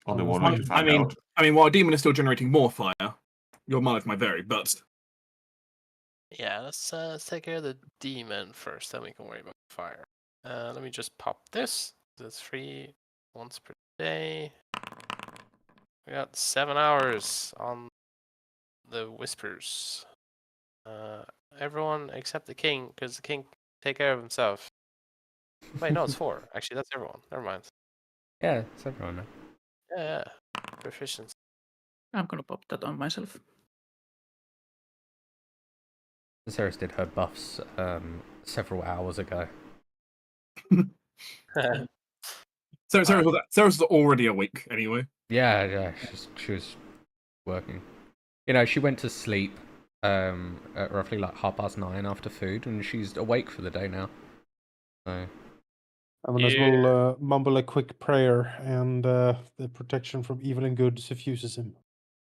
Only one way to find out. I mean, while a demon is still generating more fire, your mileage might vary, but Yeah, let's take care of the demon first, then we can worry about fire. Let me just pop this. That's 3 once per day. We got 7 hours on the whispers. Everyone except the king, because the king can take care of himself. Wait, no, it's 4. Actually, that's everyone. Never mind. Yeah, it's everyone now. Yeah. Proficiency. I'm gonna pop that on myself. Ceres did her buffs several hours ago. Ceres was already awake anyway. Yeah, she was working. She went to sleep at roughly like 9:30 after food, and she's awake for the day now. So I mean, as well mumble a quick prayer, and the protection from evil and good suffuses him.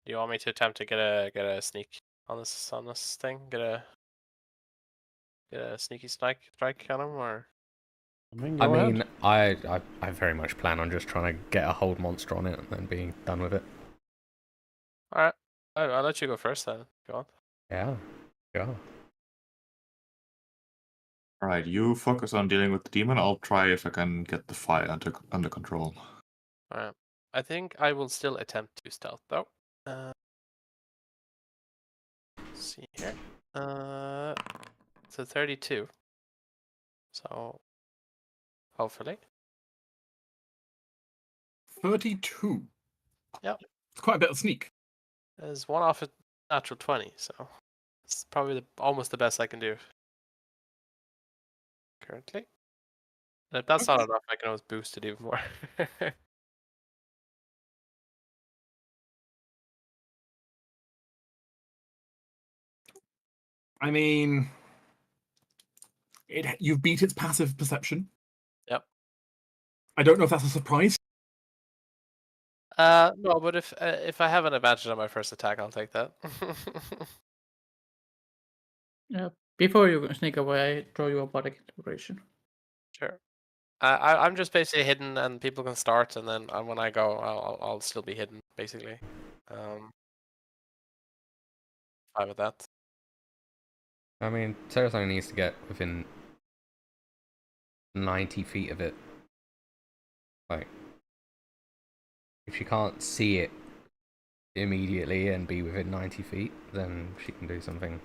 Do you want me to attempt to get a sneak on this thing? Get a sneaky strike on him, or? I mean, I go ahead. mean, I very much plan on just trying to get a hold monster on it and then being done with it. All right, I'll let you go first then. Go on. Yeah. Alright, you focus on dealing with the demon. I'll try if I can get the fire under control. Alright. I think I will still attempt to stealth though. Let's see here. It's a 32. So hopefully. 32. Yep. It's quite a bit of sneak. There's 1 off a natural 20, so it's probably almost the best I can do currently. And if that's not enough, I can always boost it even more. I mean, you've beat its passive perception. Yep. I don't know if that's a surprise. No, but if I have an advantage on my first attack, I'll take that. Yeah. Before you sneak away, I throw you a body inspiration. Sure. I'm just basically hidden, and people can start, and then when I go, I'll still be hidden, basically. Fine with that. I mean, Ceres only needs to get within 90 feet of it. Like, if she can't see it immediately and be within 90 feet, then she can do something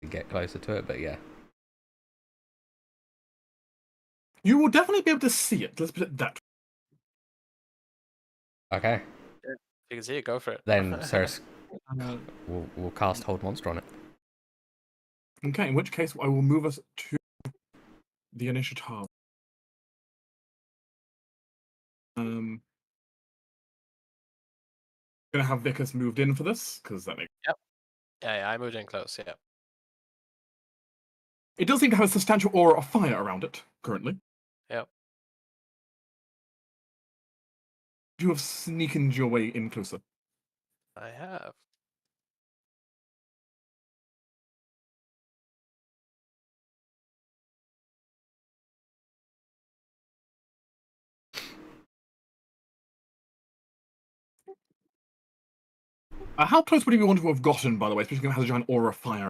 to get closer to it, but yeah. You will definitely be able to see it. Let's put it that way. Okay. If you can see it, go for it. Then Ceres will cast Hold Monster on it. Okay, in which case I will move us to the initiative. Gonna have Vickers moved in for this, because that makes... Yep. Yeah, I moved in close, yeah. It does seem to have a substantial aura of fire around it, currently. Yep. You have sneakened your way in closer. I have. How close would you want to have gotten, by the way, especially given it has a giant aura of fire?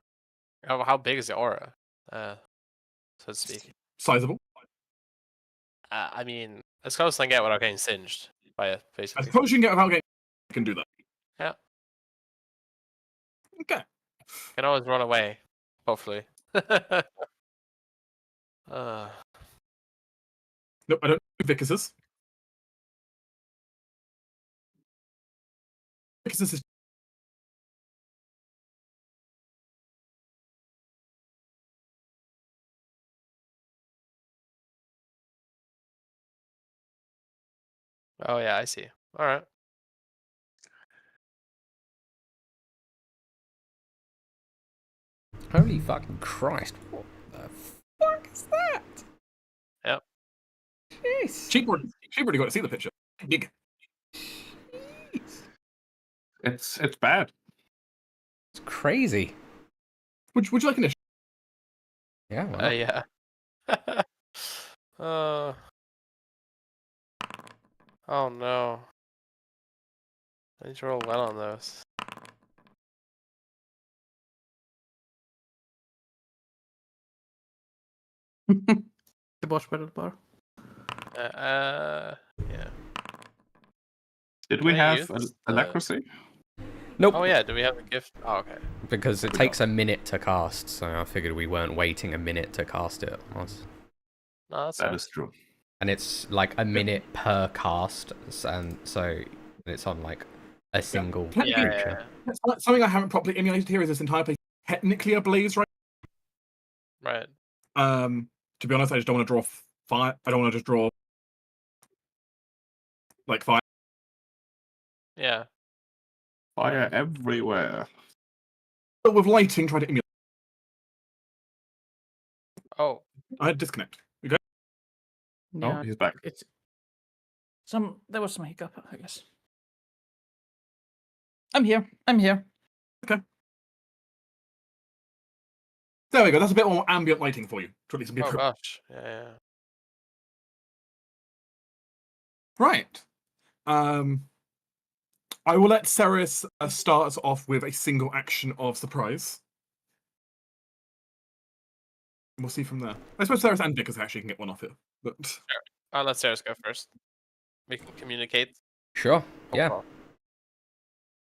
Oh, how big is the aura? So to speak. Sizable. I mean, as close as I can get without getting singed by it, As basically. close as you can get without getting, you can do that. Yeah. Okay. Can always run away, hopefully. uh, Nope, I don't think Vicus is. Vicus is. oh yeah, I see. All right. Holy fucking Christ! What the fuck is that? Yep. Jeez. Sheep already got to see the picture. Big. It's bad. It's crazy. Would you like an issue? Yeah. Well, Yeah. Oh no. I need to roll well on those. The boss battle bar. Yeah. Did we Can I have use Alacrity? nope. Oh yeah, do we have the gift? Oh, okay. Because it takes a minute to cast, so I figured we weren't waiting a minute to cast it. No, that's That fine. is true. And it's like a minute per cast, and so it's on like a single Yeah, creature. Something I haven't properly emulated here is this entire place technically ablaze, right? Right. To be honest, I just don't want to draw fire. I don't want to just draw like fire. Yeah. Fire everywhere. But with lighting, try to emulate. Oh. I had disconnect. Okay. Yeah, Oh, he's back. it's there was some hiccup, I guess. I'm here. There we go. That's a bit more ambient lighting for you. To at least be Oh gosh. Yeah. Right. I will let Ceres start us off with a single action of surprise. We'll see from there. I suppose Ceres and Dickus actually can get one off here. But I'll let Sarah go first. We can communicate. Sure. Oh, Yeah.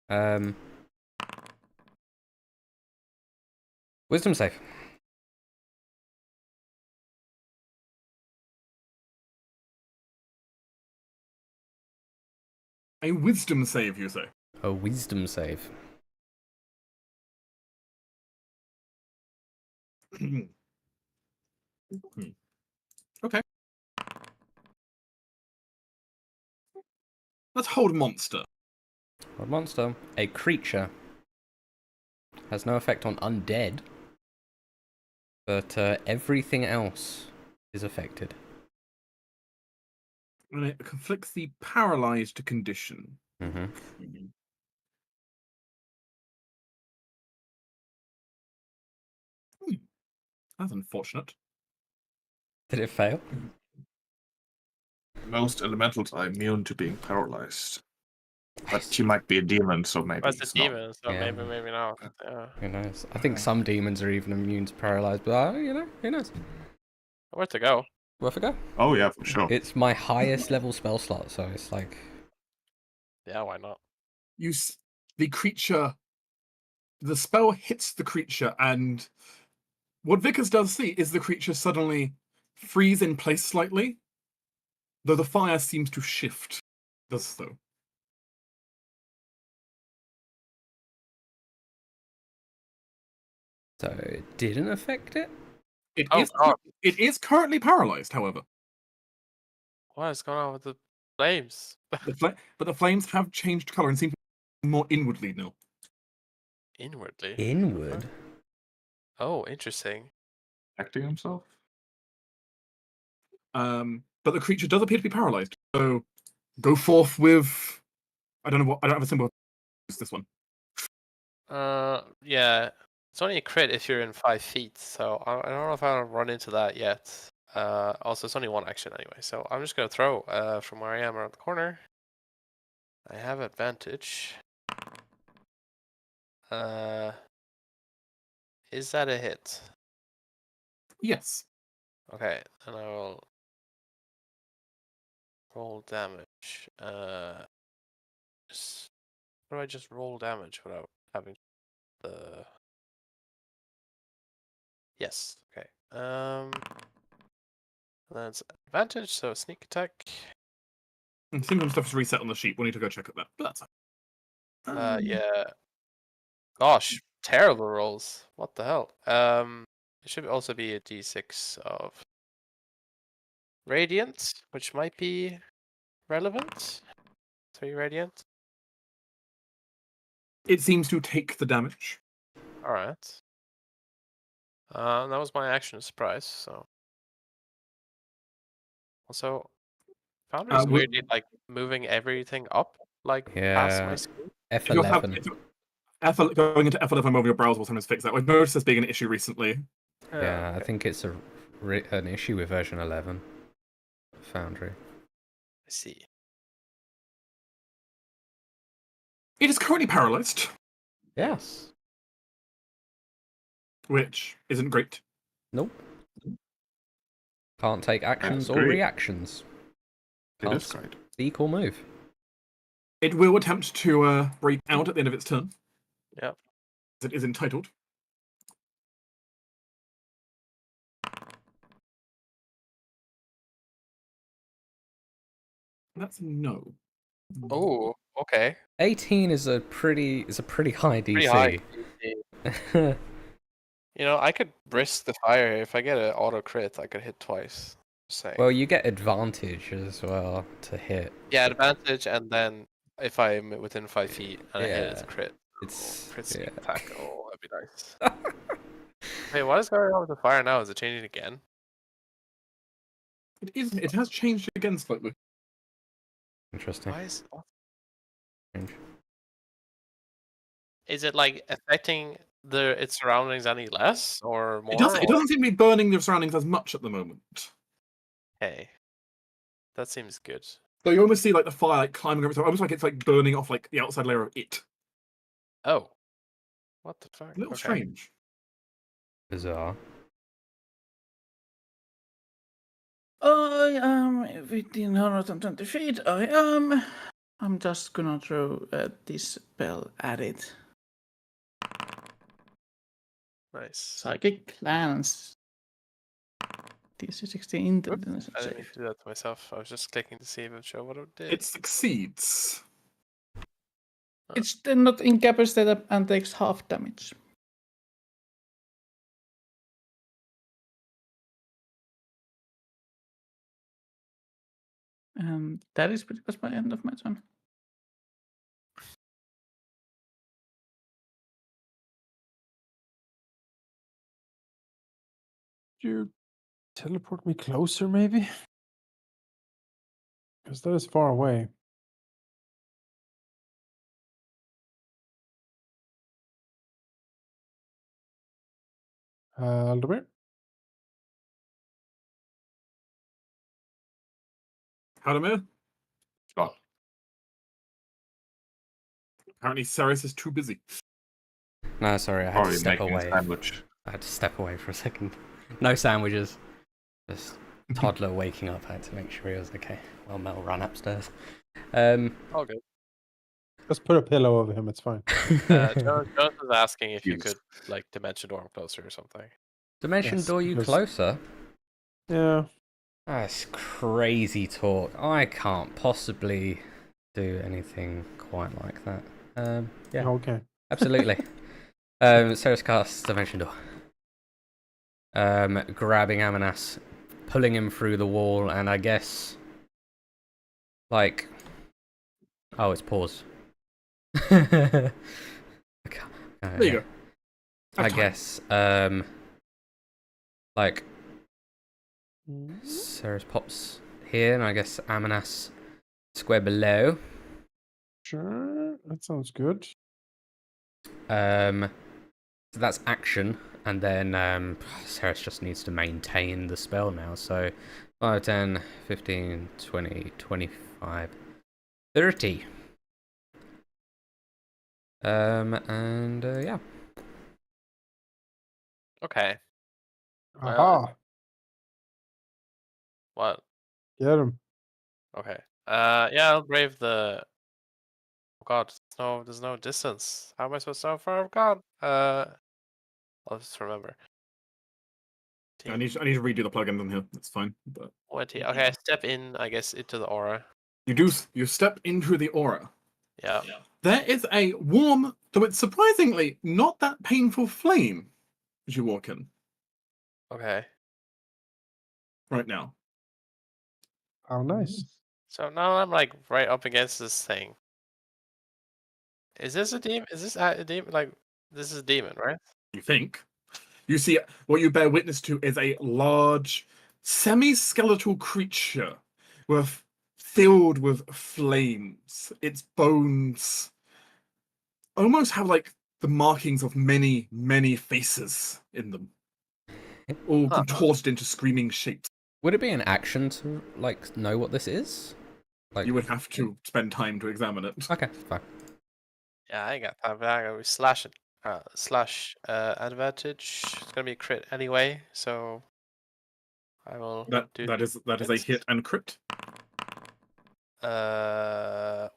well. Wisdom save. a wisdom save, you say? A wisdom save. Okay. Let's hold monster. A monster. A creature. Has no effect on undead. But everything else is affected. And it conflicts the paralyzed condition. Mm-hmm. That's unfortunate. Did it fail? Most elementals are immune to being paralyzed. But Nice. she might be a demon, so maybe That's the it's not. demon, so Yeah. maybe not. Yeah. Who knows? I think some demons are even immune to paralyzed, but who knows? Where to go? Worth a go. Oh yeah, for sure. It's my highest level spell slot, so it's like Yeah, why not? The creature, the spell hits the creature, and what Vickers does see is the creature suddenly freeze in place slightly, though the fire seems to shift. Does so. so it didn't affect it. Oh, God. It is currently paralyzed, however. What is going on with the flames? But the flames have changed color and seem to be more inwardly now. Inwardly. Inward. Oh, interesting. Acting himself? But the creature does appear to be paralyzed. So go forth with. I don't know what. I don't have a symbol. Use this one. Yeah, it's only a crit if you're in 5 feet, so I don't know if I'll run into that yet. Also, it's only one action anyway, so I'm just gonna throw from where I am around the corner. I have advantage. Is that a hit? Yes. Okay, and I will roll damage. How do I just roll damage without having the? Yes. Okay. That's advantage, so sneak attack. And some stuff's reset on the sheet. We'll need to go check at that. But that's fine. Yeah. Gosh, terrible rolls. What the hell? It should also be a d6 of radiant, which might be relevant. 3 radiant. It seems to take the damage. All right. That was my action surprise. So also, Foundry is weirdly like moving everything up, like past my Yeah. screen. F11. Going into F11 over your browser will sometimes fix that. I've noticed this being an issue recently. Yeah, I Okay. think it's an issue with version 11. Foundry. I see. It is currently paralyzed, Yes. which isn't great. Nope. Can't take actions or great. reactions. It Can't is great. speak or move. It will attempt to break out at the end of its turn. Yep. It is entitled. That's a no. Oh, okay. 18 is a pretty high DC. Pretty high. You know, I could risk the fire. If I get an auto crit, I could hit twice. Just saying. Well, you get advantage as well to hit. Yeah, advantage, and then if I'm within 5 feet and I hit it, it's Yeah. a crit. It's Crit sneak yeah. attack. Oh, that'd be nice. Hey, what is going on with the fire now? Is it changing again? It is. It has changed again slightly. Interesting. Why is Strange. Is it like affecting its surroundings any less or more? It doesn't seem to be burning the surroundings as much at the moment. Hey, that seems good. So you almost see like the fire like climbing over, so almost like it's like burning off like the outside layer of it. Oh, what the fuck? A little Okay. strange. Bizarre. I am within 120 feet. I'm just gonna throw this spell at it. Nice. Psychic Glance. DC 16 intelligence I didn't mean save. to do that to myself. I was just clicking to see if it would show what it did. It succeeds. It's then not incapacitated and takes half damage. And that is pretty much my end of my turn. You teleport me closer, maybe? Because that is far away. Halldamir? Halldamir? Oh, Apparently Ceres is too busy. No, sorry, I had to probably step making a away. sandwich. I had to step away for a second. No sandwiches. Just toddler waking up. I had to make sure he was okay. Well, Mel ran upstairs. All good. Just put a pillow over him, it's fine. Jonas was asking if you Jesus. could like dimension door him closer or something. Dimension Yes, door you because- closer? Yeah. That's crazy talk. I can't possibly do anything quite like that. Yeah, Okay. absolutely. Ceres casts Dimension Door. Grabbing Amanas, pulling him through the wall, and I guess, like, oh, it's paused. There you go. I Have time. guess, like, Ceres pops here, and I guess Amanas square below. Sure, that sounds good. So that's action, and then Ceres just needs to maintain the spell now. So 5, 10, 15, 20, 25, 30. And yeah. Okay. Aha! What? Get him. Okay. Yeah, I'll brave the. Oh God, there's no distance. How am I supposed to know how far I've gone? I'll just remember. I need to redo the plugins in here. That's fine. But 20. Okay, I step in, I guess, into the aura. you step into the aura. Yeah. There is a warm, though it's surprisingly not that painful flame as you walk in Okay. right now. How nice. So now I'm like right up against this thing. Is this a demon? Is this a demon? Like, this is a demon, right? You think. You see, what you bear witness to is a large, semi-skeletal creature filled with flames. Its bones almost have like the markings of many, many faces in them, all Huh. contorted into screaming shapes. Would it be an action to like know what this is? Like You would have to spend time to examine it. Okay, fine. Yeah, I ain't got time for that. I'm gonna be slashing. Slash advantage. It's gonna be a crit anyway, so I will do That is a hit and crit.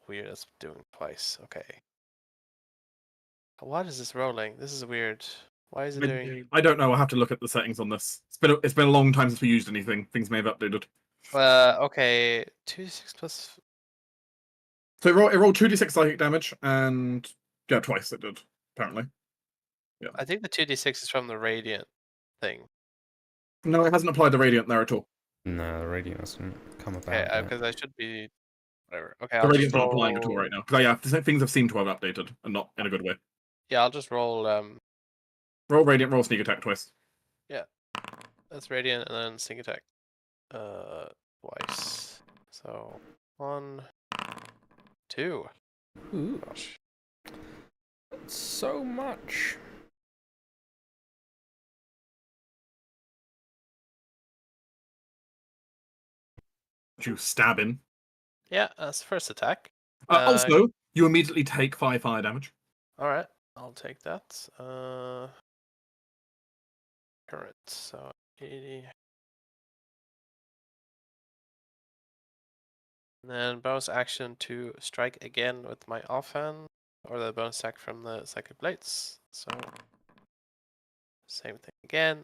weird. That's doing twice. Okay. What is this rolling? This is weird. Why is it doing? I don't know. I'll have to look at the settings on this. It's been a long time since we used anything. Things may have updated. Okay. 2d6 plus. So it rolled 2d6 psychic damage, and yeah, twice it did, apparently. Yeah. I think the 2d6 is from the radiant thing. No, it hasn't applied the radiant there at all. No, the radiant doesn't come about. Okay, yet. because I should be. Whatever. Okay, The I'll radiant's just not applying at all roll. right now. Because yeah, things have seemed to have updated, and not in a good way. Yeah, I'll just roll. Roll radiant, roll sneak attack twice. That's radiant and then sneak attack. Twice. So 1, 2. Ooh, Gosh. so much. You stab in. Yeah, that's the first attack. Also, you immediately take 5 fire damage. All right, I'll take that. Current. So 80. And then bonus action to strike again with my offhand, or the bonus attack from the psychic blades. So same thing again.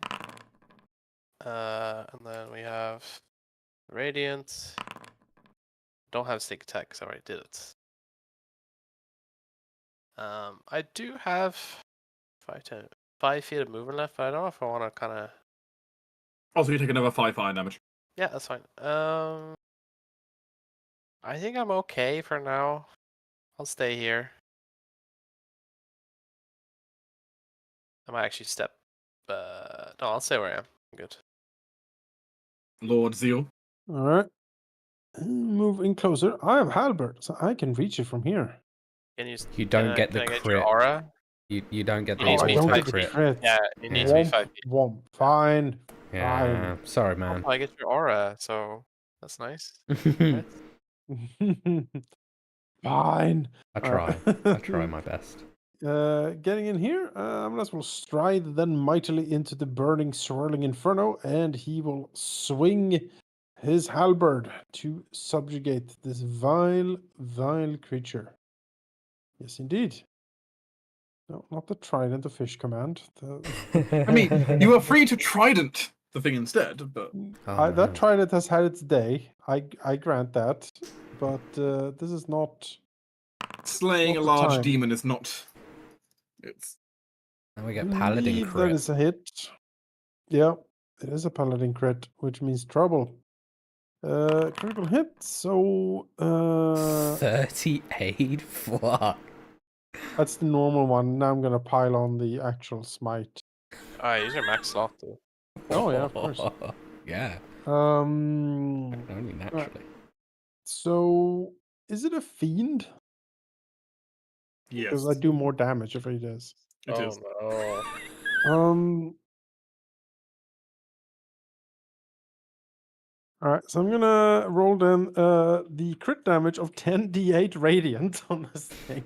And then we have radiant. Don't have sneak attack because I already did it. I do have 5 feet of movement left, but I don't know if I want to kind of. Also, you take another 5 fire damage. Yeah, that's fine. I think I'm okay for now. I'll stay here. I might actually step. No, I'll stay where I am. I'm good. Lord Zeal. All right. Move in closer. I have halberd, so I can reach it from here. Can you? You don't get the can I get crit. your aura? You don't get It the needs Oh, to I be auto don't 5 get the crit. crit. Yeah, it needs to be Womp, 5 feet. womp. Fine. Yeah, sorry, man. Oh, I get your aura, so that's nice. Right? Fine. I try. I try my best. Getting in here, Amlas will stride then mightily into the burning, swirling inferno, and he will swing his halberd to subjugate this vile, vile creature. Yes, indeed. No, not the trident of fish command. I mean, you are free to trident the thing instead, but Oh, that no. trident has had its day. I grant that, but this is not. slaying Not a the large time. demon is not. It's And we get I paladin believe crit. that is a hit. Yeah, it is a paladin crit, which means trouble. Critical hit. So 38? Fuck. that's the normal one. Now I'm gonna pile on the actual smite. Alright, use your max slot though. Oh yeah, of course. Yeah, Um, only naturally. so Is it a fiend? Yes, Because I do more damage if it is. it is. No. All right, so I'm gonna roll then the crit damage of 10d8 radiant on this thing.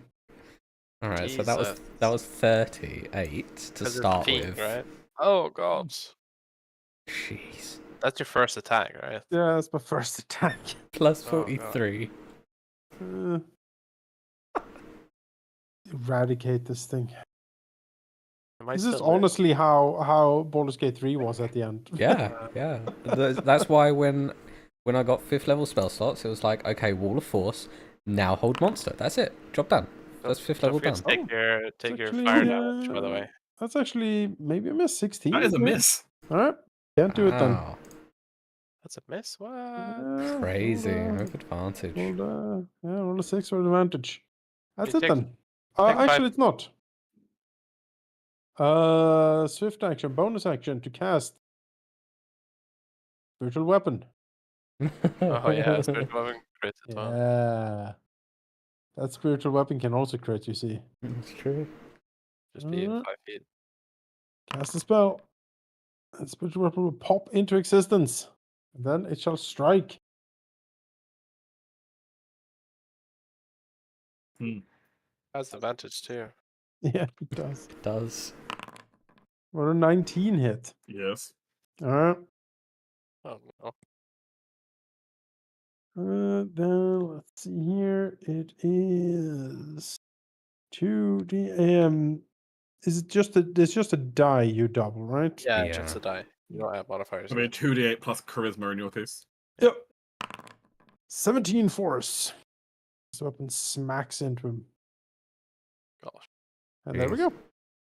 All right, so Jesus. that was 38 to 'Cause it's start fiend, with. right? Oh god. Jeez. That's your first attack, right? Yeah, that's my first attack. Plus Oh, God. 43. Eradicate this thing. Am I This is still live? honestly how Baldur's Gate 3 was at the end. Yeah, yeah. That's why when I got 5th level spell slots, it was like, okay, Wall of Force, now hold monster. That's it. Job done. That's 5th level Don't forget done. to take your actually, fire damage, by the way. That's actually maybe a miss. 16. That is a maybe? miss. All right, can't do it then. Wow. That's a miss? What? Crazy. Roll With advantage. roll a 6 for advantage. That's You it take- then. take five- Actually, it's not. Swift action, bonus action to cast spiritual weapon. Oh yeah, spiritual weapon crit as well. Yeah, that spiritual weapon can also crit. You see, It's true. Just be in Mm. 5 feet. cast a spell. And spiritual weapon will pop into existence. And then it shall strike. Has advantage too. Yeah, it does. It does. What a 19 hit. Yes. All right. Oh no. Then let's see here. It is 2d. Is it just it's just a die you double, right? Yeah, Yeah. just a die. You don't have modifiers. I mean, yet. 2d8 plus charisma in your case. Yep. 17 force. This weapon smacks into him. Gosh. And there we Jeez. go.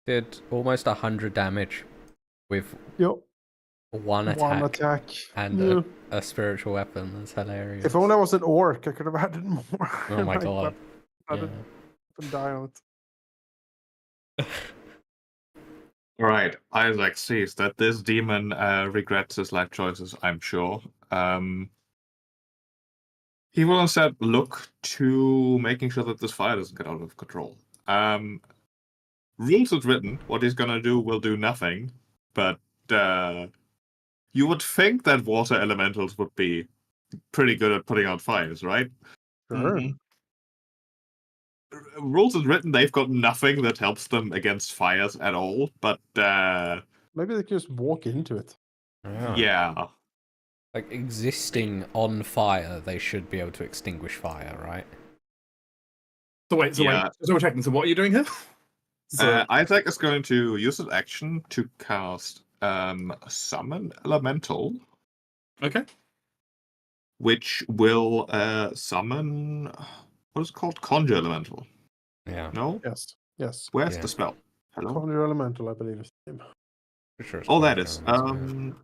Did almost 100 damage with Yep. one attack, One attack. and Yeah. a spiritual weapon. That's hilarious. If only I was an orc, I could have added more. Oh my Like, god. added Yeah. and die on it. Right, Isaac sees that this demon regrets his life choices, I'm sure. He will instead look to making sure that this fire doesn't get out of control. Rules is written, what he's gonna do will do nothing, but you would think that water elementals would be pretty good at putting out fires, right? Sure. Mhm. Rules is written, they've got nothing that helps them against fires at all, but Maybe they could just walk into it. yeah. Like existing on fire, they should be able to extinguish fire, right? So wait, Yeah. so we're checking. So what are you doing here? So Isaac is going to use his action to cast Summon Elemental, okay. which will summon what is it called? Conjure Elemental. Yeah. No? Yes. Yes. Where's Yeah. the spell? Hello? Conjure Elemental, I believe. Is the name. Pretty sure it's Oh, that Conjure is. Elemental,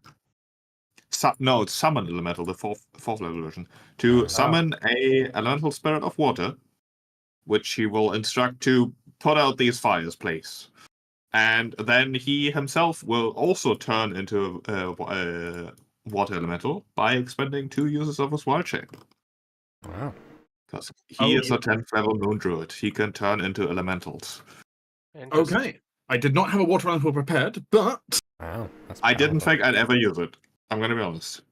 No, it's Summon Elemental, the fourth level version. To summon a elemental spirit of water, which he will instruct to put out these fires, please. And then he himself will also turn into a water elemental by expending 2 uses of his wild shape. Wow. Because he is Oh. a 10th level moon druid. He can turn into elementals. Interesting. Okay. I did not have a water elemental prepared, but Wow. That's I didn't powerful. think I'd ever use it. I'm going to be honest.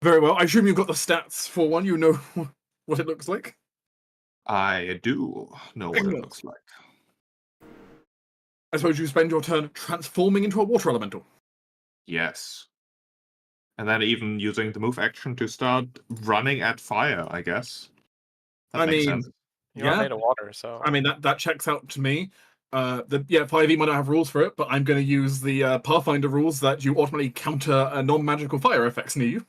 very well. I assume you've got the stats for one. You know what it looks like. I do know what it Excellent. looks like. I suppose you spend your turn transforming into a water elemental. Yes. And then even using the move action to start running at fire, I guess. That I makes mean, sense. You are made of water, so I mean that checks out to me. 5e might not have rules for it, but I'm going to use the Pathfinder rules that you automatically counter non-magical fire effects near you,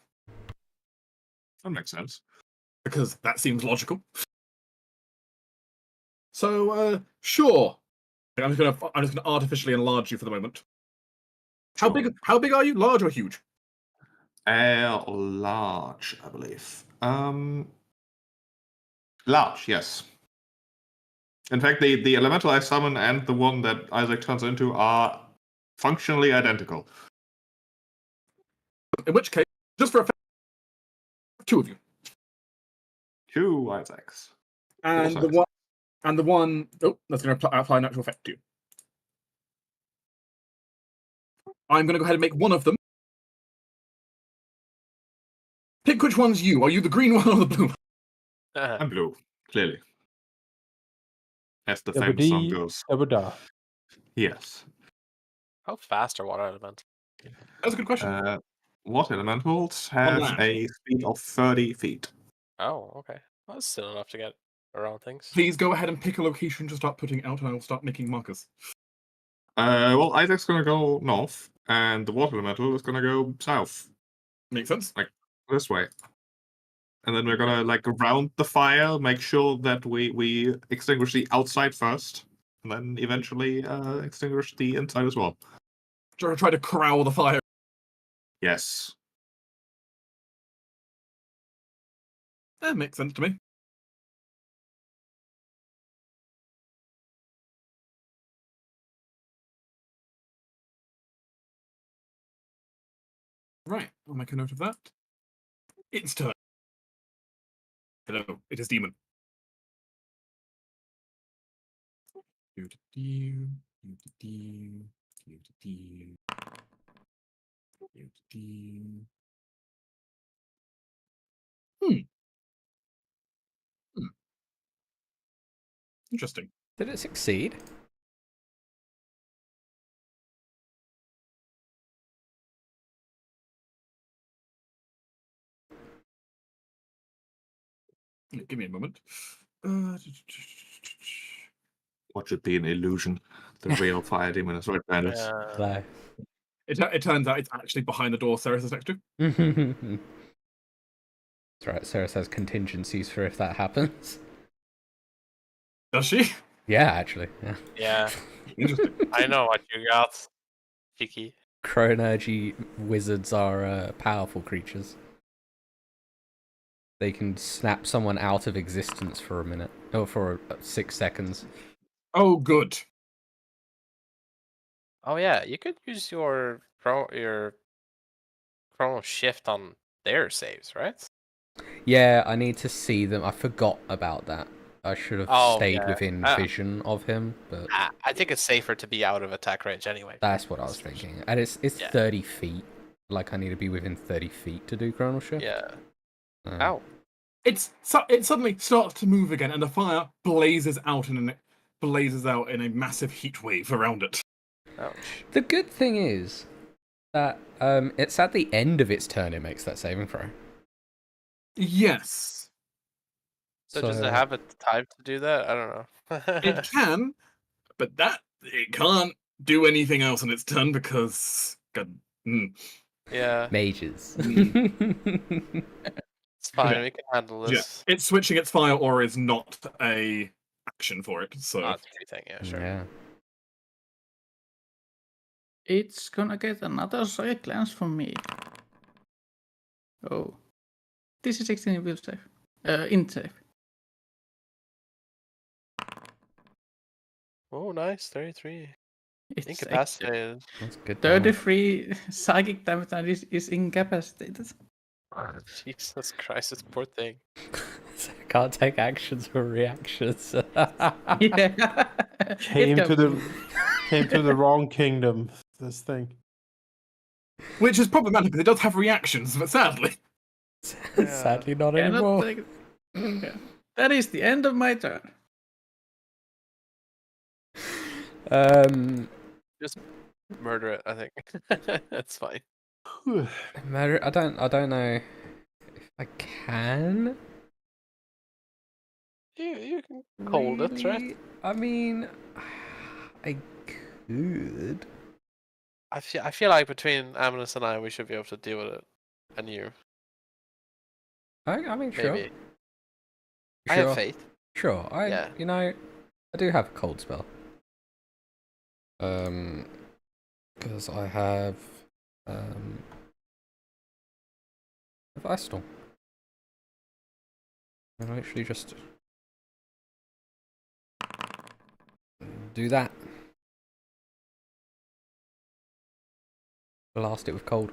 That makes sense. because that seems logical. So sure, I'm just gonna artificially enlarge you for the moment. How Sure. big are you? Large or huge? Large, I believe. Large, yes. In fact, the elemental I summon and the one that Isaac turns into are functionally identical. In which case, just for a 2 of you. 2 Isaacs. And Also the one. Oh, that's going to apply natural effect to you. I'm going to go ahead and make one of them. Pick which one's you. Are you the green one or the blue one? I'm blue, clearly. As the famous song Ebony, goes. Ebada. Yes. How fast are water elements? That's a good question. Water elementals On have land. a speed of 30 feet. Oh, okay. Well, that's still enough to get around things. Please go ahead and pick a location to start putting out, and I will start making markers. Well, Isaac's gonna go north, and the water elemental is gonna go south. Makes sense? This way. And then we're gonna like round the fire, make sure that we extinguish the outside first, and then eventually extinguish the inside as well. Try to corral the fire. Yes. That makes sense to me. Right, I'll make a note of that. It's turn. Hello, it is demon. Hmm. Interesting. Did it succeed? Give me a moment. What should be an illusion? The real fire demon is right behind us. Hello. It turns out it's actually behind the door Ceres is next to. That's right, Sarah says contingencies for if that happens. Does she? Yeah, actually. Yeah. Yeah, Interesting. I know what you got, Cheeky. Chronergy wizards are powerful creatures. They can snap someone out of existence for a minute. Or for 6 seconds. Oh, good. Oh yeah, you could use your chrono shift on their saves, right? Yeah, I need to see them. I forgot about that. I should have Oh, stayed yeah. within vision of him, but I think it's safer to be out of attack range anyway. that's what I was thinking. And it's Yeah. 30 feet. Like, I need to be within 30 feet to do Chronal Shift. Yeah. Uh, Ow. It suddenly starts to move again, and the fire blazes out in a massive heat wave around it. Ouch. The good thing is that it's at the end of its turn it makes that saving throw. Yes, So does it have a time to do that? I don't know. it can, but it can't do anything else on its turn because Yeah, Mages. it's fine. Yeah. We can handle yeah, this. it's switching its fire aura is not a action for it. So Not everything. Yeah, sure. Yeah. It's gonna get another side glance from me. Oh. This is 16 will save. Int save. Oh, nice. 33. It's Incapacitated. That's good. damage. 33 psychic damage and is incapacitated. Jesus Christ, this poor thing. Can't take actions or reactions. Yeah. Came to the wrong kingdom. This thing. which is problematic because it does have reactions, but sadly. Sadly, not Cannot anymore. take- Okay. That is the end of my turn. Murder it, I think. That's fine. Matter. I don't know if I can. You can hold it, right? Really? I mean, I could. I feel like between Amnes and I, we should be able to deal with it. And you, I mean, sure. maybe. Sure. I have faith. Sure. Yeah. You know, I do have a cold spell. Because I have Ice Storm. I'll actually just do that. Blast it with cold.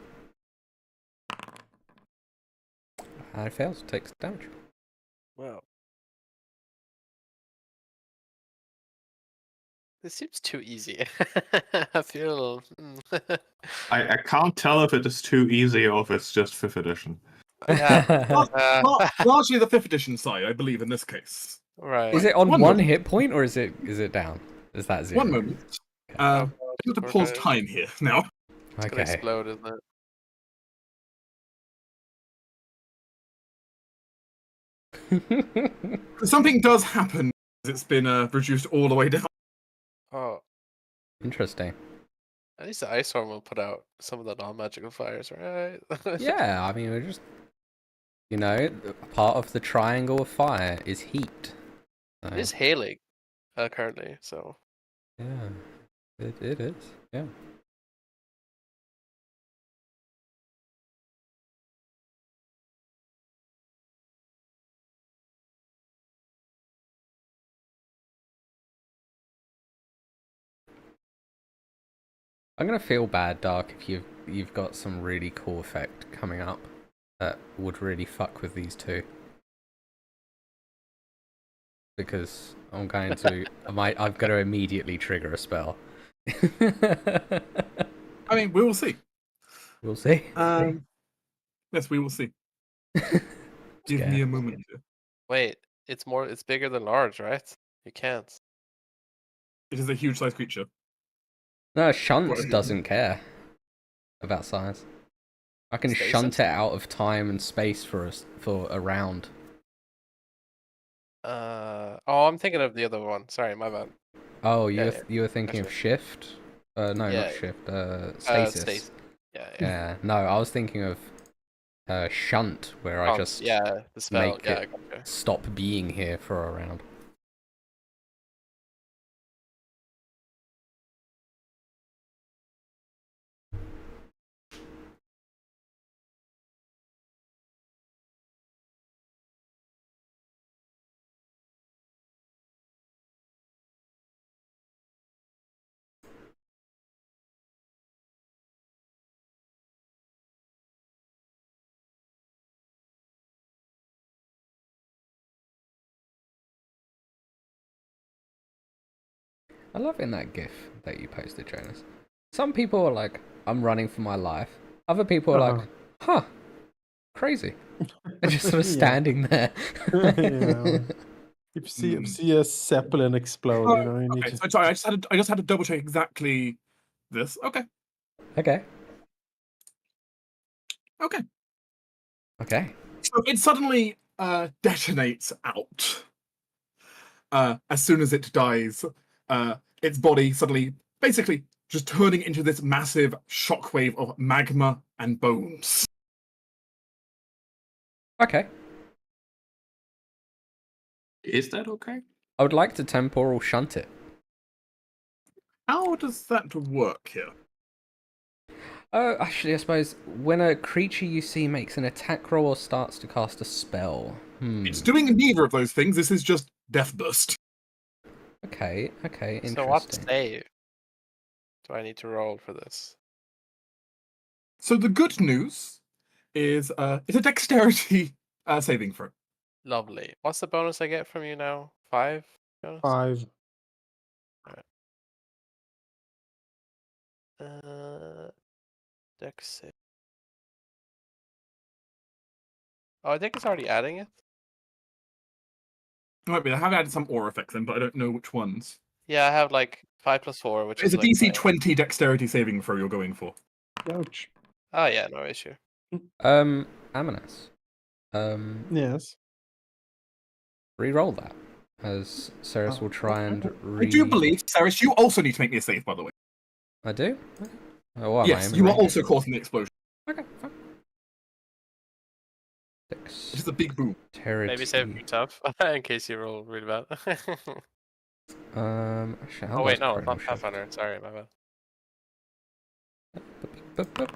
And it fails, takes damage. Wow. This seems too easy. I feel. I can't tell if it is too easy or if it's just 5th edition. Yeah. Largely the 5th edition side, I believe, in this case. Right. Is it on One one moment. hit point or is it down? Is that 0? One moment. Oh, God, I have to we're pause gonna- time here now. It's gonna Okay. explode, isn't it? Something does happen. It's been reduced all the way down. Oh, Interesting. at least the ice storm will put out some of the non-magical fires, right? Yeah, I mean, we're just, part of the triangle of fire is heat. So, It is hailing currently, so yeah, it is. Yeah. I'm gonna feel bad, Dark, if you've got some really cool effect coming up that would really fuck with these two. Because I'm going to, I've got to immediately trigger a spell. I mean, we will see. We'll see. Yes, we will see. Give me a moment here. wait, it's bigger than large, right? You can't. It is a huge sized creature. No, Shunt doesn't care about size. I can Stasis? shunt it out of time and space for a round. Oh, I'm thinking of the other one. Sorry, my bad. Oh, Yeah, you were thinking of gotcha. shift? No, Yeah, not shift. Stasis. Stasis. Yeah. Yeah, no, I was thinking of shunt, where I just yeah, the spell. make Yeah, it I gotcha. stop being here for a round. I love in that GIF that you posted, Jonas. Some people are like, "I'm running for my life." Other people are like, "Huh, crazy." They're just sort of Yeah. standing there. Yeah. If you see a zeppelin explode, you need Okay, to. so sorry, I just had to double check exactly this. Okay. Okay. Okay. Okay. So it suddenly detonates out. As soon as it dies, its body suddenly, basically, just turning into this massive shockwave of magma and bones. Okay. Is that okay? I would like to temporal shunt it. How does that work here? Oh, actually, I suppose when a creature you see makes an attack roll or starts to cast a spell. It's doing neither of those things. This is just Death Burst. Okay, interesting. So what save do I need to roll for this? So the good news is it's a dexterity saving throw. Lovely. What's the bonus I get from you now? 5? Jonas? 5. Dex save. Oh, I think it's already adding it. It might be. I have added some aura effects in, but I don't know which ones. Yeah, I have like 5 plus 4, which It's is a like DC 20 dexterity saving throw you're going for. Ouch. Oh yeah, no issue. Amonas. Yes. Re-roll that. As Ceres will try and I do believe, Ceres, you also need to make me a save, by the way. I do? Oh, what am I Yes, aiming you are at? also causing the explosion. Okay, fine. It's just a big boom. Maybe save for yourself in case you roll really bad. Actually, how Oh wait, does no, Chrono it's not Shift? Pathfinder. Sorry, my bad.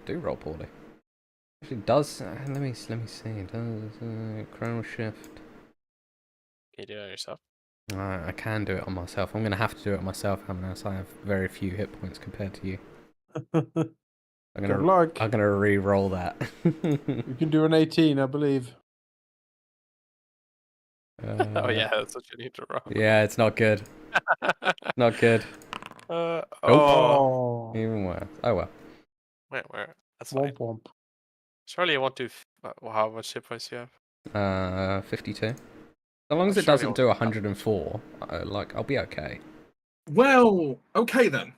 Do roll poorly. Actually, does let me see. Does Chrono Shift? Can you do it on yourself? I can do it on myself. I'm gonna have to do it on myself, Amonas. I have very few hit points compared to you. Good luck. I'm gonna re-roll that. You can do an 18, I believe. Oh yeah, that's what you need to roll. Yeah, it's not good. Not good. Oh. Oh, Even worse. Oh well. Wait, where? That's fine. womp womp. Surely you want to. How much hit points do you have? 52. As long as it Surely doesn't you'll- do 104, like I'll be okay. Well, okay then.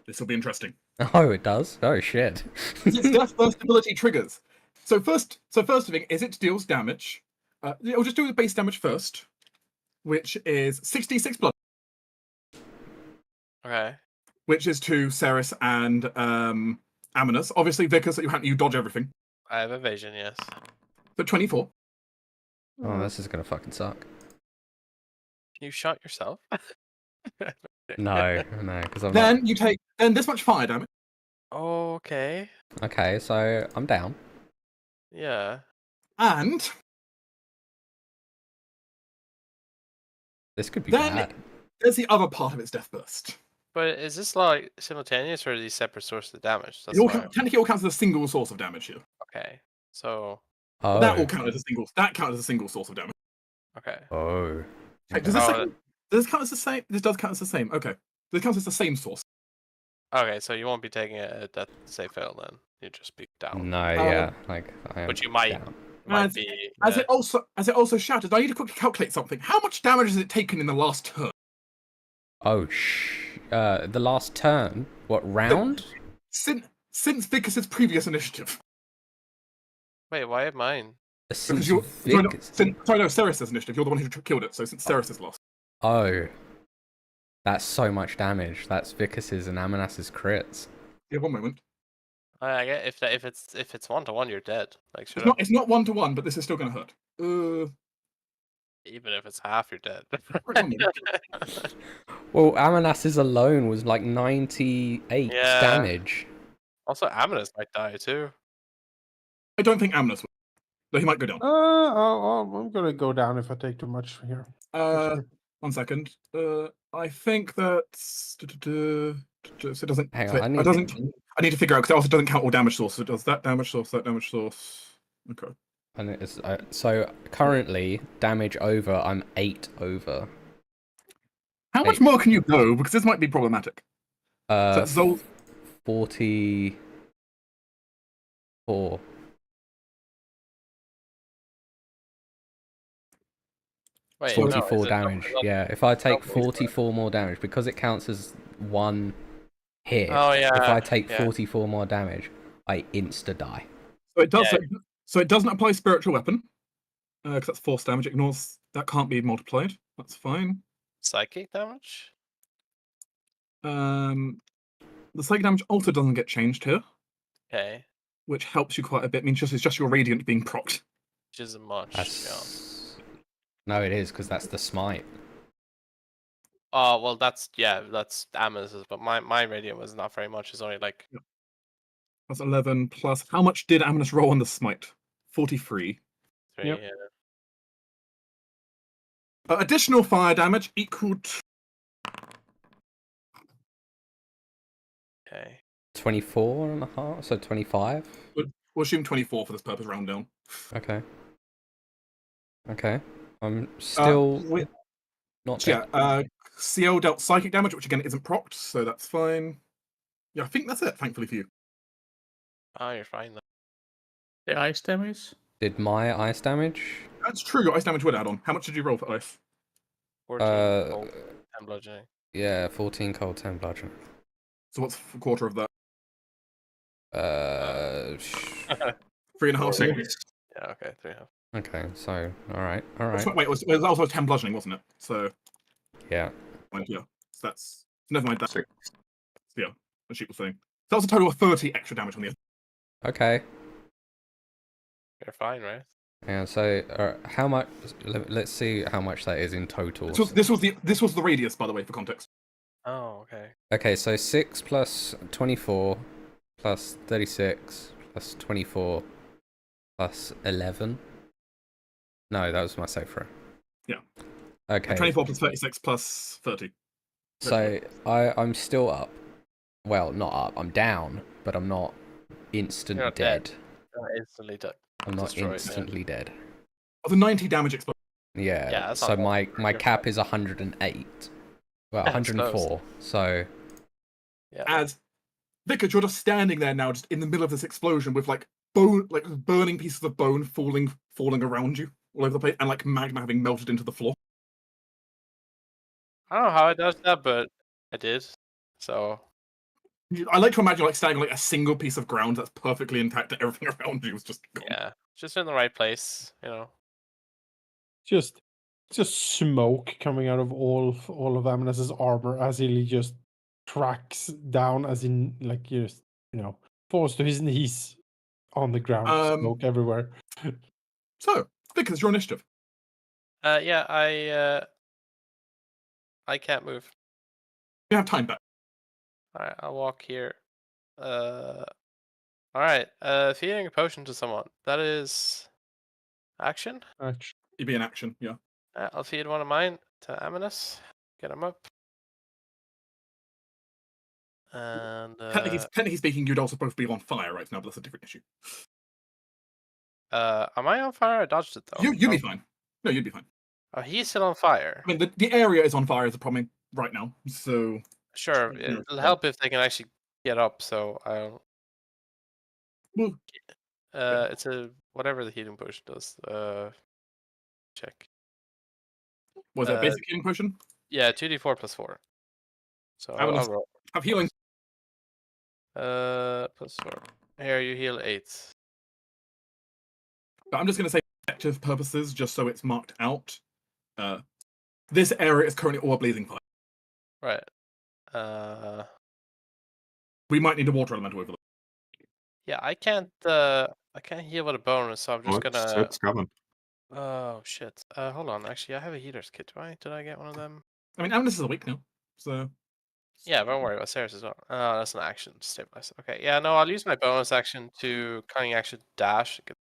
This will be interesting. Oh, it does. Oh shit. Its death burst ability triggers. So first thing is it deals damage. It'll just do the base damage first, which is 66 blood, Okay. which is to Ceres and Amanus. Obviously, Vickers, you dodge everything. I have evasion, yes. So 24. Oh, this is gonna fucking suck. You shot yourself? No, because I'm Then not. you take this much fire damage. Okay. Okay, so I'm down. Yeah. And This could be then bad. there's the other part of its death burst. But is this like simultaneous or are these separate sources of damage? That's It all why. technically all counts as a single source of damage here. Okay. So. Oh. That all counts as a single. That counts as a single source of damage. Okay. Oh. Okay, does Oh, this count as the same? This does count as the same. Okay, this counts as the same source. Okay, so you won't be taking a death save fail then. You just be down. No, yeah, like I am But you might down. might As- be. As it also shouted, I need to quickly calculate something. How much damage has it taken in the last turn? Oh the last turn. What round? Since Vickers' previous initiative. Wait, why mine? Because Since you're Vickers- Ceres' initiative. You're the one who killed it. So since Ceres' lost. Oh. That's so much damage. That's Vicus's and Amanas's crits. Yeah, one moment. I get if it's 1-to-1, you're dead. Like It's not 1-to-1, but this is still going to hurt. even if it's half, you're dead. One moment. Well, Amanas's alone was like 98 Yeah. damage. Also, Amanus might die too. I don't think Amnus will. Though he might go down. I'm gonna go down if I take too much here. Sure. 1 second. I think that's. So it doesn't. Hang so on, I need to figure out because it also doesn't count all damage sources. It does that damage source, that damage source. Okay. And it's so currently damage over. I'm 8 over. How much Eight. more can you go? Because this might be problematic. Uh, So 44. Wait, no, is 44 it damage. not- Yeah, if I take not 44 more damage, because it counts as one hit. Oh yeah. If I take yeah. 44 more damage, I insta die. So it does. Yeah. So it doesn't apply spiritual weapon. Because that's force damage. Ignores that can't be multiplied. That's fine. Psychic damage. The psychic damage also doesn't get changed here, Okay. which helps you quite a bit. Means it's just your radiant being procced. Which isn't much. To be honest. No, it is because that's the smite. Oh well, that's Amanus's, but my radiant was not very much. It's only like That's 11 plus. How much did Amanus roll on the smite? 43. 3. Yep. Yeah. Additional fire damage equal to. Okay. 24 and a half, so 25. We'll assume 24 for this purpose, round down. Okay. Okay. I'm still with- not So dead. yeah, CL dealt psychic damage, which again isn't procced, so that's fine. Yeah, I think that's it, thankfully for you. Oh, you're fine then. The ice damage. Did my ice damage? That's true, your ice damage would add on. How much did you roll for ice? 14 Uh, cold, 10 bludgeoning. yeah, 14 cold, 10 bludgeon. So what's a quarter of that? Uh, 3.5 Four. seconds. Yeah. Okay. 3.5. okay, so all right. Wait, it was also 10 bludgeoning, wasn't it? So, Yeah. yeah. So that's. Never mind that. Yeah, as she was saying. So that was a total of 30 extra damage on the other. Okay. You're fine, right? Yeah. So how much? Let's see how much that is in total. This was the radius, by the way, for context. Oh, okay. Okay, so 6 plus 24 plus 36 plus 24 plus 11. No, that was my save throw. Yeah. Okay. 24 plus 36 plus 30. So I'm still up. Well, not up. I'm down, but I'm not instant You're not dead. dead. Instantly dead. I'm not destroyed, yeah. instantly dead. Of the 90 damage explosion. Yeah, Yeah, that's so not bad. my cap is 108. Well, That's close. 104. So Yeah. As Vickers, you're just standing there now, just in the middle of this explosion with like bone, like burning pieces of bone falling around you all over the place, and like magma having melted into the floor. I don't know how it does that, but I did. So I like to imagine like standing on like a single piece of ground that's perfectly intact, and everything around you is just gone. yeah, just in the right place, you know. Just smoke coming out of all of Amnes's armor as he just cracks down, as in like just falls to his knees on the ground, smoke everywhere. So, Vickers, your initiative. Yeah, I can't move. You have time back. All right, I'll walk here. All right. Feeding a potion to someone. That is action. Actually, You'd be in action, yeah. I'll feed one of mine to Aminus. Get him up. And Technically speaking, you'd also both be on fire right now, but that's a different issue. am I on fire? I dodged it though. You'd be fine. No, you'd be fine. Oh, he's still on fire. I mean, the area is on fire as a problem right now, so Sure, Yeah, it'll help if they can actually get up. So I'll. well, It's a whatever the healing potion does. Check. was that basic healing potion? Yeah, 2d4 plus 4. So I will I'll roll. have healing. Plus 4. Here you heal 8. But I'm just going to say, for effective purposes, just so it's marked out. This area is currently all blazing fire. Right. We might need a water elemental over there. Yeah, I can't heal with a bonus, so I'm just gonna. It's coming. Oh shit. Hold on. Actually, I have a healer's kit. Right? Did I get one of them? I mean, Amnes is awake now, so Yeah, don't worry about Sarah's as well. Oh, that's an action. Stabilize. Okay. Yeah. No, I'll use my bonus action to cunning action dash. Get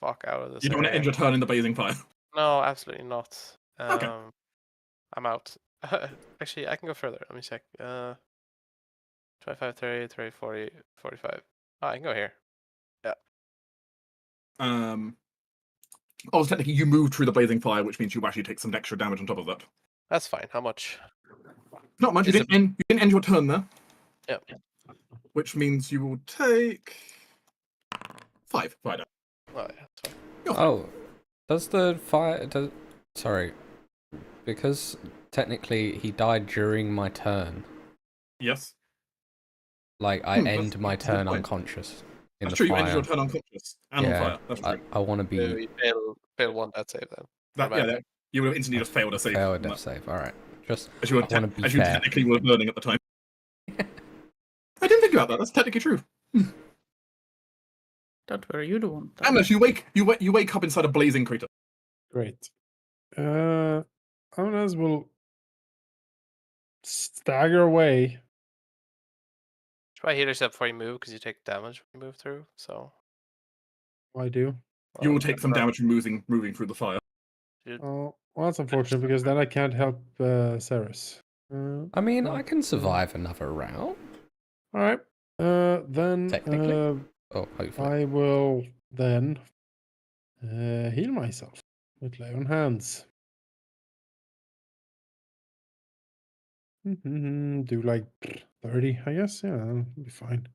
the fuck out of this. you don't want to end your turn in the blazing fire. No, absolutely not. Okay. I'm out. Actually, I can go further. Let me check. 25, 30, 30, 40, 45. Oh, I can go here. Yeah. Also, technically, you move through the blazing fire, which means you actually take some extra damage on top of that. That's fine. How much? Not much. You didn't end your turn there. Yep. Which means you will take 5 fire damage. Oh, yeah. That's fine. oh, does the fire sorry, because technically he died during my turn. Yes. Like I end my that's a good turn point. unconscious in That's the true. You fire. ended your turn unconscious and on Yeah, fire. That's true. I want to So be we fail one death save then. You would have instantly just failed a save. fail a death save. All right, just As you, I want to be as you fair. technically were burning at the time. I didn't think about that. That's technically true. That were you the one. Unless you wake up inside a blazing crater. great. Amnes will stagger away. Try heal yourself before you move because you take damage when you move through. So I do. You will well, take some damage from moving through the fire. Oh, well, that's unfortunate because then I can't help Ceres. I mean, no, I can survive another round. All right. Then Technically. Oh, hopefully. I will then heal myself with lay on hands. Do like 30, I guess. Yeah, that'll be fine.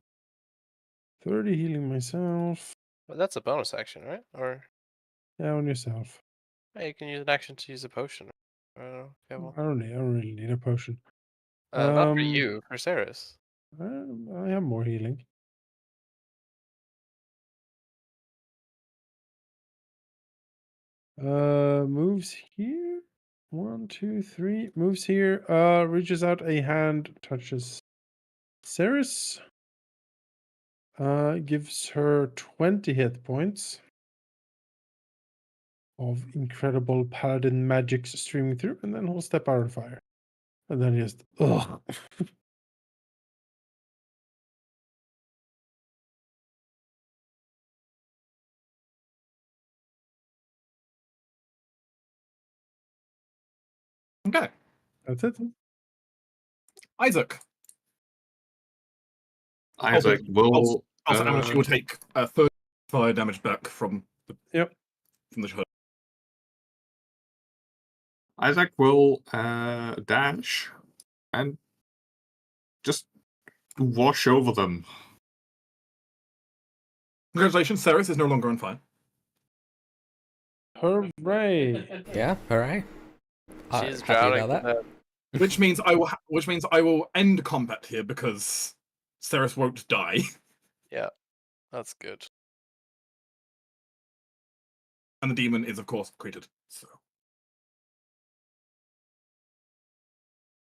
30 healing myself. But that's a bonus action, right? Or Yeah, on yourself. hey, you can use an action to use a potion. I don't know. Yeah, well, I don't really need a potion. not for you, for Ceres. I have more healing. Moves here. 1, 2, 3. Moves here. Reaches out a hand, touches Ceres. Gives her 20 hit points of incredible paladin magic streaming through, and then he'll step out of fire. And then just ugh. Okay. That's it. Isaac. Isaac will. Also, Amnes, you will take 30 fire damage back from the Yep. from the hurt. Isaac will dash and just wash over them. Congratulations, Ceres is no longer on fire. Hooray! Yeah, hooray. She's Happy drowning. about that. Which means I will end combat here because Ceres won't die. Yeah, that's good. And the demon is, of course, created. So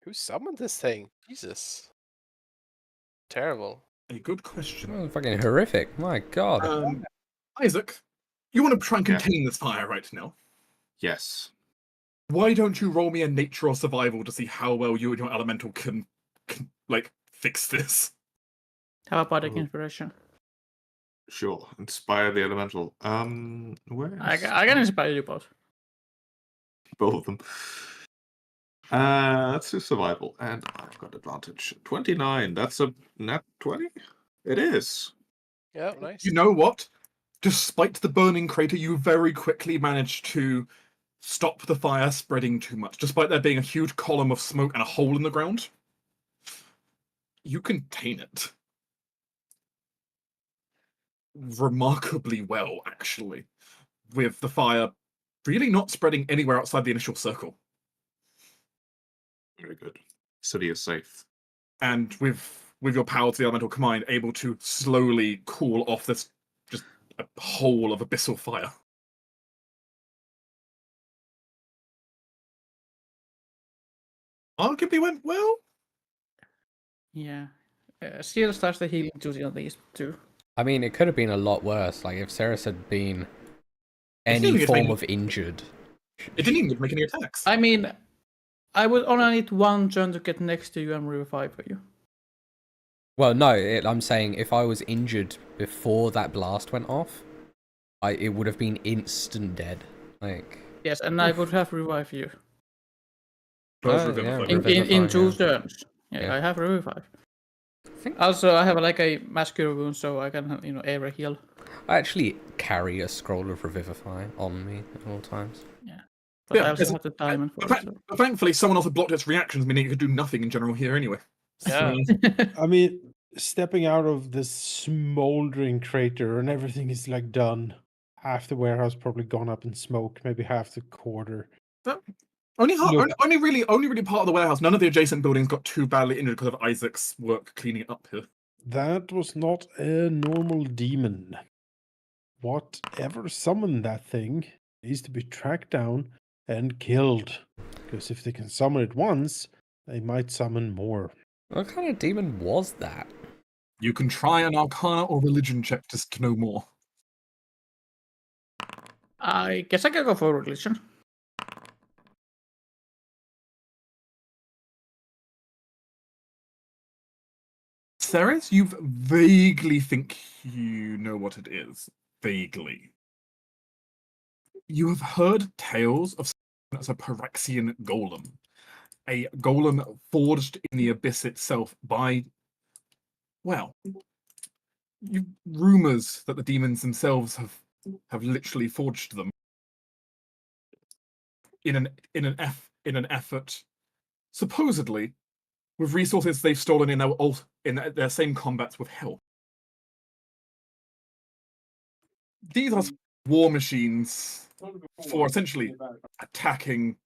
Who summoned this thing? Jesus. Terrible. a good question. Oh, fucking horrific. My god. Isaac, you want to try and Yeah. contain this fire right now? Yes. Why don't you roll me a nature or survival to see how well you and your elemental can like fix this? How about Oh. inspiration? Sure. Inspire the elemental. Where I is can inspire you both. both of them? Let's do survival, and I've got advantage. 29. That's a nat 20. It is. Yeah, nice. You know what? Despite the burning crater, you very quickly managed to stop the fire spreading too much. Despite there being a huge column of smoke and a hole in the ground, you contain it remarkably well, actually, with the fire really not spreading anywhere outside the initial circle. Very good. City is safe. And with your power to the elemental combined, able to slowly cool off this just a hole of abyssal fire. Arguably went well. Yeah. Still starts the healing duty on these two. I mean, it could have been a lot worse. Like, if Ceres had been It's any nearly form been- of injured. It didn't even make any attacks. I mean, I would only need one turn to get next to you and revive you. Well, no, I'm saying if I was injured before that blast went off, it would have been instant dead. Like, Yes, and I would have revive you. Both yeah, revivify. In 2 yeah. turns. Yeah, Yeah. I have revive. I think Also, I have like a muscular wound, so I can, area heal. I actually carry a scroll of Revivify on me at all times. But Yeah, I also it's- have the diamond for But, it. but thankfully, someone else had blocked its reactions, meaning it could do nothing in general here anyway. Yeah. I mean, stepping out of this smoldering crater and everything is like done. Half the warehouse probably gone up in smoke, maybe half the quarter. Only, Look. only really part of the warehouse. None of the adjacent buildings got too badly injured because of Isaac's work cleaning it up here. That was not a normal demon. Whatever summoned that thing needs to be tracked down and killed. Because if they can summon it once, they might summon more. What kind of demon was that? You can try an Arcana or Religion check just to know more. I guess I can go for religion. Ceres, you vaguely think you know what it is. Vaguely. You have heard tales of something that's a Pyrexian golem. A golem forged in the abyss itself by, well, rumors that the demons themselves have literally forged them in an effort, supposedly, with resources they've stolen in their same combats with Hell. These are war machines for essentially attacking,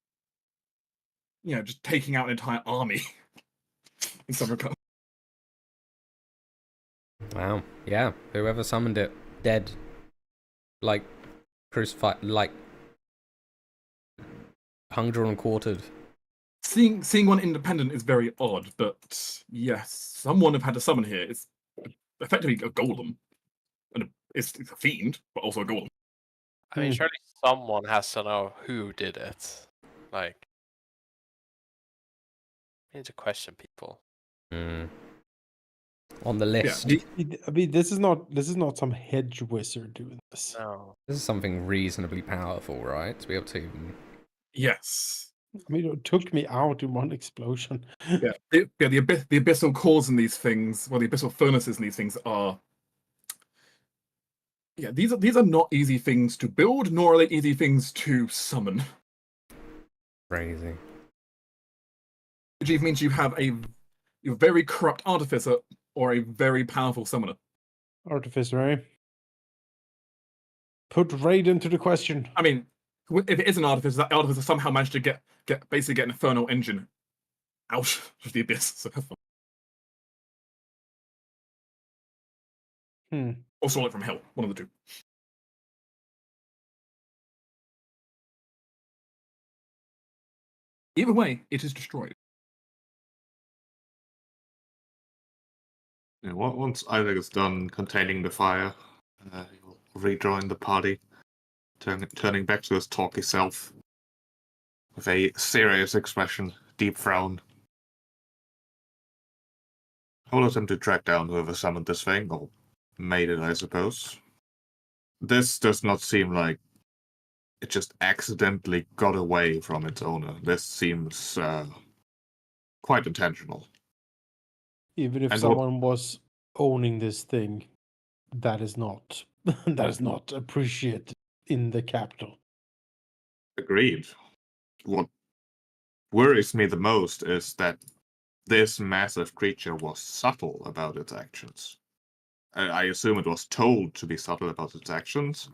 just taking out an entire army in some regard. Wow. Yeah. Whoever summoned it, dead. Like, crucified. Like, hung, drawn, and quartered. Seeing one independent is very odd, but yes, someone have had to summon here. It's effectively a golem, and it's a fiend, but also a golem. I mean, surely someone has to know who did it. Like, we need to question people. On the list. I mean, this is not some hedge wizard doing this. No. This is something reasonably powerful, right? To be able to. Yes. I mean, it took me out in one explosion. Yeah. The abyssal cores in these things, well, the abyssal furnaces in these things are. Yeah, these are not easy things to build, nor are they easy things to summon. Crazy. Which either means you have a very corrupt artificer or a very powerful summoner. Artificer, eh? Put right into the question. I mean, if it is an artificer, that artificer somehow managed to get basically get an infernal engine out of the abyss. So have fun. Or stole it from hell. One of the two. Either way, it is destroyed. Yeah, once Isaac is done containing the fire, he'll rejoin the party, turning back to his talky self with a serious expression, deep frown. I'll attempt to track down whoever summoned this thing, or made it, I suppose. This does not seem like it just accidentally got away from its owner. This seems quite intentional. Even if And someone was owning this thing, that is not that is not appreciated in the capital. Agreed. What worries me the most is that this massive creature was subtle about its actions. I assume it was told to be subtle about its actions,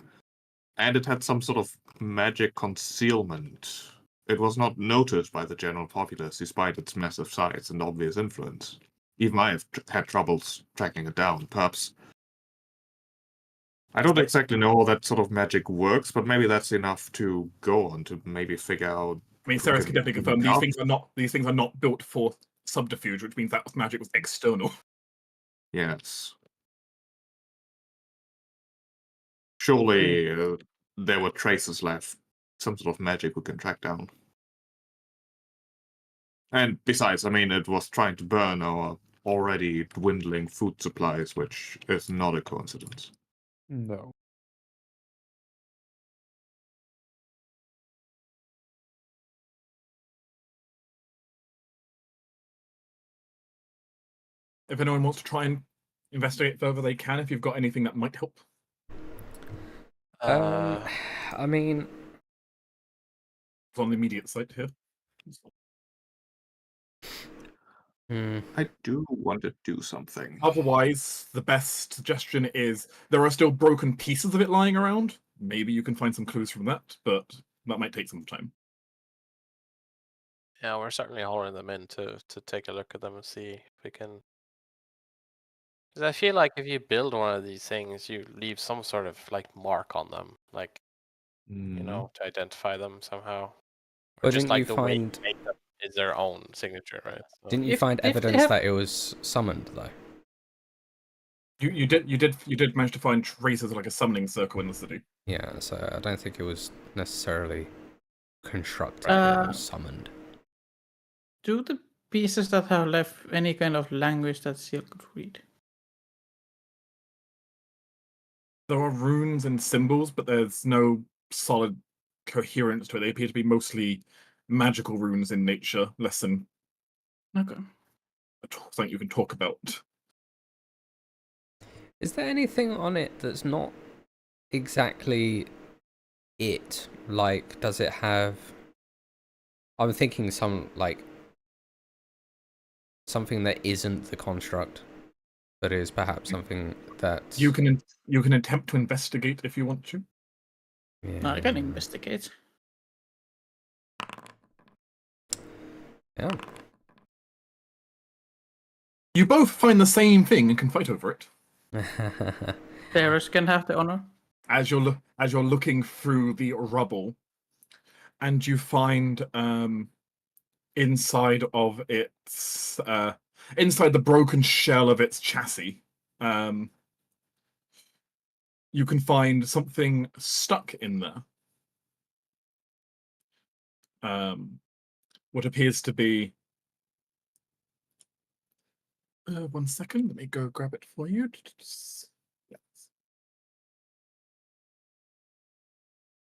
and it had some sort of magic concealment. It was not noticed by the general populace despite its massive size and obvious influence. Even I have had troubles tracking it down. Perhaps I don't exactly know how that sort of magic works, but maybe that's enough to go on to maybe figure out. I mean, Ceres can definitely confirm these things are not built for subterfuge, which means that magic was external. Yes. Surely there were traces left. Some sort of magic we can track down. And besides, I mean, it was trying to burn our already dwindling food supplies, which is not a coincidence. No. If anyone wants to try and investigate further, they can. If you've got anything that might help. I mean, It's on the immediate site here. I do want to do something. Otherwise, the best suggestion is there are still broken pieces of it lying around. Maybe you can find some clues from that, but that might take some time. Yeah, we're certainly hauling them in to take a look at them and see if we can. Because I feel like if you build one of these things, you leave some sort of like mark on them, like you know, to identify them somehow. Or But just didn't like you the way you find make them is their own signature, right? So. didn't you find If they evidence have- that it was summoned though? You did manage to find traces of like a summoning circle in the city. Yeah, so I don't think it was necessarily constructed. It was summoned. Do the pieces that have left any kind of language that Seal could read? There are runes and symbols, but there's no solid coherence to it. They appear to be mostly magical runes in nature, less than Okay. something you can talk about. Is there anything on it that's not exactly it? Like, does it have... I'm thinking something that isn't the construct, but is perhaps something that... You can attempt to investigate if you want to. I can investigate. Yeah. You both find the same thing and can fight over it. Ceres can have the honor. As you're looking through the rubble, and you find inside of its inside the broken shell of its chassis, you can find something stuck in there. What appears to be 1 second, let me go grab it for you. Yes.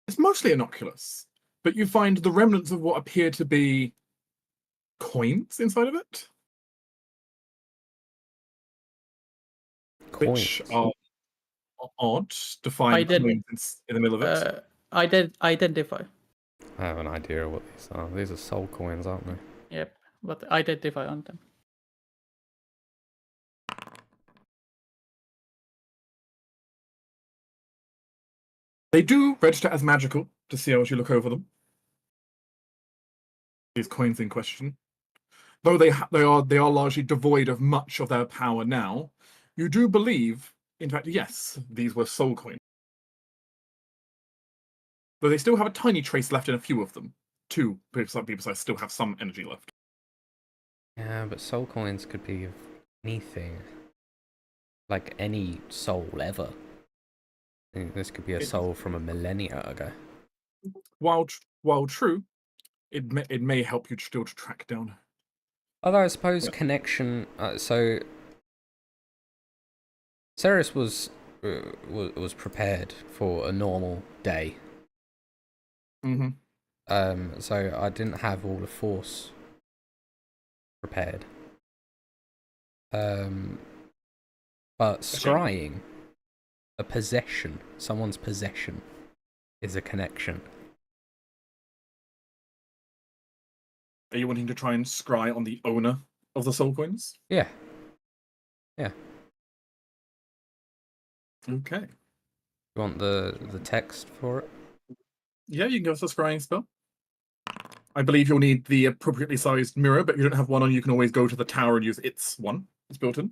It's mostly innocuous, but you find the remnants of what appear to be coins inside of it, which are odd to find coins in the middle of it. Identify. I have an idea of what these are. These are soul coins, aren't they? Yep, but identify on them. They do register as magical to see as you look over them. These coins in question, though they are largely devoid of much of their power now, you do believe, in fact, yes, these were soul coins. Though they still have a tiny trace left in a few of them. Two, some people still have some energy left. Yeah, but soul coins could be of anything. Like any soul ever. I think this could be a soul from a millennia ago. While true, it may help you still to track down. Although I suppose connection. So Ceres was prepared for a normal day. Mm-hmm. So I didn't have all the force prepared. But scrying, a possession, someone's possession, is a connection. Are you wanting to try and scry on the owner of the soul coins? Yeah. Okay. You want the text for it? Yeah, you can give us a scrying spell. I believe you'll need the appropriately sized mirror, but if you don't have one on, you can always go to the tower and use its one. It's built in.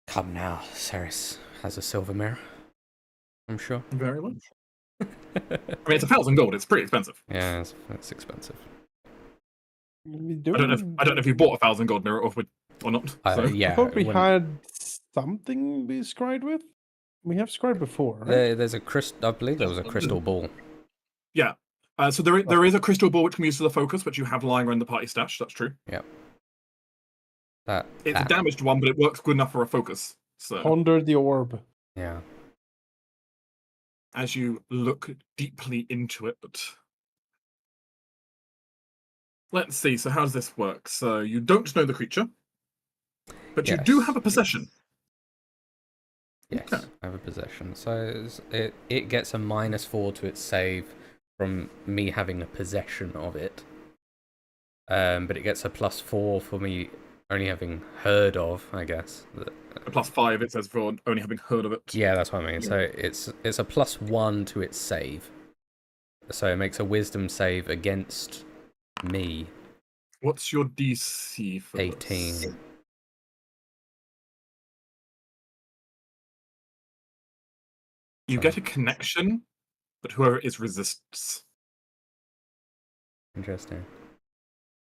Come now, Ceres has a silver mirror. I'm sure. Very well. I mean, it's 1,000 gold. It's pretty expensive. Yeah, it's expensive. We I don't know if you bought 1,000 gold mirror or not. So. Yeah, I thought we when- had something we scried with. We have scried before, right? There's a crystal. I believe there was a crystal ball. Yeah. So there is a crystal ball which can be used as a focus, which you have lying around the party stash. That's true. Yep. It's a damaged one, but it works good enough for a focus. So Ponder the orb. Yeah. as you look deeply into it, let's see. So how does this work? So you don't know the creature, but you do Yes. have a possession. Yes, Okay. I have a possession. So it gets a -4 to its save from me having a possession of it. But it gets a +4 for me only having heard of, I guess. A +5, it says, for only having heard of it. Yeah, that's what I mean. So it's a +1 to its save. So it makes a wisdom save against me. What's your DC for 18. this? You get a connection, but whoever it is resists. Interesting.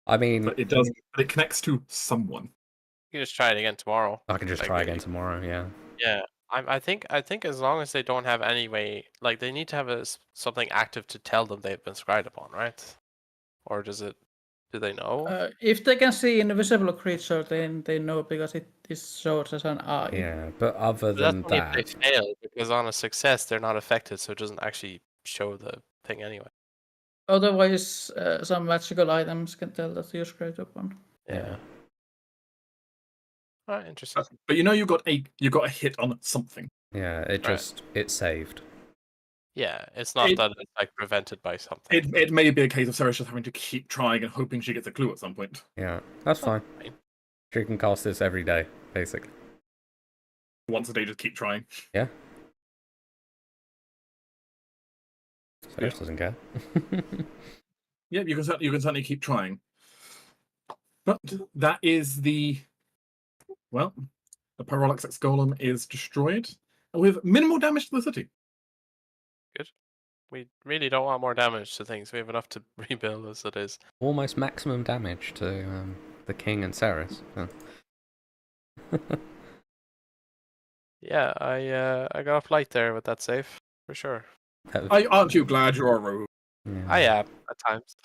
I mean, But it does. But it connects to someone. You can just try it again tomorrow. I can just Like, try again tomorrow. Yeah. Yeah, I think as long as they don't have any way, like they need to have something active to tell them they've been scried upon, right? Or do they know? If they can see invisible creature, then they know because it is shown as an eye. Yeah, but other But that's than only that, if they fail, because on a success they're not affected, so it doesn't actually show the thing anyway. Otherwise, some magical items can tell that you're screwed up on. Yeah. Alright, interesting. But you got a hit on something. yeah, it saved. Yeah, it's not that it's like prevented by something. It may be a case of Sarah's just having to keep trying and hoping she gets a clue at some point. Yeah, that's fine. fine. She can cast this every day, basically. Once a day, just keep trying. Yeah. So she doesn't care. Yeah, you can certainly keep trying. But that is the Parallax Golem is destroyed with minimal damage to the city. Good. We really don't want more damage to things. We have enough to rebuild as it is. Almost maximum damage to the king and Ceres. Yeah, I got a flight there with that save for sure. Aren't you glad you're a rogue? Yeah. I am at times.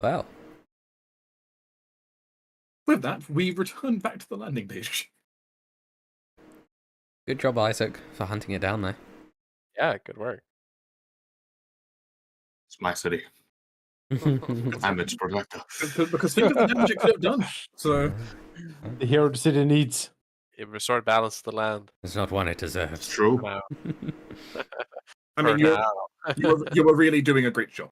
Well, With that, we return back to the landing page. good job, Isaac, for hunting it down there. Yeah, good work. It's my city. I'm its protector. Because think of the damage it could have done. So The hero the city needs. It restored balance to the land. It's not one it It's deserves. true. Wow. I for mean, now. you were really doing a great job.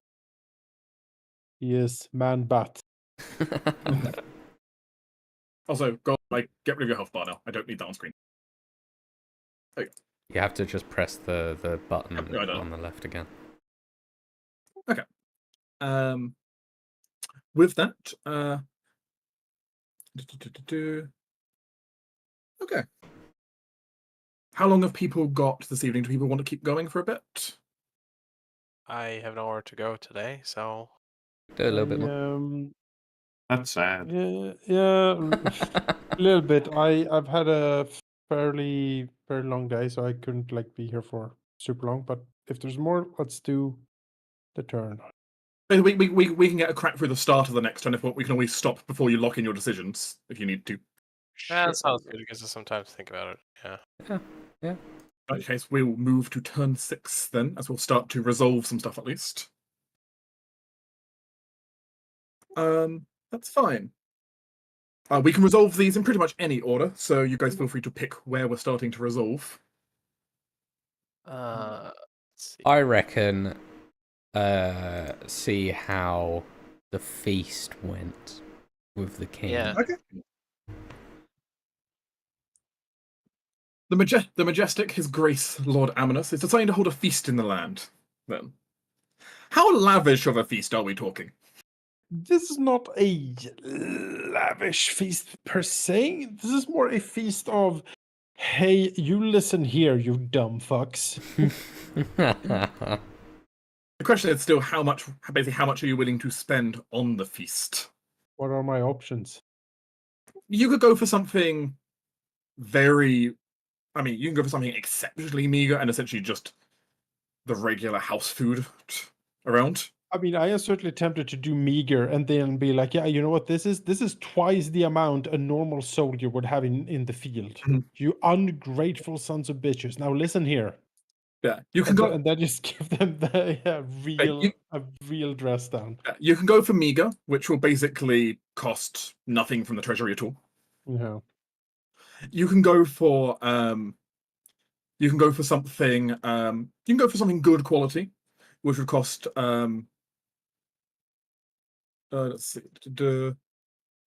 Yes, man bat. Also, go get rid of your health bar now. I don't need that on screen. You have to just press the button Yeah, I know. on the left again. With that, okay. How long have people got this evening? Do people want to keep going for a bit? I have nowhere to go today, so Do a little bit more. That's sad. Yeah, a little bit. I've had a very long day, so I couldn't be here for super long. But if there's more, let's do the turn. We can get a crack through the start of the next turn. If we can always stop before you lock in your decisions if you need to. that sounds good. It gives us some time to think about it. Yeah. Yeah. In that case, we'll move to turn 6 then, as we'll start to resolve some stuff at least. That's fine. We can resolve these in pretty much any order, so you guys feel free to pick where we're starting to resolve. Let's see. I reckon see how the feast went with the king. Yeah. Okay. The majestic, His Grace Lord Amanus, is deciding to hold a feast in the land. Then, how lavish of a feast are we talking? This is not a lavish feast per se. This is more a feast of, hey, you listen here, you dumb fucks. The question is still how much are you willing to spend on the feast? What are my options? You could go for something you can go for something exceptionally meager and essentially just the regular house food around. I mean, I am certainly tempted to do meager and then be like, yeah, you know what? This is twice the amount a normal soldier would have in the field. Mhm. You ungrateful sons of bitches. Now listen here. Yeah, you can And, go. and then just give them a real dress down. You can go for meager, which will basically cost nothing from the treasury at all. Yeah. You can go for something. You can go for something good quality, which would cost. Let's see.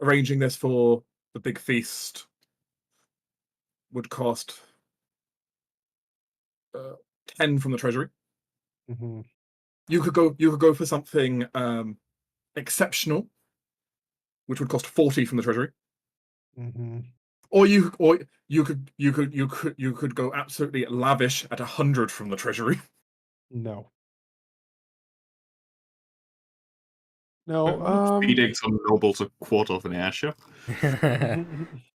Arranging this for the big feast would cost 10 from the treasury. Mm-hmm. You could go for something exceptional, which would cost 40 from the treasury. Mm-hmm. Or you could go absolutely lavish at 100 from the treasury. No. No. Feeding some nobles a quarter of an airship. I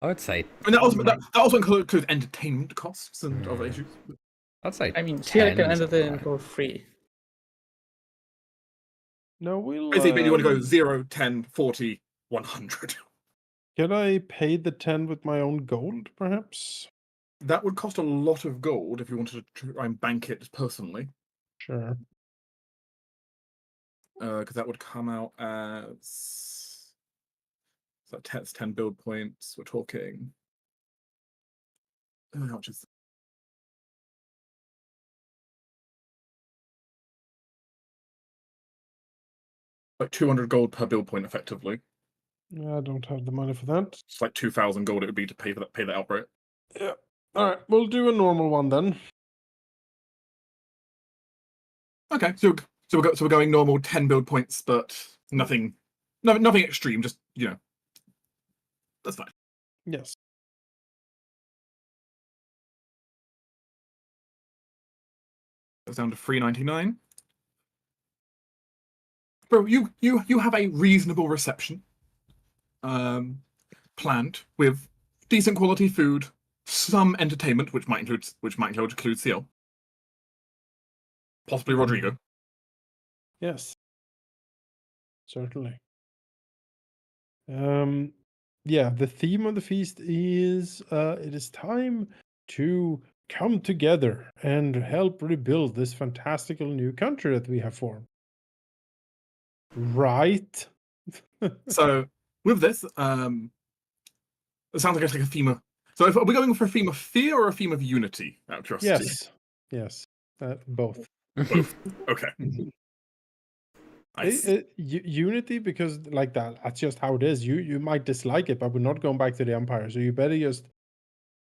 would say. I mean, that also includes entertainment costs and other issues. I'd say. I mean, still I can 10's entertain alright. for free. No, we'll. Basically, you want to go 0, 10, 40, 100. Can I pay the 10 with my own gold, perhaps? That would cost a lot of gold if you wanted to try and bank it personally. Sure. Because that would come out as that's 10 build points. We're talking. How much is like 200 gold per build point, effectively. I don't have the money for that. It's like 2,000 gold. It would be to pay that outright. Yeah. All right, we'll do a normal one then. Okay, so we're going normal 10 build points, but nothing extreme. Just that's fine. Yes. Goes down to 399. Bro, you have a reasonable reception planned with decent quality food, some entertainment, which might include CL, possibly Rodrigo. Yes. Certainly. Yeah, the theme of the feast is it is time to come together and help rebuild this fantastical new country that we have formed. Right? So with this, it sounds like it's like a theme of. So are we going for a theme of fear or a theme of unity? Out of curiosity. Yes. Yes. Both. Both. Okay. Unity, because like that's just how it is. You might dislike it, but we're not going back to the Empire. So you better just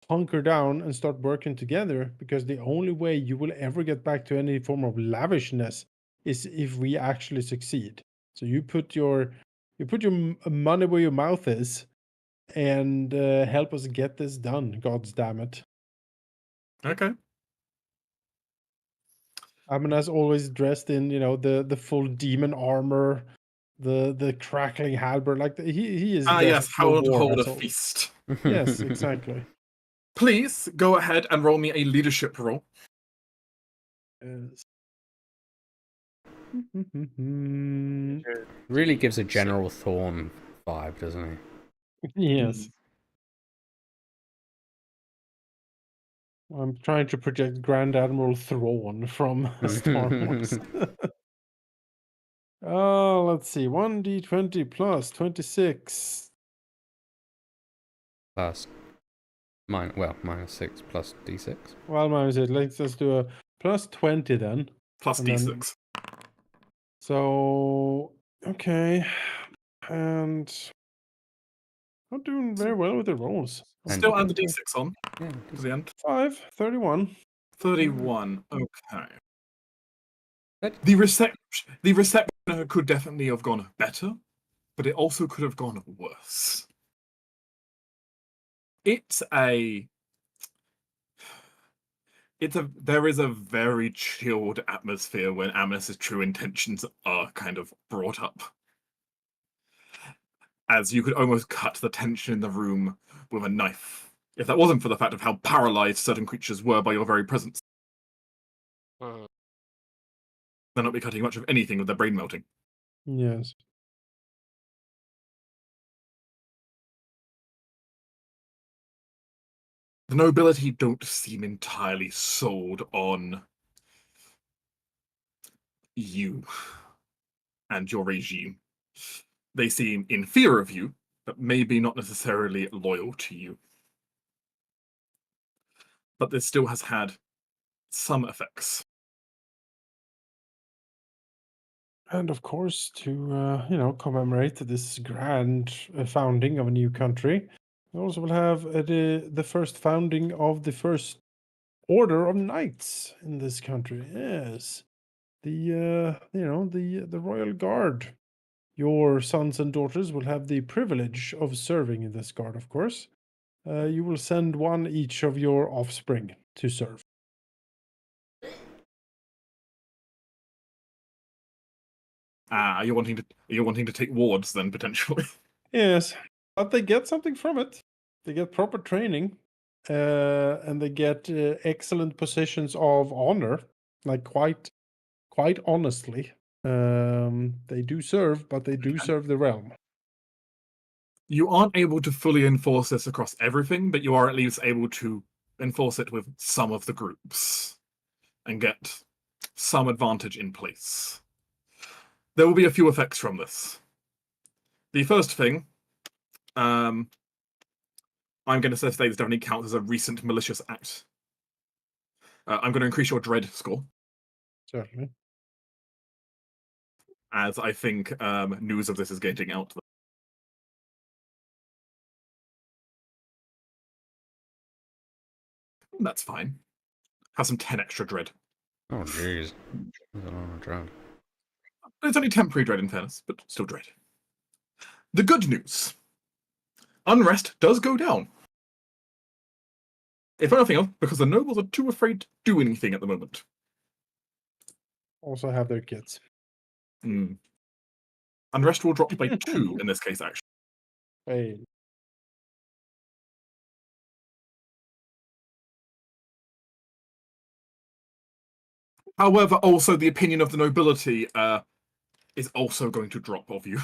hunker down and start working together, because the only way you will ever get back to any form of lavishness is if we actually succeed. So you put your money where your mouth is, and help us get this done. God's damn it. Okay. Amuna's always dressed in, the full demon armor, the crackling halberd. Like he is Yes, destined for hold war. a That's all. feast. Yes, exactly. Please go ahead and roll me a leadership roll. Yes. Really gives a General Thorn vibe, doesn't he? Yes. I'm trying to project Grand Admiral Thrawn from Star Wars. Oh, let's see. 1d20 plus 26. Plus, -6 plus d6. Well, minus it. Let's just do a plus 20 then. Plus And then- D6. So, okay. And not doing very well with the rolls. And- Still add the D6 on Yeah, to the end. 5, 31. 31. Okay. But- The reception could definitely have gone better, but it also could have gone worse. There is a very chilled atmosphere when Amnes's true intentions are kind of brought up. As you could almost cut the tension in the room with a knife, if that wasn't for the fact of how paralyzed certain creatures were by your very presence. Mm. They'll not be cutting much of anything with their brain melting. Yes. The nobility don't seem entirely sold on you and your regime. They seem in fear of you, but maybe not necessarily loyal to you. But this still has had some effects. And of course, to commemorate this grand founding of a new country, we also will have the first founding of the first order of knights in this country. Yes, the royal guard. Your sons and daughters will have the privilege of serving in this guard. Of course, you will send one each of your offspring to serve. Are you wanting to take wards then potentially? Yes, but they get something from it. They get proper training, and they get excellent positions of honor. Like quite honestly, they do serve, but they do serve the realm. You aren't able to fully enforce this across everything, but you are at least able to enforce it with some of the groups and get some advantage in place. There will be a few effects from this. The first thing, I'm going to say this definitely counts as a recent malicious act. I'm going to increase your dread score, Certainly. as I think news of this is getting out. That's fine. Have some 10 extra dread. Oh, jeez. There's a lot of dread. It's only temporary dread in fairness, but still dread. The good news. Unrest does go down. If nothing else, because the nobles are too afraid to do anything at the moment. Also have their kids. Unrest will drop by 2 in this case, actually. Hey. However, also the opinion of the nobility is also going to drop of you.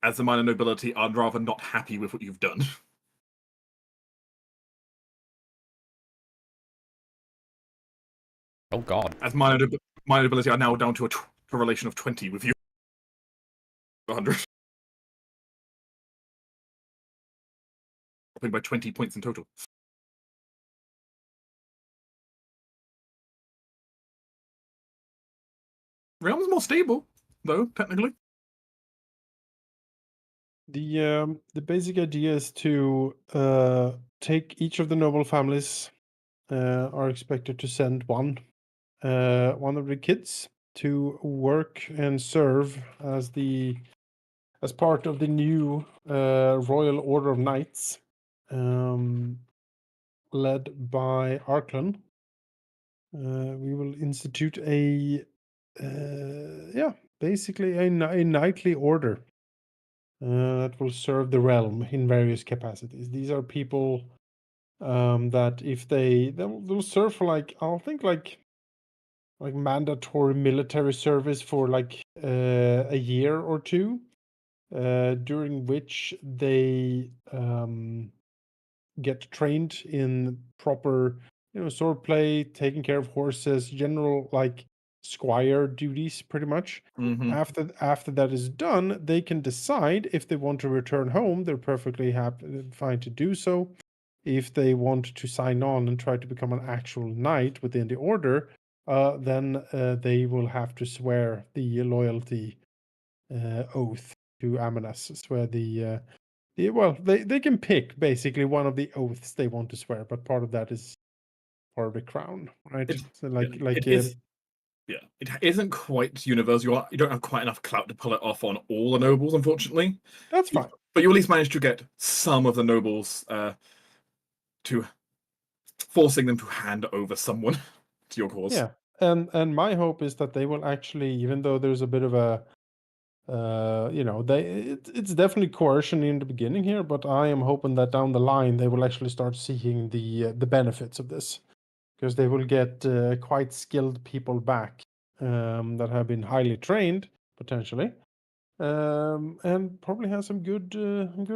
As the minor nobility are rather not happy with what you've done. Oh, God. As minor nobility are now down to a relation of 20 with you. 100. Dropping by 20 points in total. Realm's more stable, though, technically. The basic idea is to take each of the noble families are expected to send one of the kids to work and serve as part of the new Royal Order of Knights, led by Arklan. We will institute basically a knightly order that will serve the realm in various capacities. These are people that if they'll serve for like mandatory military service for like a year or two, during which they get trained in proper, swordplay, taking care of horses, general like squire duties, pretty much. Mm-hmm. After that is done, they can decide if they want to return home. They're perfectly fine to do so. If they want to sign on and try to become an actual knight within the order, then they will have to swear the loyalty oath to Amanas. Swear they can pick basically one of the oaths they want to swear, but part of that is part of the crown, right? So It is. Yeah, it isn't quite universal. You don't have quite enough clout to pull it off on all the nobles, unfortunately. That's fine. But you at least managed to get some of the nobles to forcing them to hand over someone to your cause. Yeah, and my hope is that they will actually, even though there's a bit of a it's definitely coercion in the beginning here, but I am hoping that down the line they will actually start seeing the benefits of this, because they will get quite skilled people back that have been highly trained potentially, and probably have some good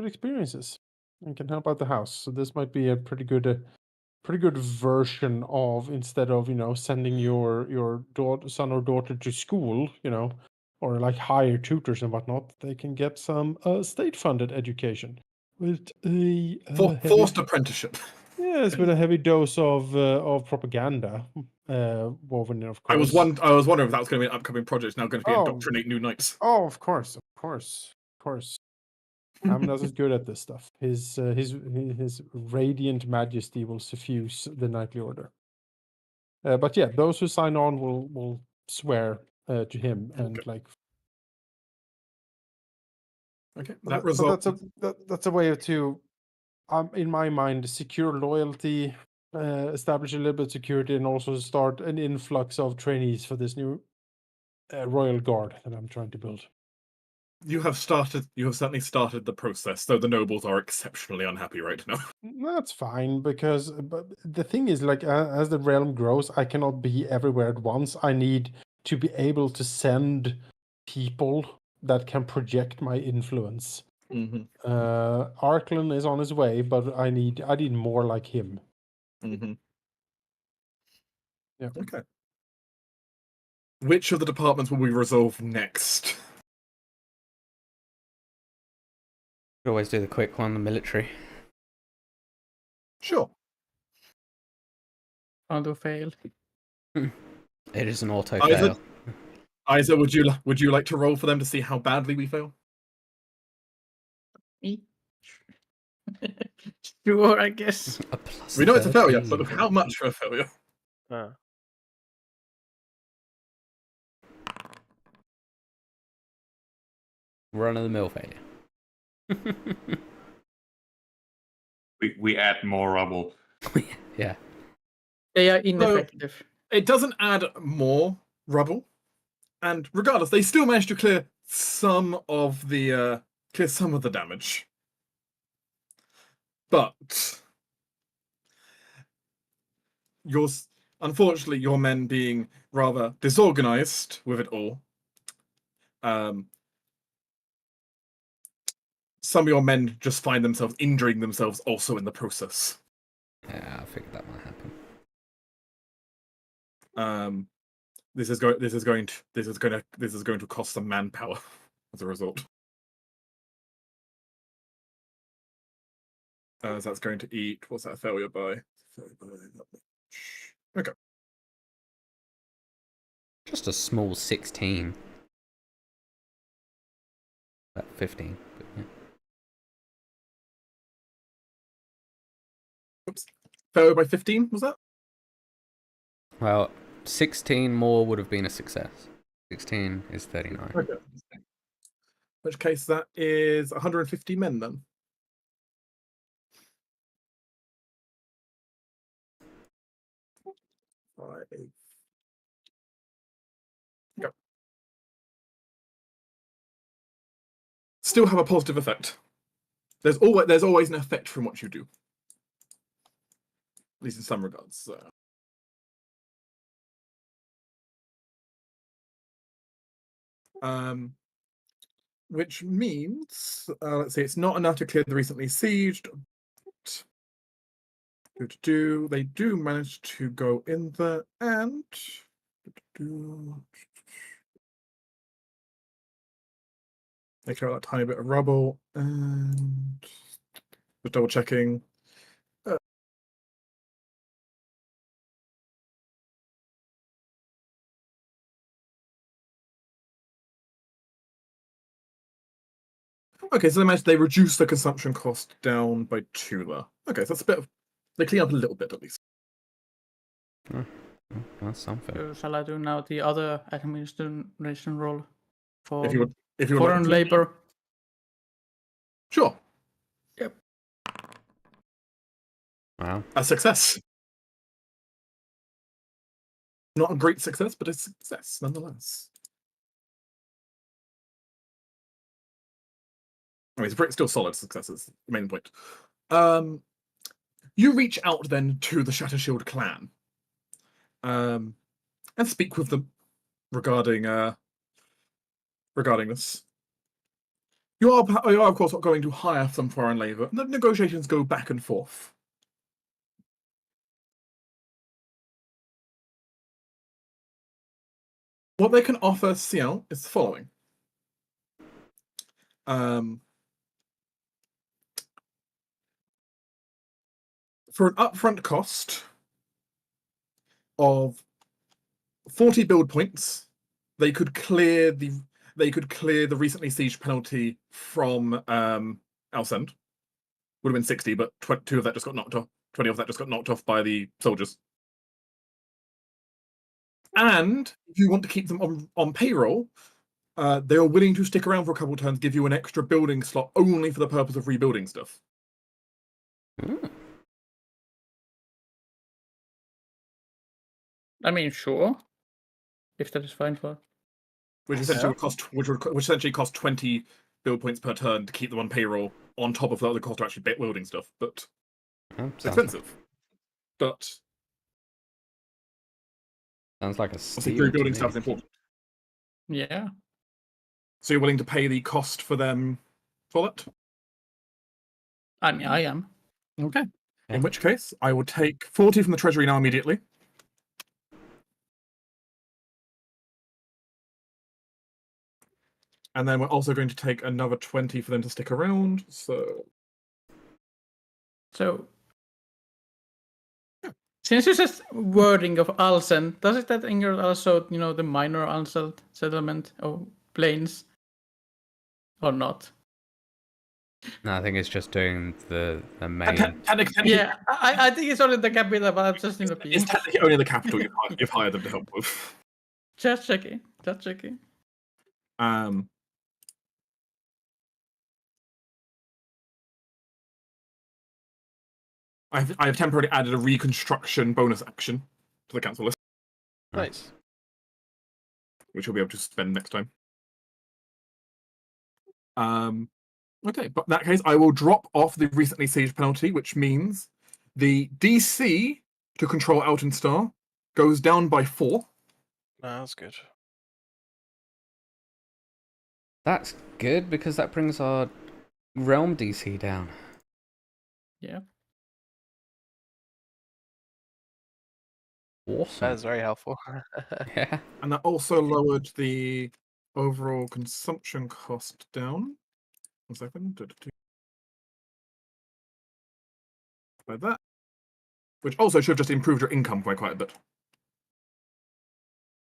experiences and can help out the house. So this might be a pretty good version of, instead of sending your son or daughter to school, or like hire tutors and whatnot, they can get some state funded education with a Forced apprenticeship. yes, with a heavy dose of propaganda woven in, of I was course. wondering if that was going to be an upcoming project. Now going to be Oh. indoctrinate new knights. Oh, of course. Amnas is good at this stuff. His radiant majesty will suffuse the knightly order. But yeah, those who sign on will swear to him, and Okay. like. Okay, But that's a way to, in my mind, secure loyalty, establish a little bit of security, and also start an influx of trainees for this new royal guard that I'm trying to build. You have certainly started the process, though the nobles are exceptionally unhappy right now. That's fine, because but the thing is, like, as the realm grows, I cannot be everywhere at once. I need to be able to send people that can project my influence. Mm-hmm. Arklan is on his way, but I need more like him. Mm-hmm. Yeah. Okay. Which of the departments will we resolve next? Could always do the quick one, the military. Sure. Auto fail. It is an auto Isaac? fail. Isa, would you like to roll for them to see how badly we fail? Me? Sure, I guess. A plus We know it's a failure, 13. but how much for a failure? Run of the mill failure. We add more rubble. Yeah. They are ineffective. It doesn't add more rubble, and regardless, they still managed to clear some of the damage. But unfortunately, your men being rather disorganized with it all, some of your men just find themselves injuring themselves also in the process. Yeah, I figured that might happen. This is going to cost some manpower as a result. So that's going to eat. What's that failure by? Okay. Just a small 16. About 15. But yeah. Oops. Failed by 15, was that? Well, 16 more would have been a success. 16 is 39. Okay. In which case that is 150 men then. Go. Still have a positive effect. There's always an effect from what you do. At least in some regards. So. Which means, let's see, it's not enough to clear the recently sieged. They do manage to go in there and they clear out that tiny bit of rubble and just double checking. Okay, so they reduce the consumption cost down by 2 there. Okay, so that's a bit of, they clean up a little bit at least. That's something. So shall I do now the other administration role for If you would foreign like to. labor? Sure. Yep. Wow. A success. Not a great success, but a success nonetheless. I mean, it's still solid successes, the main point. You reach out then to the Shattershield clan. And speak with them regarding this. You are of course going to hire some foreign labor. The negotiations go back and forth. What they can offer Ciel is the following. For an upfront cost of 40 build points, they could clear the recently sieged penalty from Alcend. Would have been 60, but 2 of that just got knocked off. 20 of that just got knocked off by the soldiers. And if you want to keep them on payroll, they are willing to stick around for a couple of turns, give you an extra building slot only for the purpose of rebuilding stuff. I mean, sure. If that is fine for. Which essentially would cost, which essentially cost 20 build points per turn to keep them on payroll, on top of the other cost to actually building stuff. But it's expensive. But Sounds like a obviously steal. rebuilding stuff is important. Yeah. So you're willing to pay the cost for them for that? I mean, I am. Okay. Yeah. In which case, I will take 40 from the treasury now immediately. And then we're also going to take another 20 for them to stick around. So since you said wording of Alcend, does it that include also, the minor Alcend settlement of planes? Or not? No, I think it's just doing the main. Yeah, I think it's only the capital, but I'm just it's technically only the capital you've hired them to help with. Just checking. I have temporarily added a reconstruction bonus action to the council list, Nice. which we'll be able to spend next time. Okay, but in that case, I will drop off the recently sieged penalty, which means the DC to control Alton Star goes down by 4. That's good. That's good because that brings our realm DC down. Yeah. Awesome. That is very helpful. Yeah. And that also lowered the overall consumption cost down. 1 second. By that. Which also should have just improved your income by quite a bit.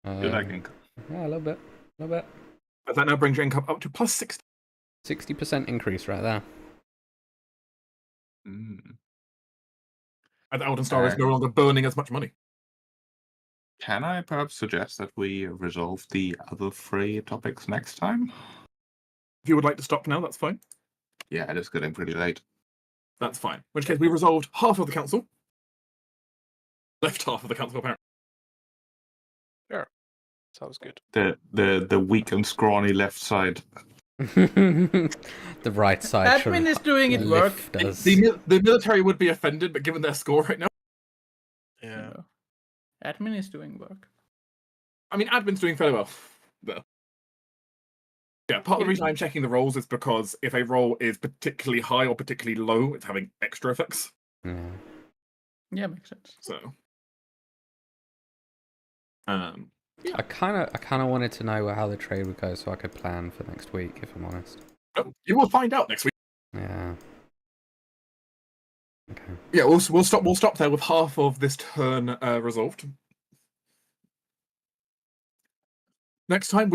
Good, I think. Yeah, a little bit. A little bit. But that now brings your income up to plus 60. 60% increase right there. Mm. And the Elden Star is no longer burning as much money. Can I perhaps suggest that we resolve the other 3 topics next time? If you would like to stop now, that's fine. Yeah, it is getting pretty late. That's fine. In which case, we resolved half of the council. Left half of the council, apparently. Sure. Sounds good. The weak and scrawny left side. The right side. Admin is doing its work. Does. The military would be offended, but given their score right now, Yeah. Admin is doing work. I mean, admin's doing fairly well. Though. Yeah, part of the reason I'm checking the rolls is because if a roll is particularly high or particularly low, it's having extra effects. Yeah. Yeah, makes sense. So, I kind of wanted to know how the trade would go so I could plan for next week, if I'm honest. you will find out next week. Yeah. Okay. Yeah, we'll stop there with half of this turn resolved. Next time.